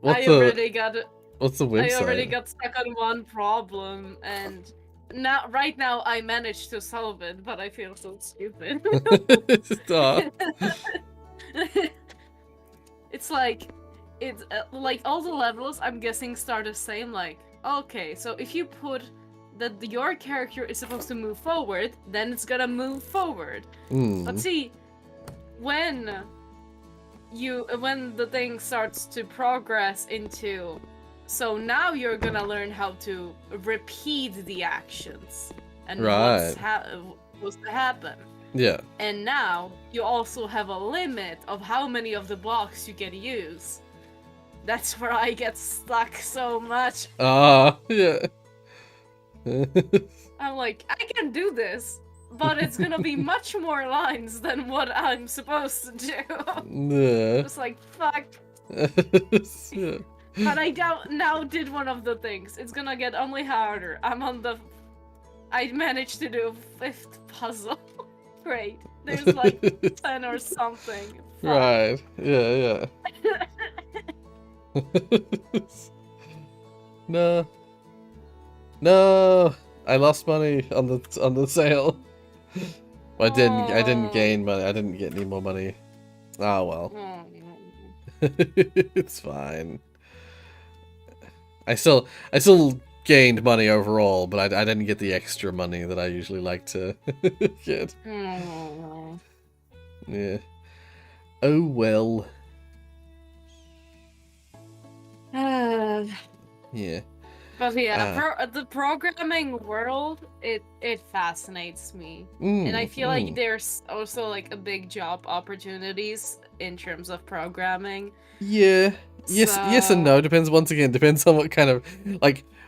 What's I already got stuck on one problem, and right now I managed to solve it, but I feel so stupid. Stop. It's like like all the levels I'm guessing start the same. Like, okay, so if you put that your character is supposed to move forward, then it's gonna move forward. But see, when the thing starts to progress into, so now you're gonna learn how to repeat the actions and what's to happen. Yeah. And now you also have a limit of how many of the blocks you can use. That's where I get stuck so much. Yeah. I'm like, I can do this, but it's gonna be much more lines than what I'm supposed to do. Yeah. Just like, fuck. Yeah. But I now did one of the things. It's gonna get only harder. I managed to do a 5th puzzle. Great. There's like 10 or something. Fuck. Right. Yeah. No. I lost money on the sale. I didn't gain money. I didn't get any more money. Ah well. It's fine. I still gained money overall, but I didn't get the extra money that I usually like to get. Yeah. Oh well. Yeah. But yeah, the programming world, it fascinates me. And I feel like there's also like a big job opportunities in terms of programming. Yeah. Yes and no. Depends on what kind of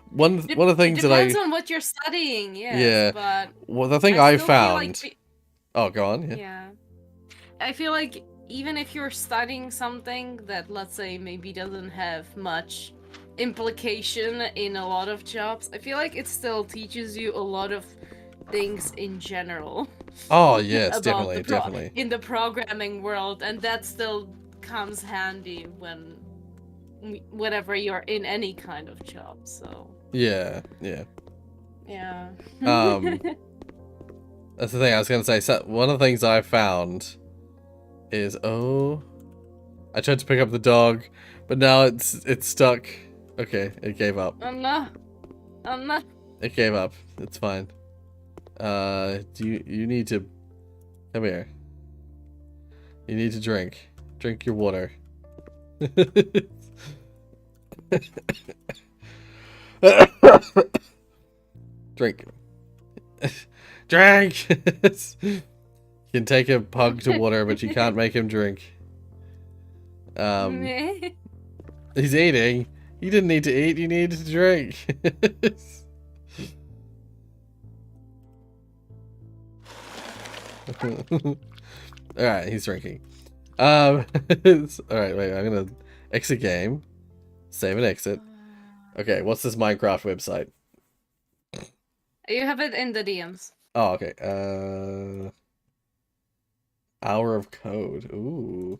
one of the things that depends on what you're studying, yes, yeah. But well, the thing I found. Oh, go on. Yeah. I feel like even if you're studying something that, let's say, maybe doesn't have much implication in a lot of jobs, I feel like it still teaches you a lot of things in general. Oh yes, definitely. In the programming world, and that still comes handy whenever you're in any kind of job. So yeah. That's the thing I was gonna say. So one of the things I found is I tried to pick up the dog, but now it's stuck. Okay, it gave up. I'm not. It gave up. It's fine. You need to come here. You need to drink. Drink your water. Drink. Drink. You can take a pug to water, but you can't make him drink. He's eating. You didn't need to eat. You needed to drink. All right, he's drinking. All right, wait. I'm gonna exit game, save and exit. Okay, what's this Minecraft website? You have it in the DMs. Oh, okay. Hour of code. Ooh.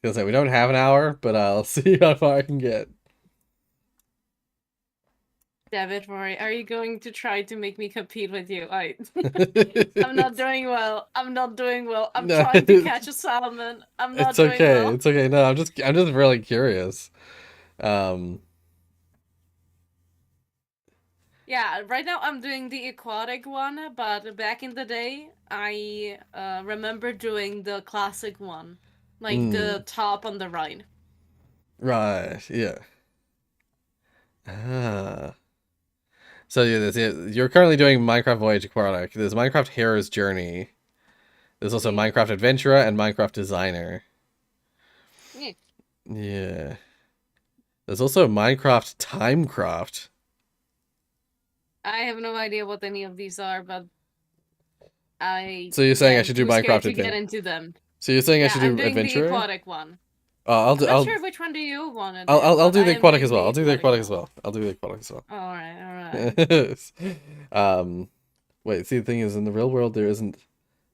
gonna say we don't have an hour, but I'll see how far I can get. Damn it, Rory. Are you going to try to make me compete with you? I'm not doing well. I'm not doing well. I'm No, trying to catch a salmon. I'm not it's doing okay. well. It's okay. No, I'm just really curious. Um, Yeah, right now I'm doing the aquatic one, but back in the day, I remember doing the classic one. Like the top on the right. right. Yeah. Ah. So yeah, you're currently doing Minecraft Voyage Aquatic. There's Minecraft Hero's Journey. There's also Yeah. Minecraft Adventurer and Minecraft Designer. Yeah. Yeah. There's also Minecraft Timecraft. I have no idea what any of these are, but I So you're saying I am should do too scared Minecraft to get Adventure? into them. So you're saying I Yeah, should I'm do doing the Adventurer? aquatic one. I'll do. I'm not sure which one do you want to do, I'll but do I the am aquatic doing as well. the I'll do the aquatic as one. well. I'll do the aquatic as well. Alright. Wait. See, the thing is, in the real world, there isn't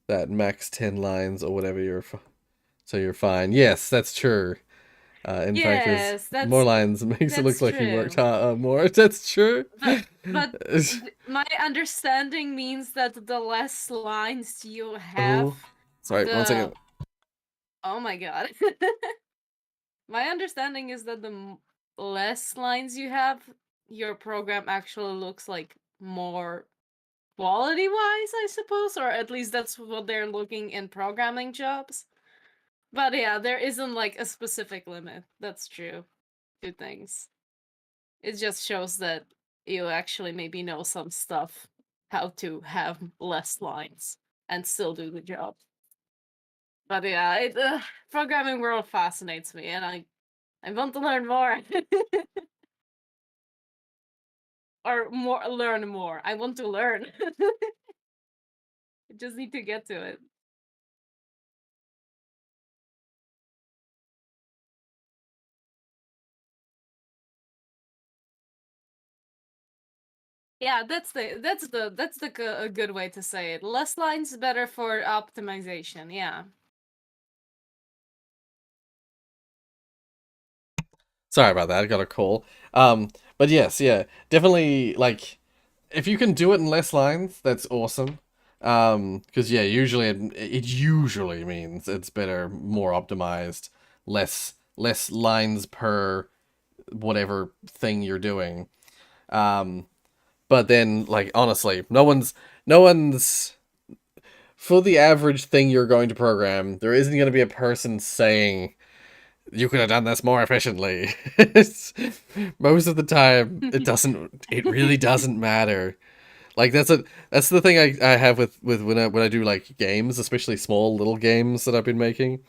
that max 10 lines or whatever. So you're fine. Yes, that's true. In fact, there's Yes, more lines. It makes it look that's like you worked true. more. That's true. But my understanding means that the less lines you have, Oh, sorry. One the second. oh my god. My understanding is that the less lines you have, your program actually looks like more quality wise, I suppose, or at least that's what they're looking in programming jobs. But yeah, there isn't like a specific limit. That's true. Two things. It just shows that you actually maybe know some stuff, how to have less lines and still do the job. But yeah, programming world fascinates me, and I want to learn more. Or more learn more. I want to learn. I just need to get to it. Yeah, a good way to say it. Less lines better for optimization. Yeah. Sorry about that. I got a call. But yes, yeah, definitely. Like, if you can do it in less lines, that's awesome. Because yeah, usually it usually means it's better, more optimized, less lines per whatever thing you're doing. Um, but then like honestly, no one's for the average thing you're going to program. There isn't going to be a person saying you could have done this more efficiently. Most of the time, it really doesn't matter. Like that's the thing I have with when I do like games, especially small little games that I've been making.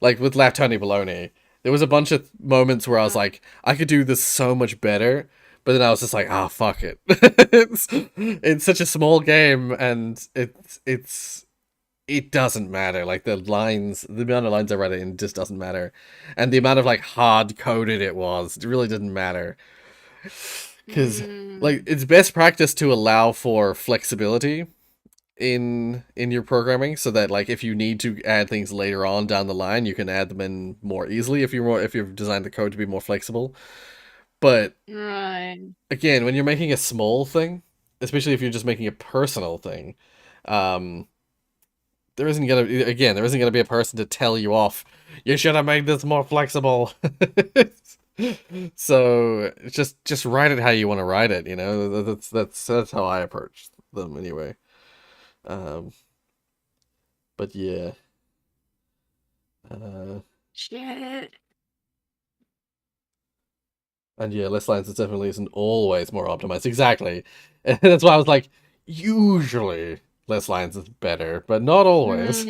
Like with Left Tony Baloney, there was a bunch of moments where I was like, I could do this so much better, but then I was just like, ah, fuck it. It's such a small game, and it doesn't matter. Like the amount of lines I read it in just doesn't matter, and the amount of like hard coded it was, it really didn't matter. Because like it's best practice to allow for flexibility in your programming, so that like if you need to add things later on down the line, you can add them in more easily if you've designed the code to be more flexible. But Right. again, when you're making a small thing, especially if you're just making a personal thing, um, there isn't gonna be a person to tell you off. You should have made this more flexible. So just write it how you want to write it. You know, that's how I approach them anyway. Um, but yeah. Uh, Shit. and yeah, less lines is definitely isn't always more optimized. Exactly. And that's why I was like, usually less lines is better, but not always.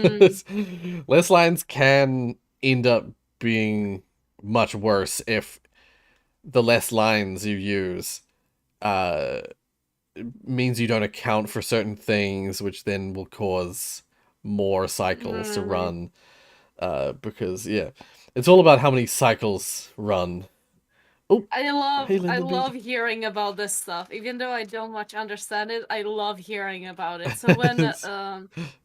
Less lines can end up being much worse if the less lines you use uh means you don't account for certain things, which then will cause more cycles to Right. run. Because yeah, it's all about how many cycles run Oh, hey, I Lyndon love Beat. hearing about this stuff. Even though I don't much understand it, I love hearing about it. So when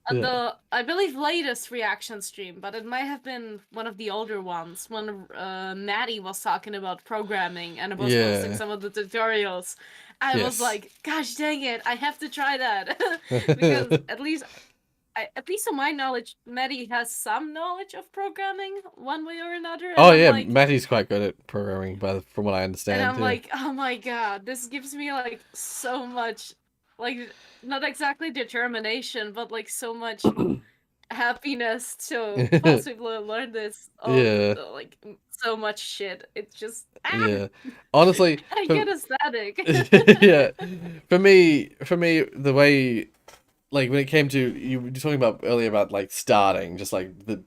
at Yeah. the I believe latest reaction stream, but it might have been one of the older ones when Maddie was talking about programming and was posting Yeah. some of the tutorials. I was Yes. like, gosh dang it, I have to try that. Because at least to my knowledge, Maddie has some knowledge of programming one way or another, Oh yeah, Matty's quite good at programming, from what I and understand. I'm Yeah. like, oh my god, this gives me like so much, like not exactly determination, but like so much happiness to possibly learn this of Yeah. like so much shit. It's just Yeah. Honestly, I for get ecstatic. yeah, for me, the way, like, when it came to, you were talking about earlier about like starting, just like the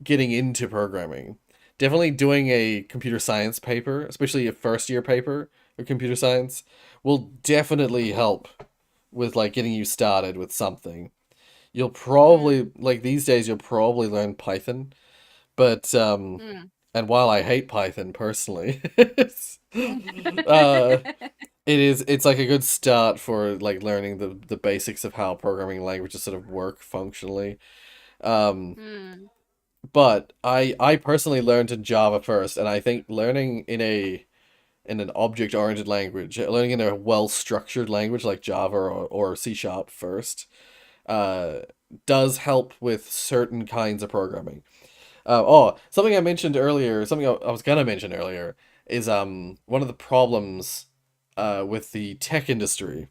getting into programming, definitely doing a computer science paper, especially a first year paper of computer science, will definitely help with like getting you started with something. You'll Mm, probably, like, these days you'll probably learn Python, but mm. and while I hate Python personally, uh it's like a good start for like learning the basics of how programming languages sort of work functionally. Um, Mm, but I personally learned in Java first, and I think learning in an object-oriented language, learning in a well-structured language like Java or C Sharp first, uh, does help with certain kinds of programming. Something I mentioned earlier, something I was gonna mention earlier is one of the problems with the tech industry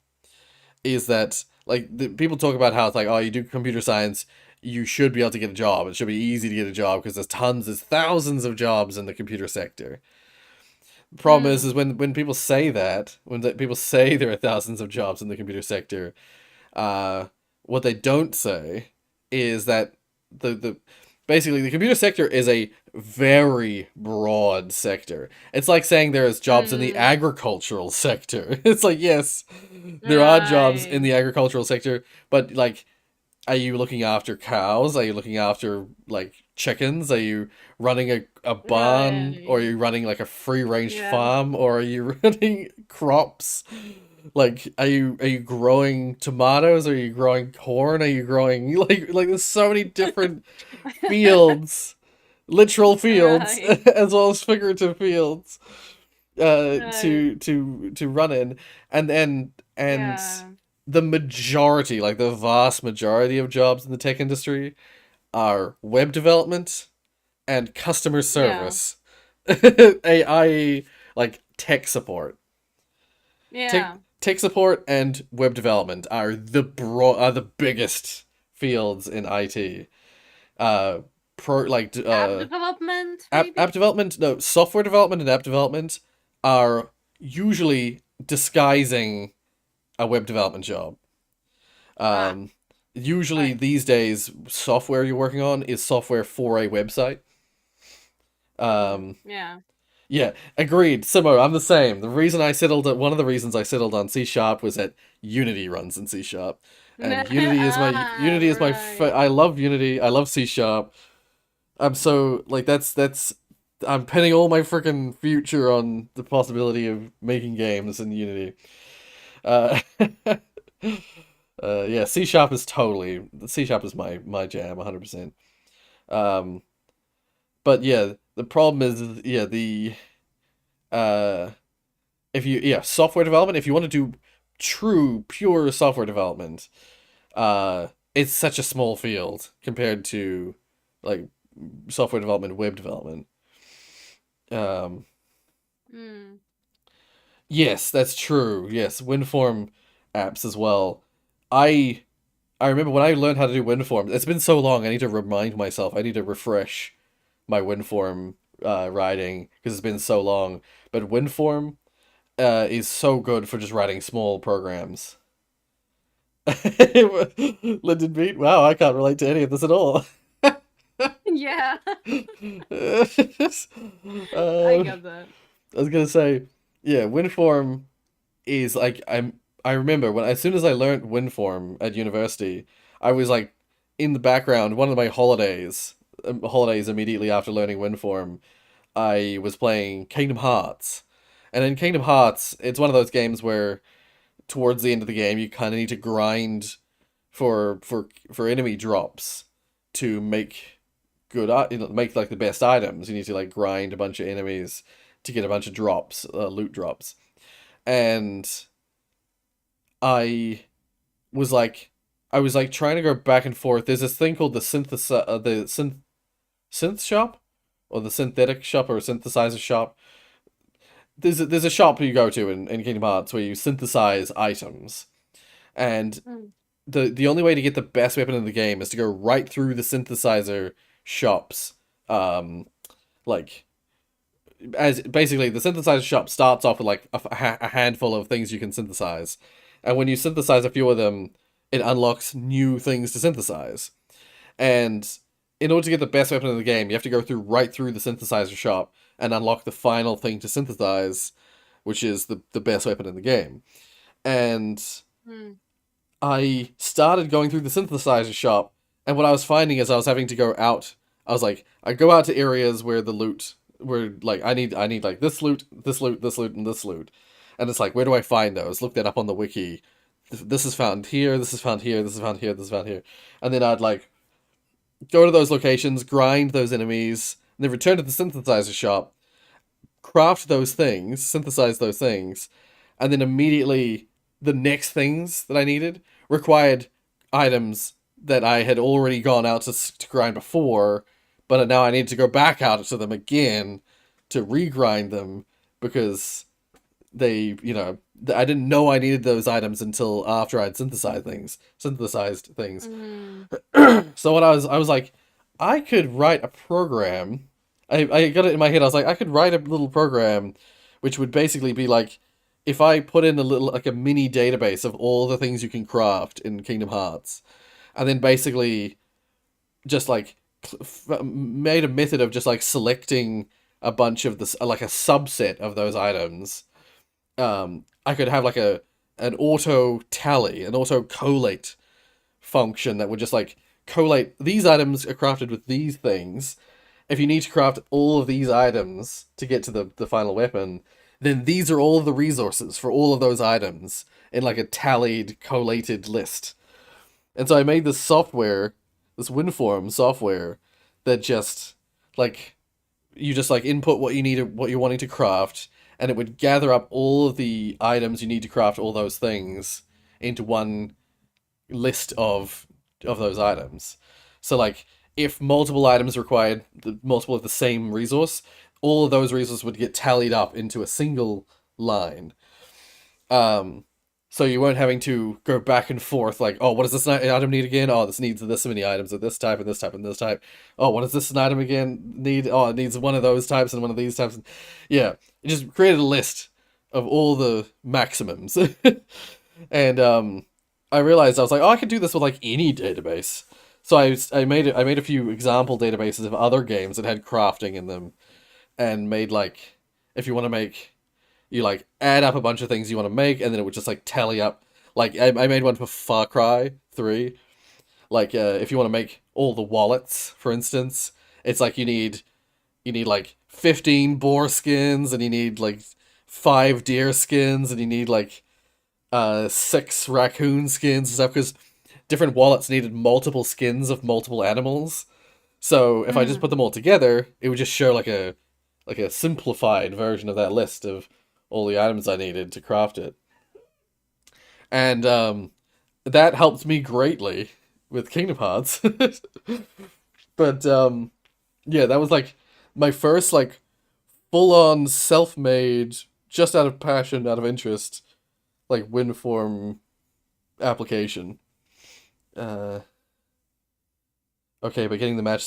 is that, like, people talk about how it's like, oh, you do computer science, you should be able to get a job. It should be easy to get a job because there's thousands of jobs in the computer sector. The problem is mm. when people say that, people say there are thousands of jobs in the computer sector, uh, what they don't say is that the basically the computer sector is a very broad sector. It's like saying there's jobs in the Mm. agricultural sector. It's like, yes, there are jobs in Right. the agricultural sector, but like, are you looking after cows? Are you looking after like chickens? Are you running a barn? Or are Right. you running like a free range Yeah. farm? Or are you running crops? Like, are you growing tomatoes? Are you growing corn? Are you growing like there's so many different fields, literal fields Right. as well as figurative fields Right. to run in, and Yeah. the majority, like the vast majority of jobs in the tech industry are web development and customer Yeah. service. AI, like tech support. Tech Yeah. tech support and web development are the biggest fields in IT. Uh pro like App development, app maybe? development, no, software development and app development are usually disguising a web development job. Ah, Um, Usually right. these days, software you're working on is software for a website. Um, Yeah. yeah, agreed. Simo, I'm the same. One of the reasons I settled on C Sharp was that Unity runs in C Sharp, and Ah, Unity is right. I love Unity. I love C Sharp. I'm so like that's I'm pinning all my freaking future on the possibility of making games in Unity. Uh, yeah, C Sharp is my jam, 100%. Um, but yeah, the problem is, yeah, the uh if you yeah, software development, if you want to do true pure software development, it's such a small field compared to like software development, web development. Um, Hmm. yes, that's true. Yes, WinForm apps as well. I I remember when I learned how to do WinForm. It's been so long. I need to remind myself. I need to refresh my WinForm writing because it's been so long. But WinForm is so good for just writing small programs. Lyndon Beat. Wow, I can't relate to any of this at all. Yeah, I I get that. was gonna say, yeah, WinForm is like, I remember when, as soon as I learned WinForm at university, I was like in the background. One of my holidays immediately after learning WinForm, I was playing Kingdom Hearts, And in Kingdom Hearts, it's one of those games where towards the end of the game you kind of need to grind for enemy drops to make make like the best items. You need to like grind a bunch of enemies to get a bunch of drops, loot drops. And I was like, I was like trying to go back and forth. There's this thing called the synth shop, or the synthetic shop, or synthesizer shop. There's a shop you go to in Kingdom Hearts where you synthesize items, and the only way to get the best weapon in the game is to go right through the synthesizer shops. Like, as basically the synthesizer shop starts off with like a handful of things you can synthesize, and when you synthesize a few of them, it unlocks new things to synthesize. And in order to get the best weapon in the game, you have to go right through the synthesizer shop and unlock the final thing to synthesize, which is the best weapon in the game. And I started going through the synthesizer shop, and what I was finding is I was having to go out. I was like, I go out to areas where the loot, where like I need like this loot, this loot, this loot, and this loot, and it's like, where do I find those? Look that up on the wiki. This is found here. This is found here. This is found here. This is found here, and then I'd like go to those locations, grind those enemies, and then return to the synthesizer shop, craft those things, synthesize those things, and then immediately the next things that I needed required items that I had already gone out to grind before, but now I need to go back out to them again to regrind them because they, I didn't know I needed those items until after I'd synthesized things. So what I was like, I could write a program. I got it in my head. I was like, I could write a little program, which would basically be like, if I put in a little, like a mini database of all the things you can craft in Kingdom Hearts, and then basically just like made a method of just like selecting a bunch of this, like a subset of those items. I could have like an auto tally, an auto collate function that would just like collate these items are crafted with these things. If you need to craft all of these items to get to the final weapon, then these are all of the resources for all of those items in like a tallied, collated list. And so I made this software, this WinForm software, that just like you just like input what you need, what you're wanting to craft, and it would gather up all of the items you need to craft all those things into one list of those items. So like if multiple items required multiple of the same resource, all of those resources would get tallied up into a single line. So you weren't having to go back and forth like, oh, what does this item need again? Oh, this needs this many items of this type and this type and this type. Oh, what does this item again need? Oh, it needs one of those types and one of these types. Yeah, it just created a list of all the maximums. And I realized I was like, oh, I could do this with like any database. So I made a few example databases of other games that had crafting in them, and made like, if you want to make, you like add up a bunch of things you want to make, and then it would just like tally up. Like I made one for Far Cry 3. Like if you want to make all the wallets, for instance, it's like you need like 15 boar skins, and you need like 5 deer skins, and you need like 6 raccoon skins and stuff, because different wallets needed multiple skins of multiple animals. So if I just put them all together, it would just show like a simplified version of that list of all the items I needed to craft it. And that helped me greatly with Kingdom Hearts. But yeah, that was like my first like full-on self-made, just out of passion, out of interest, like WinForm application. Okay, but getting the max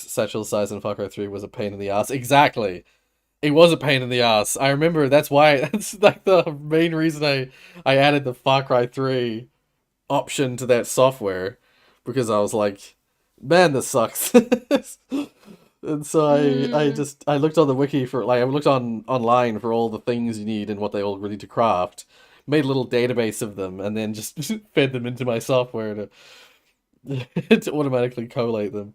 satchel size in Far Cry 3 was a pain in the ass. Exactly. It was a pain in the ass. I remember that's like the main reason I added the Far Cry 3 option to that software, because I was like, man, this sucks. And so I looked on the wiki for, like, I looked online for all the things you need and what they all need to craft, made a little database of them, and then just fed them into my software to to automatically collate them.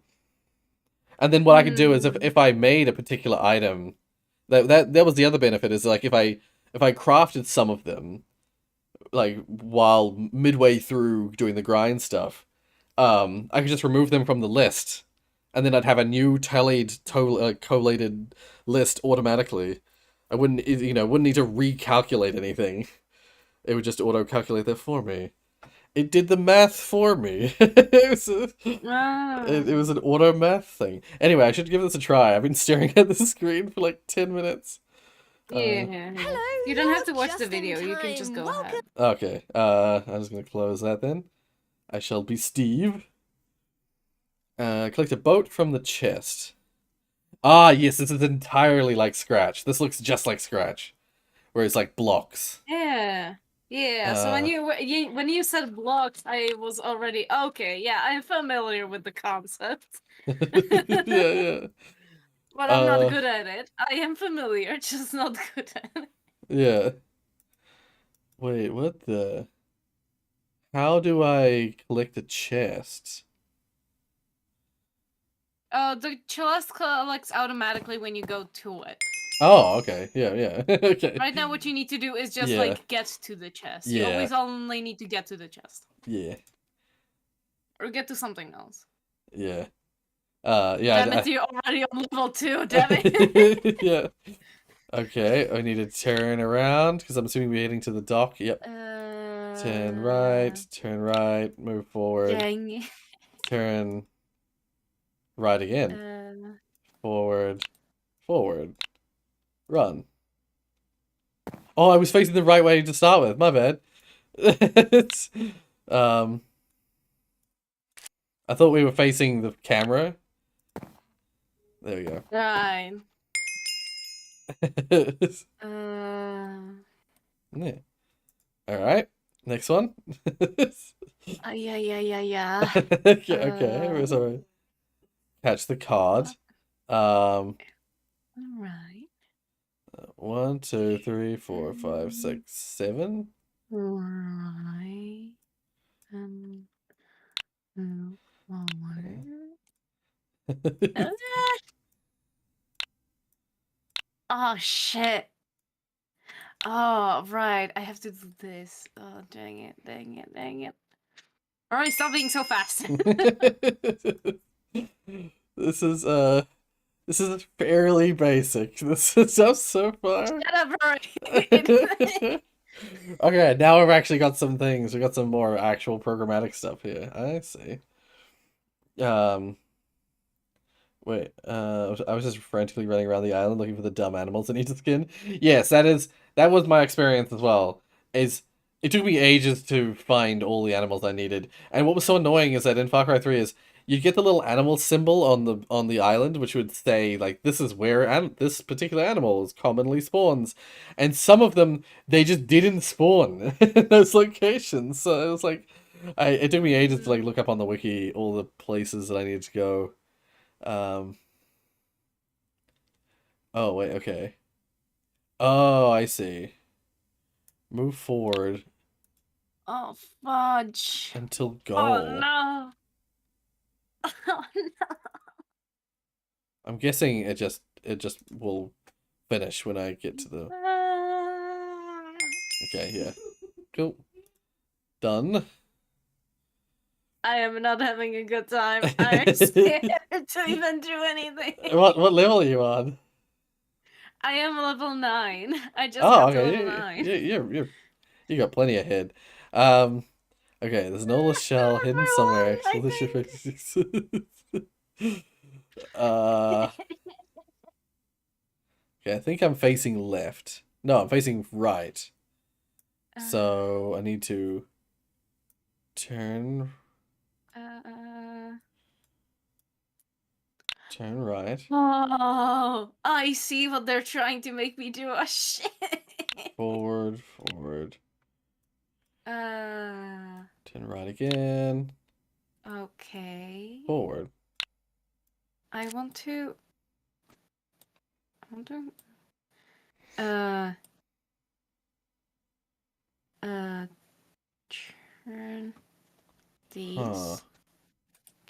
And then what I could do is if I made a particular item That was the other benefit, is like if I crafted some of them like while midway through doing the grind stuff, I could just remove them from the list, and then I'd have a new collated list automatically. I wouldn't wouldn't need to recalculate anything. It would just auto calculate that for me. It did the math for me. It was an auto math thing. Anyway, I should give this a try. I've been staring at the screen for like 10 minutes. Yeah. Hello, You don't have to watch just the in video. You can just time. go ahead. Okay. I'm just gonna close that then. I shall be Steve. Collect a boat from the chest. Ah, yes, this is entirely like Scratch. This looks just like Scratch, where it's like blocks. Yeah. Yeah. So when you said blocks, I was already okay. Yeah, I'm familiar with the concept. Yeah. But I'm not good at it. I am familiar, just not good at it. Yeah. Wait, what the? How do I collect a chest? The chest collects automatically when you go to it. Oh, okay. Yeah. Okay. Right now, what you need to do is just Yeah. like get to the chest. You Yeah. always only need to get to the chest. Yeah. Or get to something else. Yeah. Damn it, you're already on level 2, damn it. Yeah. Okay, I need to turn around, because I'm assuming we're heading to the dock. Yep. Turn right, move forward. Dang it. Turn right again. Forward. Run. Oh, I was facing the right way to start with. My bad. It's, I thought we were facing the camera. There we go. Right. Yeah. Alright. Next one. Yeah. Okay. Sorry. Catch the card. Alright. 1, 2, 3, 4, 5, 6, 7. Right. Move forward. Oh shit. Oh, right. I have to do this. Oh, dang it. Alright, stop being so fast. This is fairly basic. This is up so far. Shut up, Rory. Okay, now we've actually got some things. We got some more actual programmatic stuff here. I see. Wait, I was just frantically running around the island looking for the dumb animals I need to skin. Yes, that was my experience as well. It took me ages to find all the animals I needed. And what was so annoying is that in Far Cry 3 is you'd get the little animal symbol on the island, which would say like this is where this particular animal commonly spawns, and some of them they just didn't spawn in those locations. So it was like, it took me ages to like look up on the wiki all the places that I needed to go. Oh wait, okay. Oh, I see. Move forward Oh, fudge. until goal. Oh, no. Oh, no. I'm guessing it just will finish when I get to the. Okay, yeah. Cool. Done. I am not having a good time. I'm scared to even do anything. What level are you on? I am level 9. I just Oh, got to okay. level 9. You got plenty ahead. Okay, there's an Ola shell hidden somewhere. I Okay, I think I'm facing left. No, I'm facing right. So I need to turn right. Oh, I see what they're trying to make me do. Oh, shit. Forward. Turn right again. Okay. Forward. I want to turn these. Huh.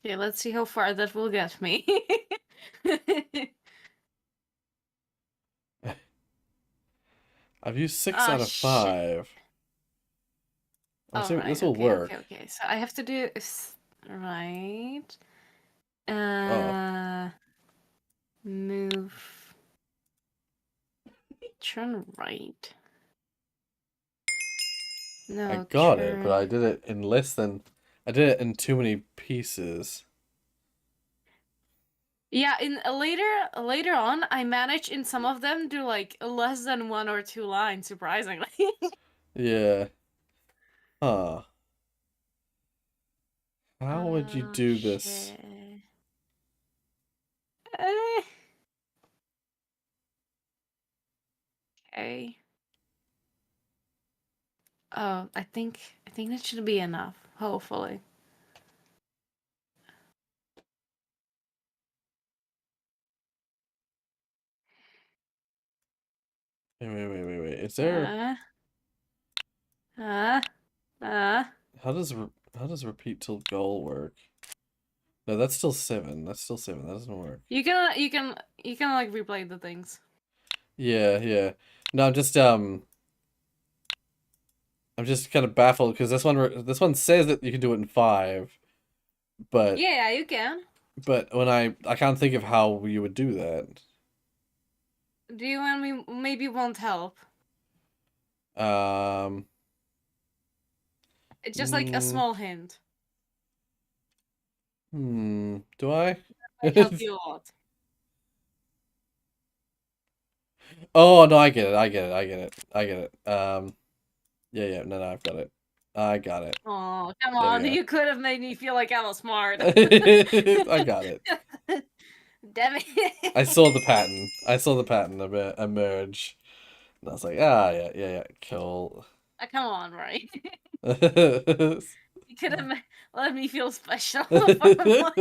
Okay, let's see how far that will get me. I've used 6 Oh out of shit. 5. I'm All assuming right. this will Okay. work. Okay. Okay. So I have to do right. Oh, Move. Turn right. I No, got it, but I turn. did it in less than. I did it in too many pieces. Yeah, in later on, I managed in some of them to like less than 1 or 2 lines, surprisingly. Yeah. Huh. How would you Oh do this? shit. Eh, okay. Oh, I think that should be enough. Hopefully. Wait. Is there? Uh, uh, uh. How does repeat till goal work? No, that's still 7. That's still 7. That doesn't work. You can like replay the things. Yeah. No, I'm just kind of baffled because this one says that you can do it in 5, but Yeah, you can. when I can't think of how you would do that. Do you want me maybe want help? Um, It's just like a mm, small hint. do I? Might help you a lot. Oh no, I get it. I get it. Yeah. No, I've got it. I got it. Oh, come There we on. go. You could have made me feel like I was smart. I got it. Damn it. I saw the pattern. I saw the pattern emerge. And I was like, ah, yeah, cool. Come on, right? uh, You could have let me feel special for once.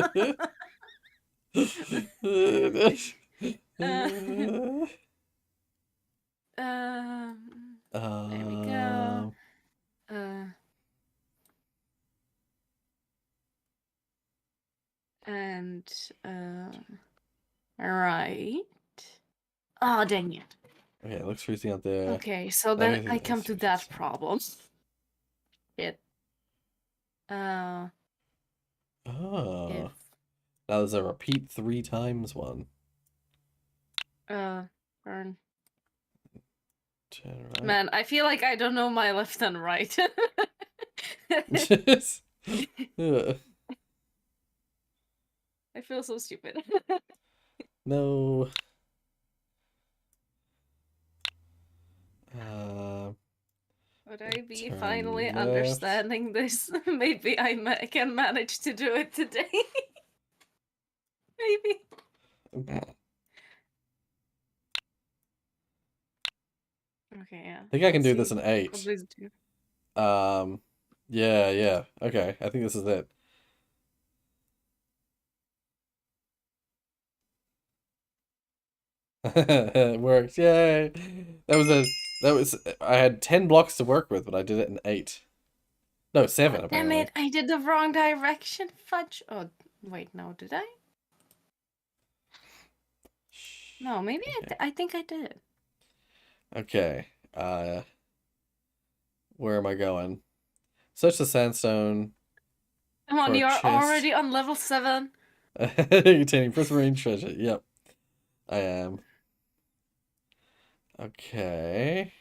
Uh, there we go. Uh, and right. Oh, dang it. okay, it looks freezing out there. Okay, so then Everything I is come to freezing. that problem. It. Oh. If. Now there's a repeat 3 times one. Burn. Turn right. Man, I feel like I don't know my left and right. Ugh. I feel so stupid. No. Would I be Turn finally left. understanding this? Maybe I can manage to do it today. Maybe. Okay, yeah. I think I can Let's do see. this in 8. Probably do. Yeah. Okay, I think this is it. It works. Yay. I had 10 blocks to work with, but I did it in 8. No, 7 Oh, damn apparently. it! I did the wrong direction. Fudge. Oh, wait, no, did I? No, maybe Okay. I think I did. Okay. Where am I going? Search the sandstone Come for on, a you are chest already on level 7. containing prismarine treasure. Yep, I am. Okay.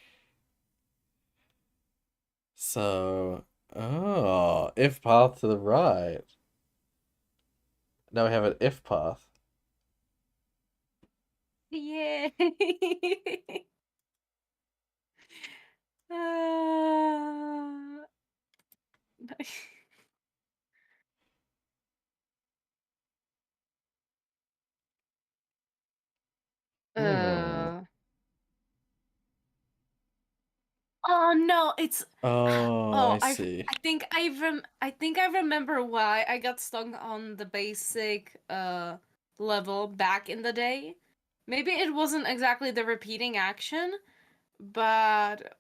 So, if path to the right. Now we have an if path. Yay! uh... Hmm. uh... Oh no, it's Oh, I oh see. I think I remember why I got stuck on the basic level back in the day. Maybe it wasn't exactly the repeating action, but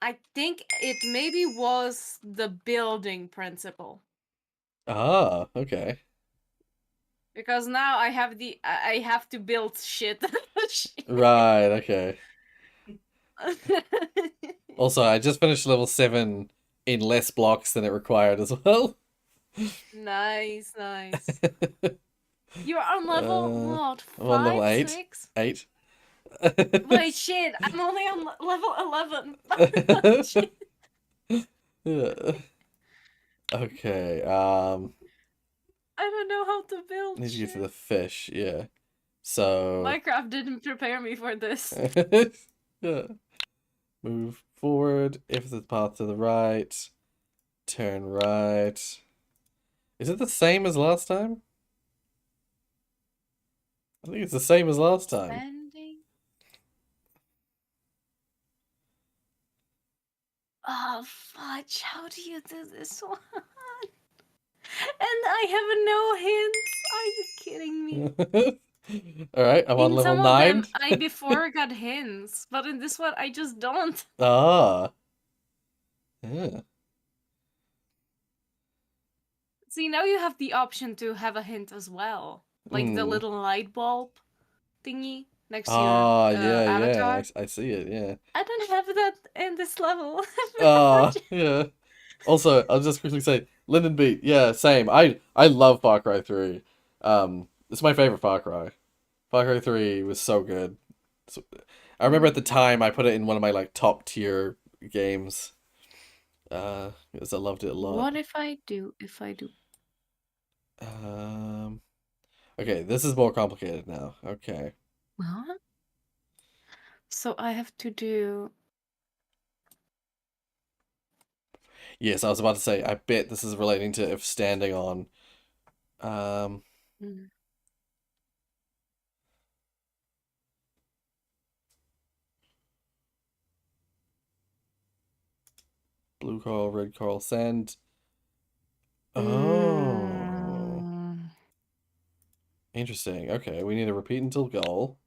I think it maybe was the building principle. Ah, okay. Because now I have to build shit. Right, okay. Also, I just finished level 7 in less blocks than it required as well. Nice, nice. You're on level what? I'm on level 8. 6? 8. Wait, shit! I'm only on level 11. Shit. Yeah. Okay, I don't know how to build need to get to shit. the fish, yeah. So Minecraft didn't prepare me for this. yeah. Move forward. If the path to the right, turn right. Is it the same as last time? I think it's the same as last time. Standing. Oh, fudge. How do you do this one? And I have no hints. Are you kidding me? Alright, I'm on In level some of 9. them, I before got hints, but in this one, I just don't. Ah. Yeah. See, now you have the option to have a hint as well. Like the little light bulb thingy next to your Ah, yeah, avatar. I see it, yeah. I don't have that in this level. Ah, yeah. Also, I'll just quickly say, Linden Beat, yeah, same. I love Far Cry 3. It's my favorite Far Cry. Far Cry 3 was so good. So, I remember at the time I put it in one of my like top tier games. Because I loved it a lot. What if I do? Um, okay, this is more complicated now. Okay. What? So I have to do. Yes, I was about to say, I bet this is relating to if standing on. Um, Mm. blue coral, red coral, sand. Oh. Mm. Interesting. Okay, we need to repeat until goal.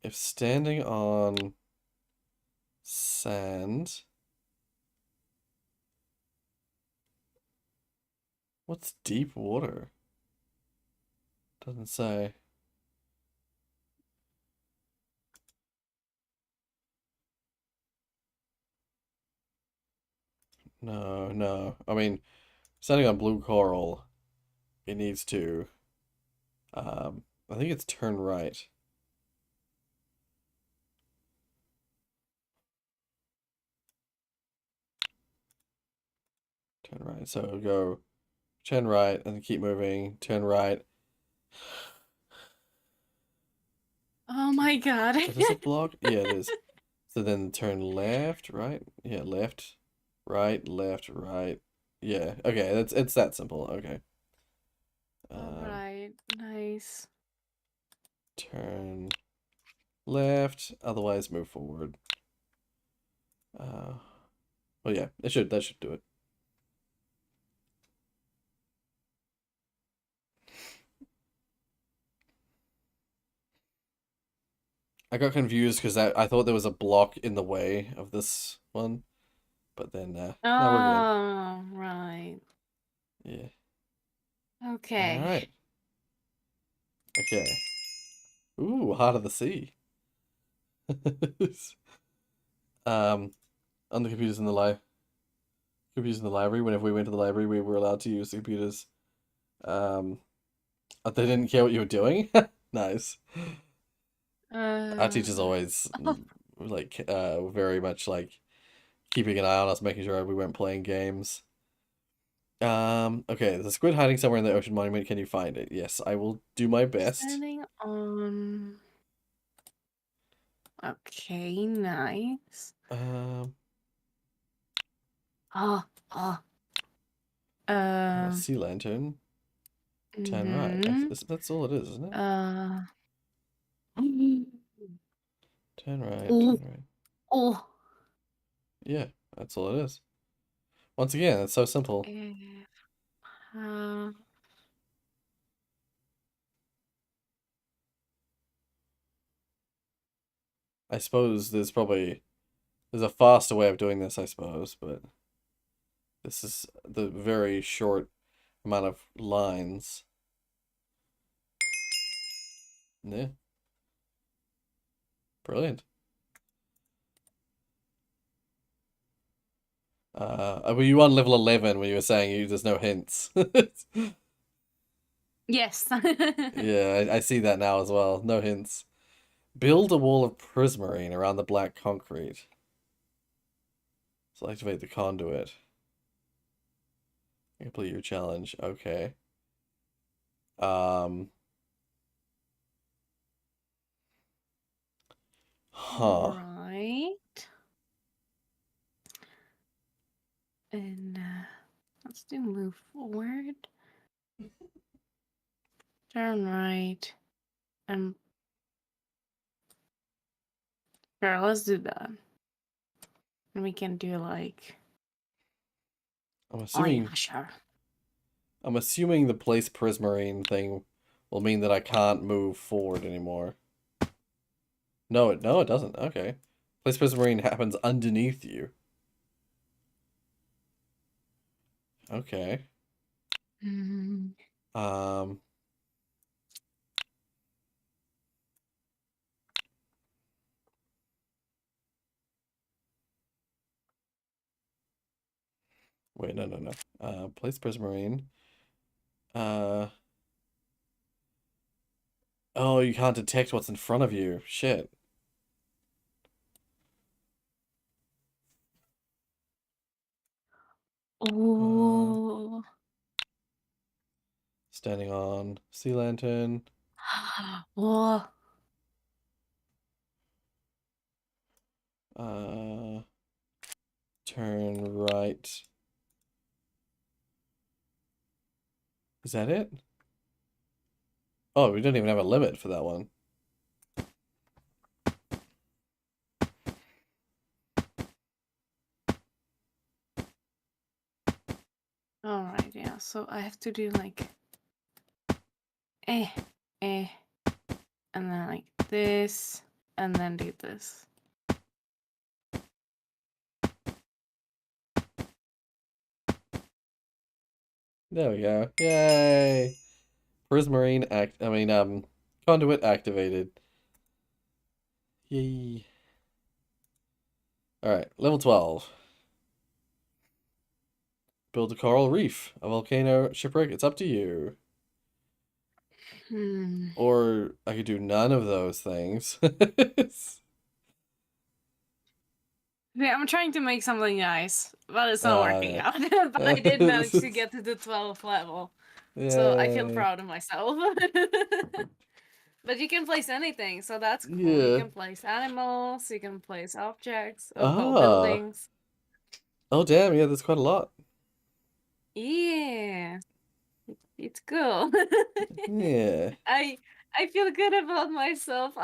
If standing on sand. What's deep water? Doesn't say. No, no. I mean, standing on blue coral, it needs to. I think it's turn right. Turn right. So go turn right and keep moving. Turn right. Oh my god. Is this a block? Yeah, it is. So then turn left, right? Yeah, left, right. Yeah, okay, it's that simple. Okay. Alright, nice. Turn left, otherwise move forward. Well, yeah, that should do it. I got confused because I thought there was a block in the way of this one, but then now we're good. Oh, right. Yeah. Okay. All right. Okay. Ooh, Heart of the Sea. um, on the computers in the library. Whenever we went to the library, we were allowed to use the computers. They didn't care what you were doing. Nice. Our teachers always like very much like keeping an eye on us, making sure we weren't playing games. Okay, there's a squid hiding somewhere in the ocean monument. Can you find it? Yes, I will do my best. Standing on. Okay, nice. Oh, oh. Sea lantern. Turn right. Mhm. That's all it is, isn't it? Turn right, Oh, turn right. oh. Yeah, that's all it is. Once again, it's so simple. Uh, I suppose there's a faster way of doing this, I suppose, but this is the very short amount of lines. Yeah. Brilliant. Were you on level 11 when you were saying there's no hints? Yes. Yeah, I see that now as well. No hints. Build a wall of prismarine around the black concrete. So activate the conduit. Complete your challenge. Okay. Huh. Right. And let's do move forward. Turn right. And sure, let's do that. And we can do like I'm oh assuming yeah, sure. I'm assuming the place prismarine thing will mean that I can't move forward anymore. No, it doesn't. Okay. Place prismarine happens underneath you. Okay. Mm. Wait, no. Place prismarine. Oh, you can't detect what's in front of you. Shit. Oh. Standing on sea lantern. Oh. Turn right. Is that it? Oh, we don't even have a limit for that one. Alright, yeah. So I have to do like and then like this, and then do this. There we go. Yay! Prismarine conduit activated. Yay. Alright, level 12. Build a coral reef, a volcano shipwreck, it's up to you. Or I could do none of those things. Yeah, I'm trying to make something nice, but it's not working Yeah. out. But I did manage to get to the 12th level. So I feel Yay. proud of myself. But you can place anything, so that's cool. You Yeah. can place animals, you can place objects, Ah. buildings. Oh, damn, yeah, that's quite a lot. Yeah. It's cool. Yeah. I feel good about myself.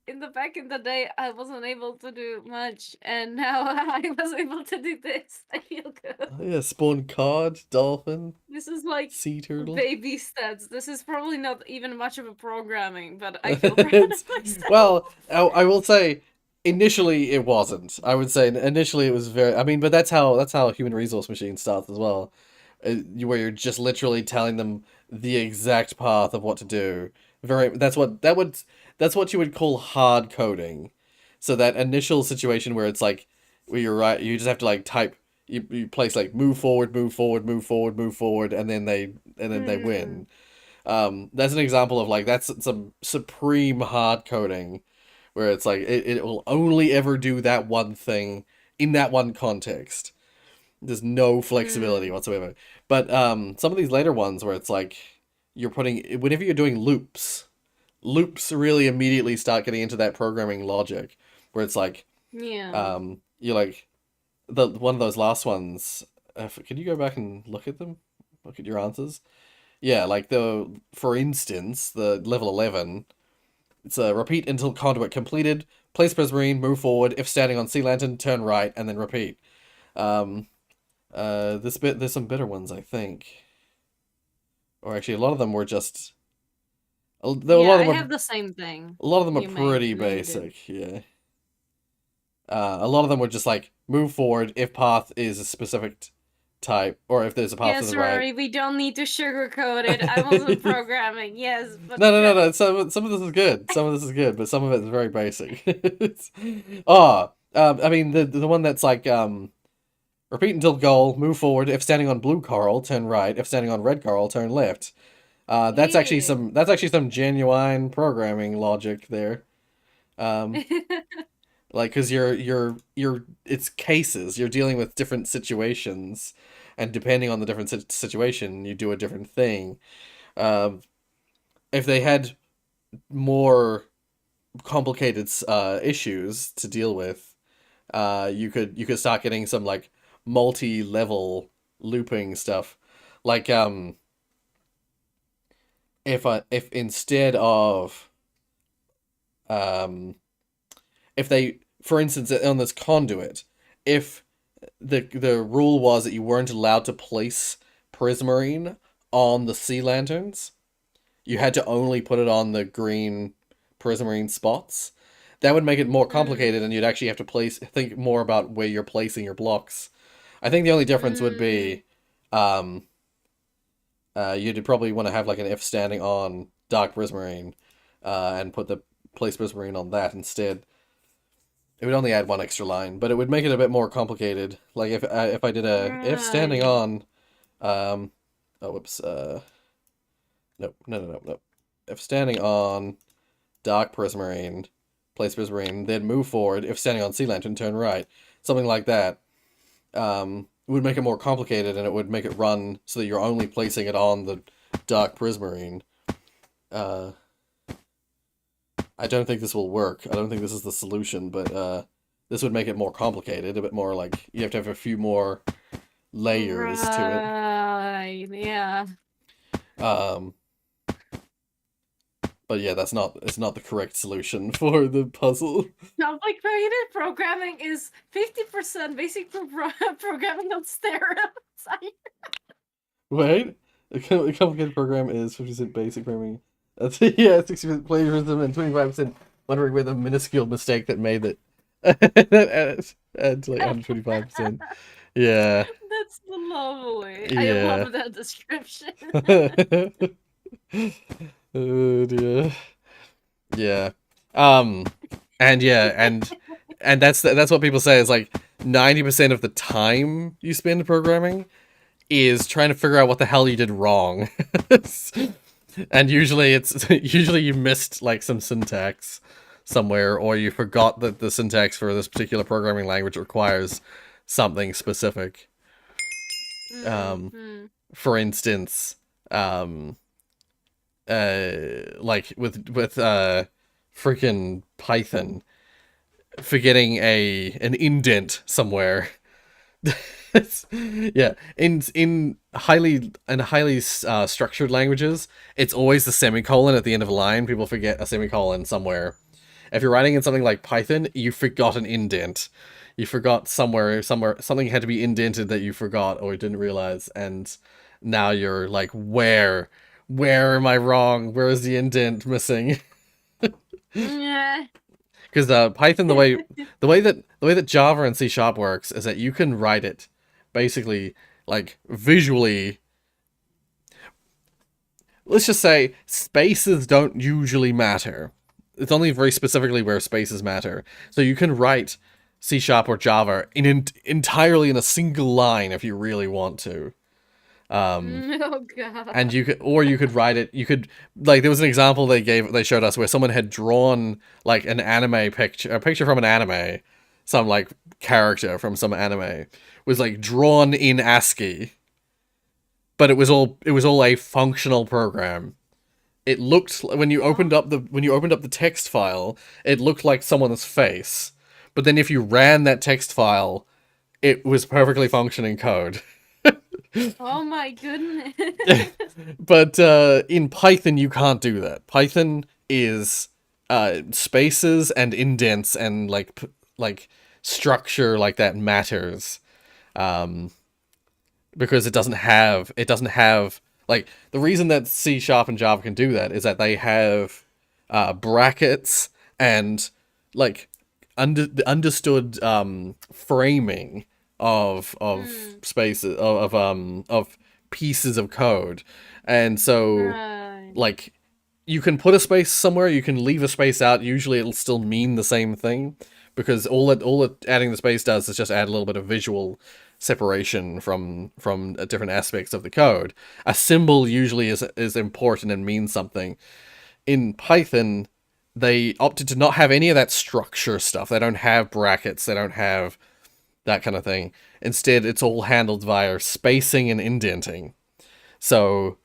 In the back in the day I wasn't able to do much, and now I was able to do this. I feel good. Oh, yeah, spawn cod, dolphin, This is like sea turtle. baby stats. This is probably not even much of a programming, but I feel proud of myself. Well, I will say, initially it wasn't. I would say initially it was very. I mean, but that's how human resource machine starts as well, where you're just literally telling them the exact path of what to do. That's what you would call hard coding. So that initial situation where it's like where you're right, you just have to like type. You place like move forward, move forward, move forward, move forward, and then they win. That's an example of like that's some supreme hard coding where it's like it will only ever do that one thing in that one context. There's no flexibility whatsoever. But some of these later ones where it's like you're putting whenever you're doing loops really immediately start getting into that programming logic where it's like Yeah. you're like the one of those last ones. Can you go back and look at them? Look at your answers. Yeah, like for instance, the level 11, it's a repeat until conduit completed, place prismarine, move forward, if standing on sea lantern, turn right, and then repeat. There's some better ones, I think. Or actually, a lot of them were just... I have the same thing. A lot of them are You pretty made basic, yeah. A lot of them were just like, move forward if path is a specific type, or if there's a path to Yes, the right. Rory, we don't need to sugarcoat it. I wasn't programming, yes, but No. Some of this is good. Some of this is good, but some of it is very basic. I mean the one that's like Repeat until goal, move forward. If standing on blue coral, turn right. If standing on red coral, turn left. That's actually some genuine programming logic there. Like, because it's cases. You're dealing with different situations, and depending on the different situation, you do a different thing. If they had more complicated issues to deal with, you could start getting some like multi-level looping stuff, like if instead of if they, for instance, on this conduit, if the rule was that you weren't allowed to place prismarine on the sea lanterns, you had to only put it on the green prismarine spots. That would make it more complicated, and you'd actually have to think more about where you're placing your blocks. I think the only difference would be, you'd probably want to have like an if standing on dark prismarine, and put the place prismarine on that instead. It would only add one extra line, but it would make it a bit more complicated. Like if I did a if standing on, oh whoops, nope, no. If standing on dark prismarine, place prismarine, then move forward. If standing on sea lantern, turn right. Something like that. Would make it more complicated, and it would make it run so that you're only placing it on the dark prismarine. I don't think this will work. I don't think this is the solution, but this would make it more complicated, a bit more like you have to have a few more layers to Right, yeah. it. But yeah, it's not the correct solution for the puzzle. Complicated programming is 50% basic programming on steroids. Wait, a complicated program is 50% basic programming. That's yeah, 60% plagiarism and 25% wondering with a minuscule mistake that made it. that adds like 125%. Yeah. That's lovely. Yeah. I love that description. Oh dear. Yeah. And yeah, and that's what people say is like 90% of the time you spend programming is trying to figure out what the hell you did wrong. And usually you missed like some syntax somewhere, or you forgot that the syntax for this particular programming language requires something specific. For instance, like with freaking Python, forgetting an indent somewhere. Yeah, in highly structured languages, it's always the semicolon at the end of a line. People forget a semicolon somewhere. If you're writing in something like Python, you forgot an indent. You forgot somewhere something had to be indented that you forgot or didn't realize, and now you're like, where am I wrong? Where is the indent missing? Yeah. Because Python, the way that Java and C# works is that you can write it basically like visually. Let's just say spaces don't usually matter. It's only very specifically where spaces matter. So you can write C# or Java entirely in a single line if you really want to. Oh god. And you could write it. You could, like, there was an example they showed us where someone had drawn like an anime picture, a picture from an anime, some like character from some anime was like drawn in ASCII, but it was all a functional program. It looked, when you opened up the text file, it looked like someone's face, but then if you ran that text file, it was perfectly functioning code. Oh my goodness. But in Python, you can't do that. Python is spaces and indents and like structure like that matters, because it doesn't have like, the reason that C# and Java can do that is that they have brackets and like understood framing of spaces of pieces of code, and so like you can put a space somewhere, you can leave a space out. Usually, it'll still mean the same thing because all that adding the space does is just add a little bit of visual separation from different aspects of the code. A symbol usually is important and means something. In Python, they opted to not have any of that structure stuff. They don't have brackets. They don't have that kind of thing. Instead, it's all handled via spacing and indenting. So,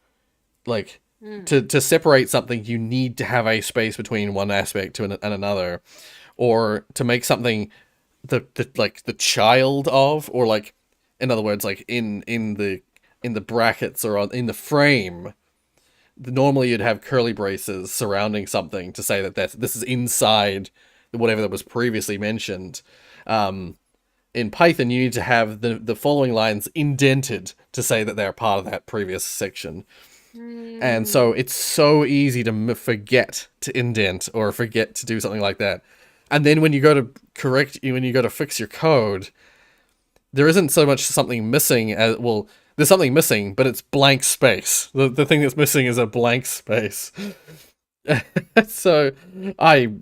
like, to separate something, you need to have a space between one aspect and another, or to make something the child of, or like, in other words, like in the brackets or in the frame. Normally, you'd have curly braces surrounding something to say that this is inside whatever that was previously mentioned. In Python, you need to have the following lines indented to say that they're part of that previous section. And so it's so easy to forget to indent or forget to do something like that. And then when you go to fix your code, there isn't so much something missing as, well, there's something missing, but it's blank space. The thing that's missing is a blank space. So I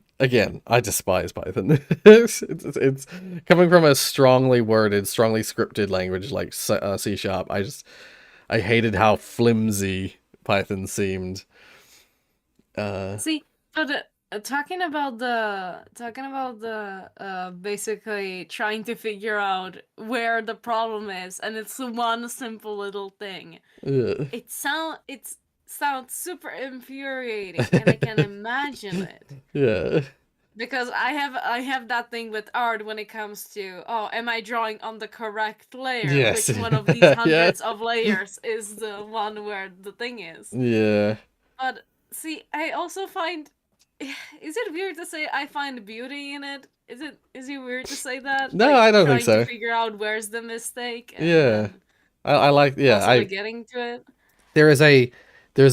despise Python. It's coming from a strongly worded, strongly scripted language like C Sharp. I hated how flimsy Python seemed. See, but talking about the basically trying to figure out where the problem is, and it's one simple little thing. It sounds super infuriating, and I can imagine it. Yeah. Because I have that thing with art when it comes to, oh, am I drawing on the correct layer? Yes. Which one of these hundreds of layers is the one where the thing is? Yeah. But see, I also find, is it weird to say I find beauty in it? Is it weird to say that? No, like, I don't think trying so. to figure out where's the mistake. And Yeah. then I like, yeah, possibly getting to it. there is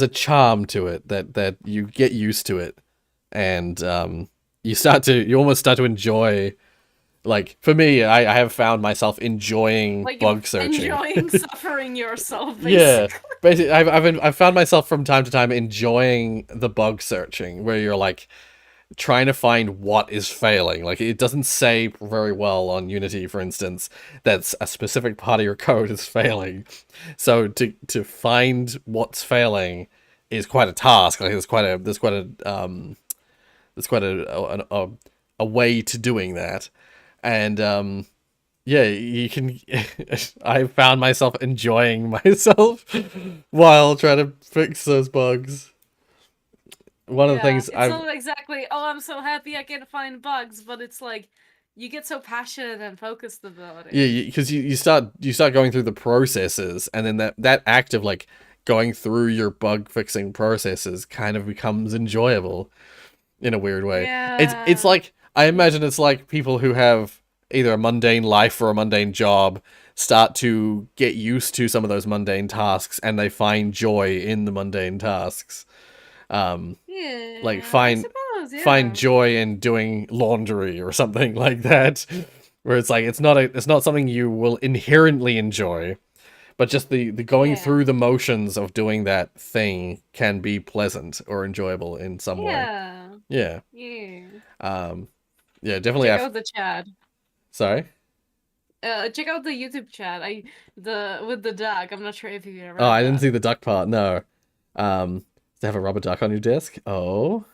a charm to it that you get used to it, and you almost start to enjoy. Like, for me, I have found myself enjoying Like bug searching. enjoying suffering yourself, basically. Yeah, basically, I've found myself from time to time enjoying the bug searching, where you're like trying to find what is failing. Like, it doesn't say very well on Unity, for instance, that a specific part of your code is failing. So to find what's failing is quite a task. Like, there's quite a way to doing that. And yeah, you can. I found myself enjoying myself while trying to fix those bugs. One of the things it's not exactly, oh, I'm so happy I can find bugs, but it's like you get so passionate and focused about it. Yeah, because you start going through the processes, and then that act of like going through your bug fixing processes kind of becomes enjoyable in a weird way. Yeah. It's like, I imagine it's like people who have either a mundane life or a mundane job start to get used to some of those mundane tasks, and they find joy in the mundane tasks. Yeah, Like I suppose, yeah. find joy in doing laundry or something like that, where it's like it's not something you will inherently enjoy, but just the going through the motions of doing that thing can be pleasant or enjoyable in some way. Yeah. Yeah, definitely. Check out the chat. Sorry? Check out the YouTube chat. With the duck. I'm not sure if you ever. Oh, I didn't see the duck part. No. To have a rubber duck on your desk. Oh.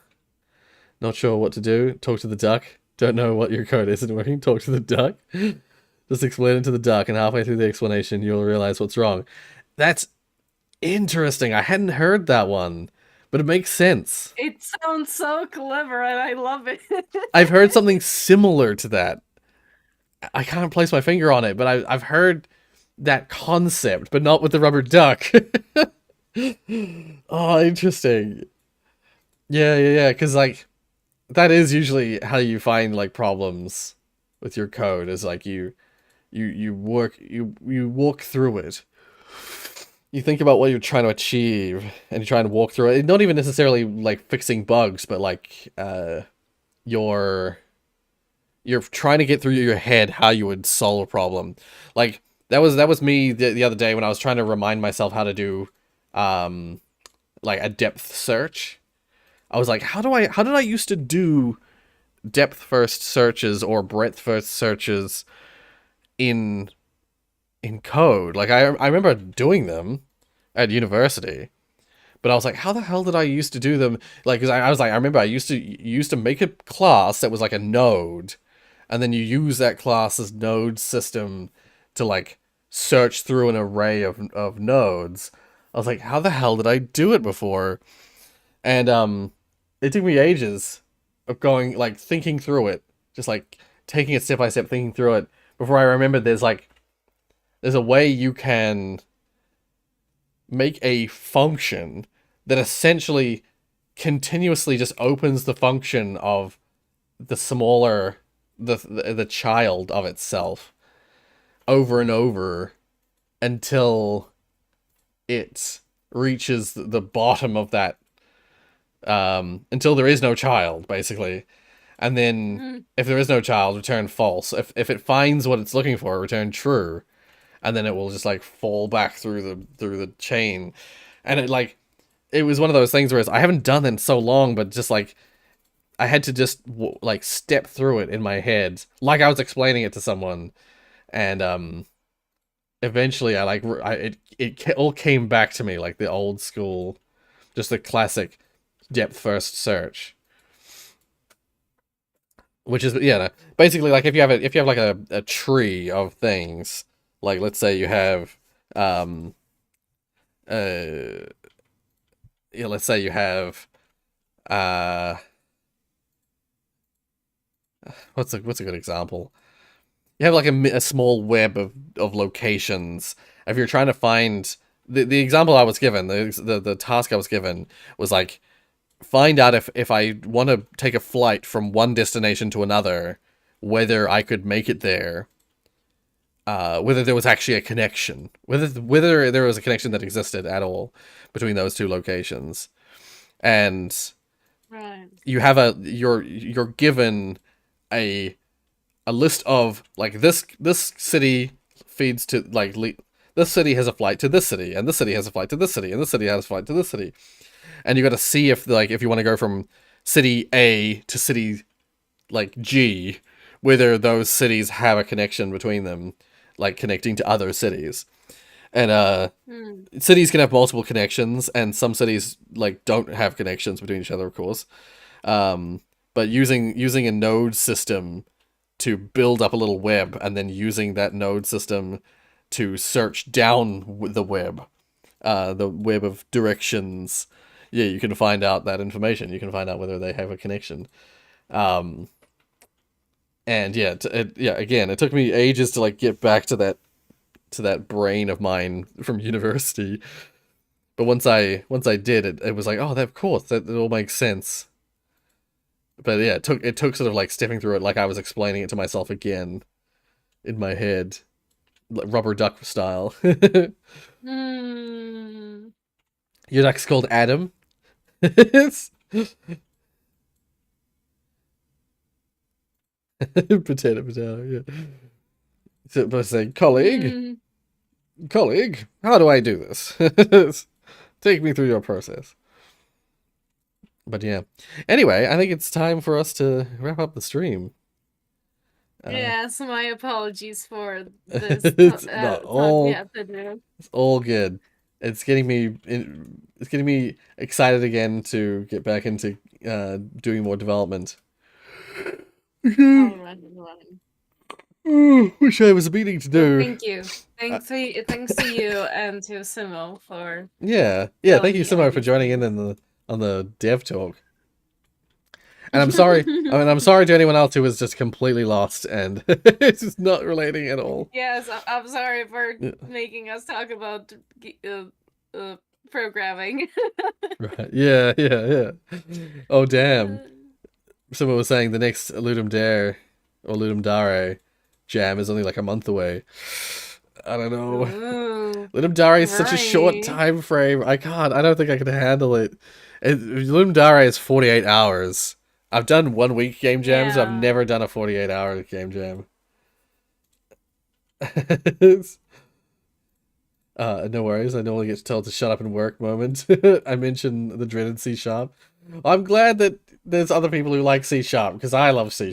Not sure what to do. Talk to the duck. Don't know what your code isn't working. Talk to the duck. Just explain it to the duck, and halfway through the explanation, you'll realize what's wrong. That's interesting. I hadn't heard that one, but it makes sense. It sounds so clever, and I love it. I've heard something similar to that. I can't place my finger on it, but I've heard that concept, but not with the rubber duck. Oh, interesting. Yeah, because like that is usually how you find like problems with your code, is like you walk through it. You think about what you're trying to achieve, and you try and walk through it. Not even necessarily like fixing bugs, but like you're trying to get through your head how you would solve a problem. Like that was me the other day when I was trying to remind myself how to do like a depth search. I was like, how did I used to do depth first searches or breadth first searches in in code. Like I remember doing them at university, but I was like, how the hell did I used to do them? Like, 'cause I was like, I remember I used to make a class that was like a node, and then you use that class's node system to like search through an array of nodes. I was like, how the hell did I do it before? And it took me ages of going like thinking through it, just like taking it step by step, thinking through it before I remembered there's a way you can make a function that essentially continuously just opens the function of the smaller the child of itself over and over until it reaches the bottom of that, until there is no child, basically. And then if there is no child, return false. If it finds what it's looking for, return true. And then it will just like fall back through the chain. And it was one of those things where I haven't done it in so long, but just like I had to just like step through it in my head, like I was explaining it to someone, and eventually it all came back to me like the old school, just the classic depth first search, which is basically like if you have like a tree of things, like let's say you have uh let's say you have uh what's a good example? You have like a small web of locations. If you're trying to find the example I was given, the task I was given was like find out if I want to take a flight from one destination to another, whether I could make it there, whether there was actually a connection, whether there was a connection that existed at all between those two locations, and Right. you have you're given a list of like this city feeds to like this city has a flight to this city, and this city has a flight to this city, and this city has a flight to this city, and you got to see if you want to go from city A to city like G, whether those cities have a connection between them, like connecting to other cities. And cities can have multiple connections, and some cities like don't have connections between each other, of course. But using a node system to build up a little web, and then using that node system to search down the web of directions. Yeah, you can find out that information. You can find out whether they have a connection. And yeah, again, it took me ages to like get back to that brain of mine from university. But once I did, it was like, oh, of course, that it all makes sense. But yeah, it took sort of like stepping through it, like I was explaining it to myself again in my head, like rubber duck style. Hmm. Your duck's called Adam. Potato, yeah. So, but say, colleague, how do I do this? Take me through your process. But yeah. Anyway, I think it's time for us to wrap up the stream. Yes, my apologies for this. It's not all. Yeah, to do. It's all good. It's getting me excited again to get back into doing more development. Alright. Wish I was meeting to do. Thank you. Thanks to you and to Simo for Yeah. telling Thank you me so much for joining in on the dev talk. And I'm sorry. I'm sorry to anyone else who was just completely lost and it's just not relating at all. Yes, I'm sorry for making us talk about programming. Right. Yeah. Oh damn. Someone was saying the next Ludum Dare or Ludum Dare jam is only like a month away. I don't know. Ooh, Ludum Dare is such a short right. time frame. I don't think I can handle it. Ludum Dare is 48 hours. I've done 1 week game jams. I've Yeah. never done a 48-hour game jam. No worries. I normally get told to shut up and work moment. I mentioned the dreaded C#. I'm glad that there's other people who like C# because I love C#.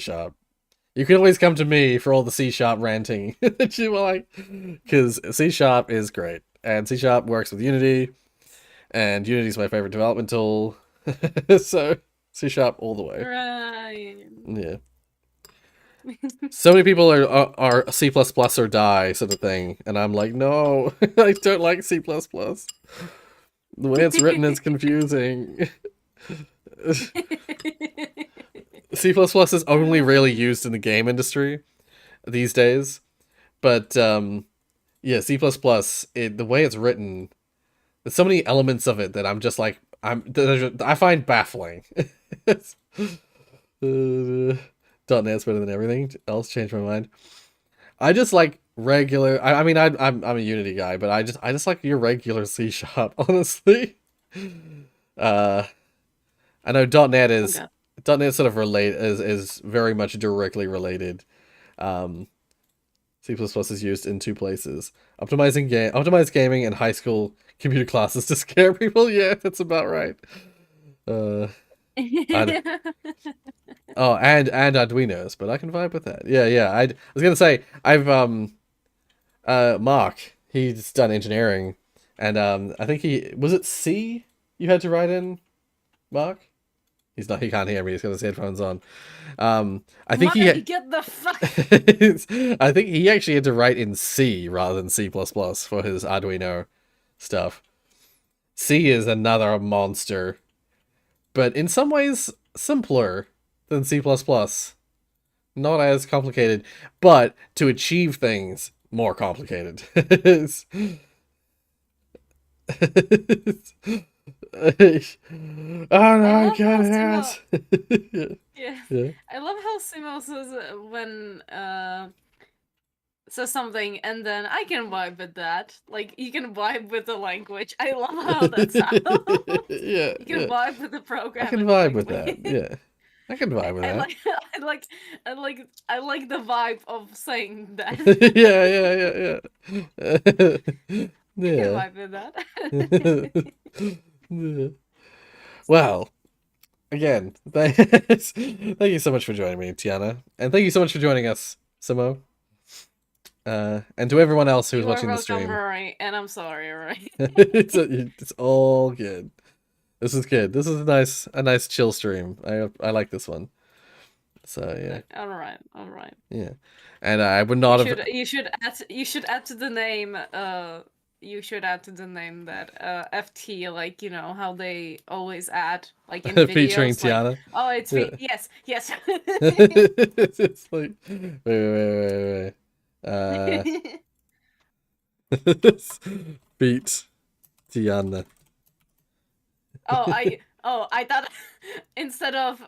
You can always come to me for all the C# ranting that you like, because C# is great, and C# works with Unity, and Unity is my favorite development tool. So C# all the way. Right. Yeah. So many people are C++ or die sort of thing, and I'm like, no, I don't like C++. The way it's written is confusing. C++ is only really used in the game industry these days, but yeah, C++, the way it's written, there's so many elements of it that I'm just like, I find baffling. .NET's better than everything else. Changed my mind. I just like regular. I mean, I'm a Unity guy, but I just like your regular C#. Honestly, uh, I know .NET is .NET sort of is very much directly related. C++ is used in two places: optimized gaming, and high school computer classes to scare people. Yeah, that's about right. Oh, and Arduinos, but I can vibe with that. Yeah. I was gonna say I've Mark, he's done engineering, and I think it C you had to write in, Mark? He can't hear me, he's got his headphones on. I think get the fuck. I think he actually had to write in C rather than C++ for his Arduino stuff. C is another monster, but in some ways simpler than C++. Not as complicated, but to achieve things more complicated. Oh no, I can't. Yeah. Yeah. I love how Simo says when says something and then I can vibe with that. Like you can vibe with the language. I love how that sounds. Yeah. You can vibe with the program. I can vibe with that. Yeah. I can vibe with that. I like the vibe of saying that. Yeah. I can vibe with that. Well, again, thank you so much for joining me, Tiana, and thank you so much for joining us, Simo. And to everyone else who's watching the stream. Rory, and I'm sorry, Rory. It's all good. This is good. This is a nice chill stream. I like this one. So yeah. All right. Yeah, and I would not have. You should add to the name. You should add to the name that FT, like you know how they always add like in videos, featuring Tiana. Like, oh, it's yes. It's like wait. Beat Tiana. I thought instead of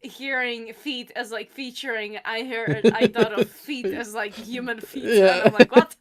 hearing feet as like featuring, I thought of feet as like human feet. Yeah. And I'm like, what?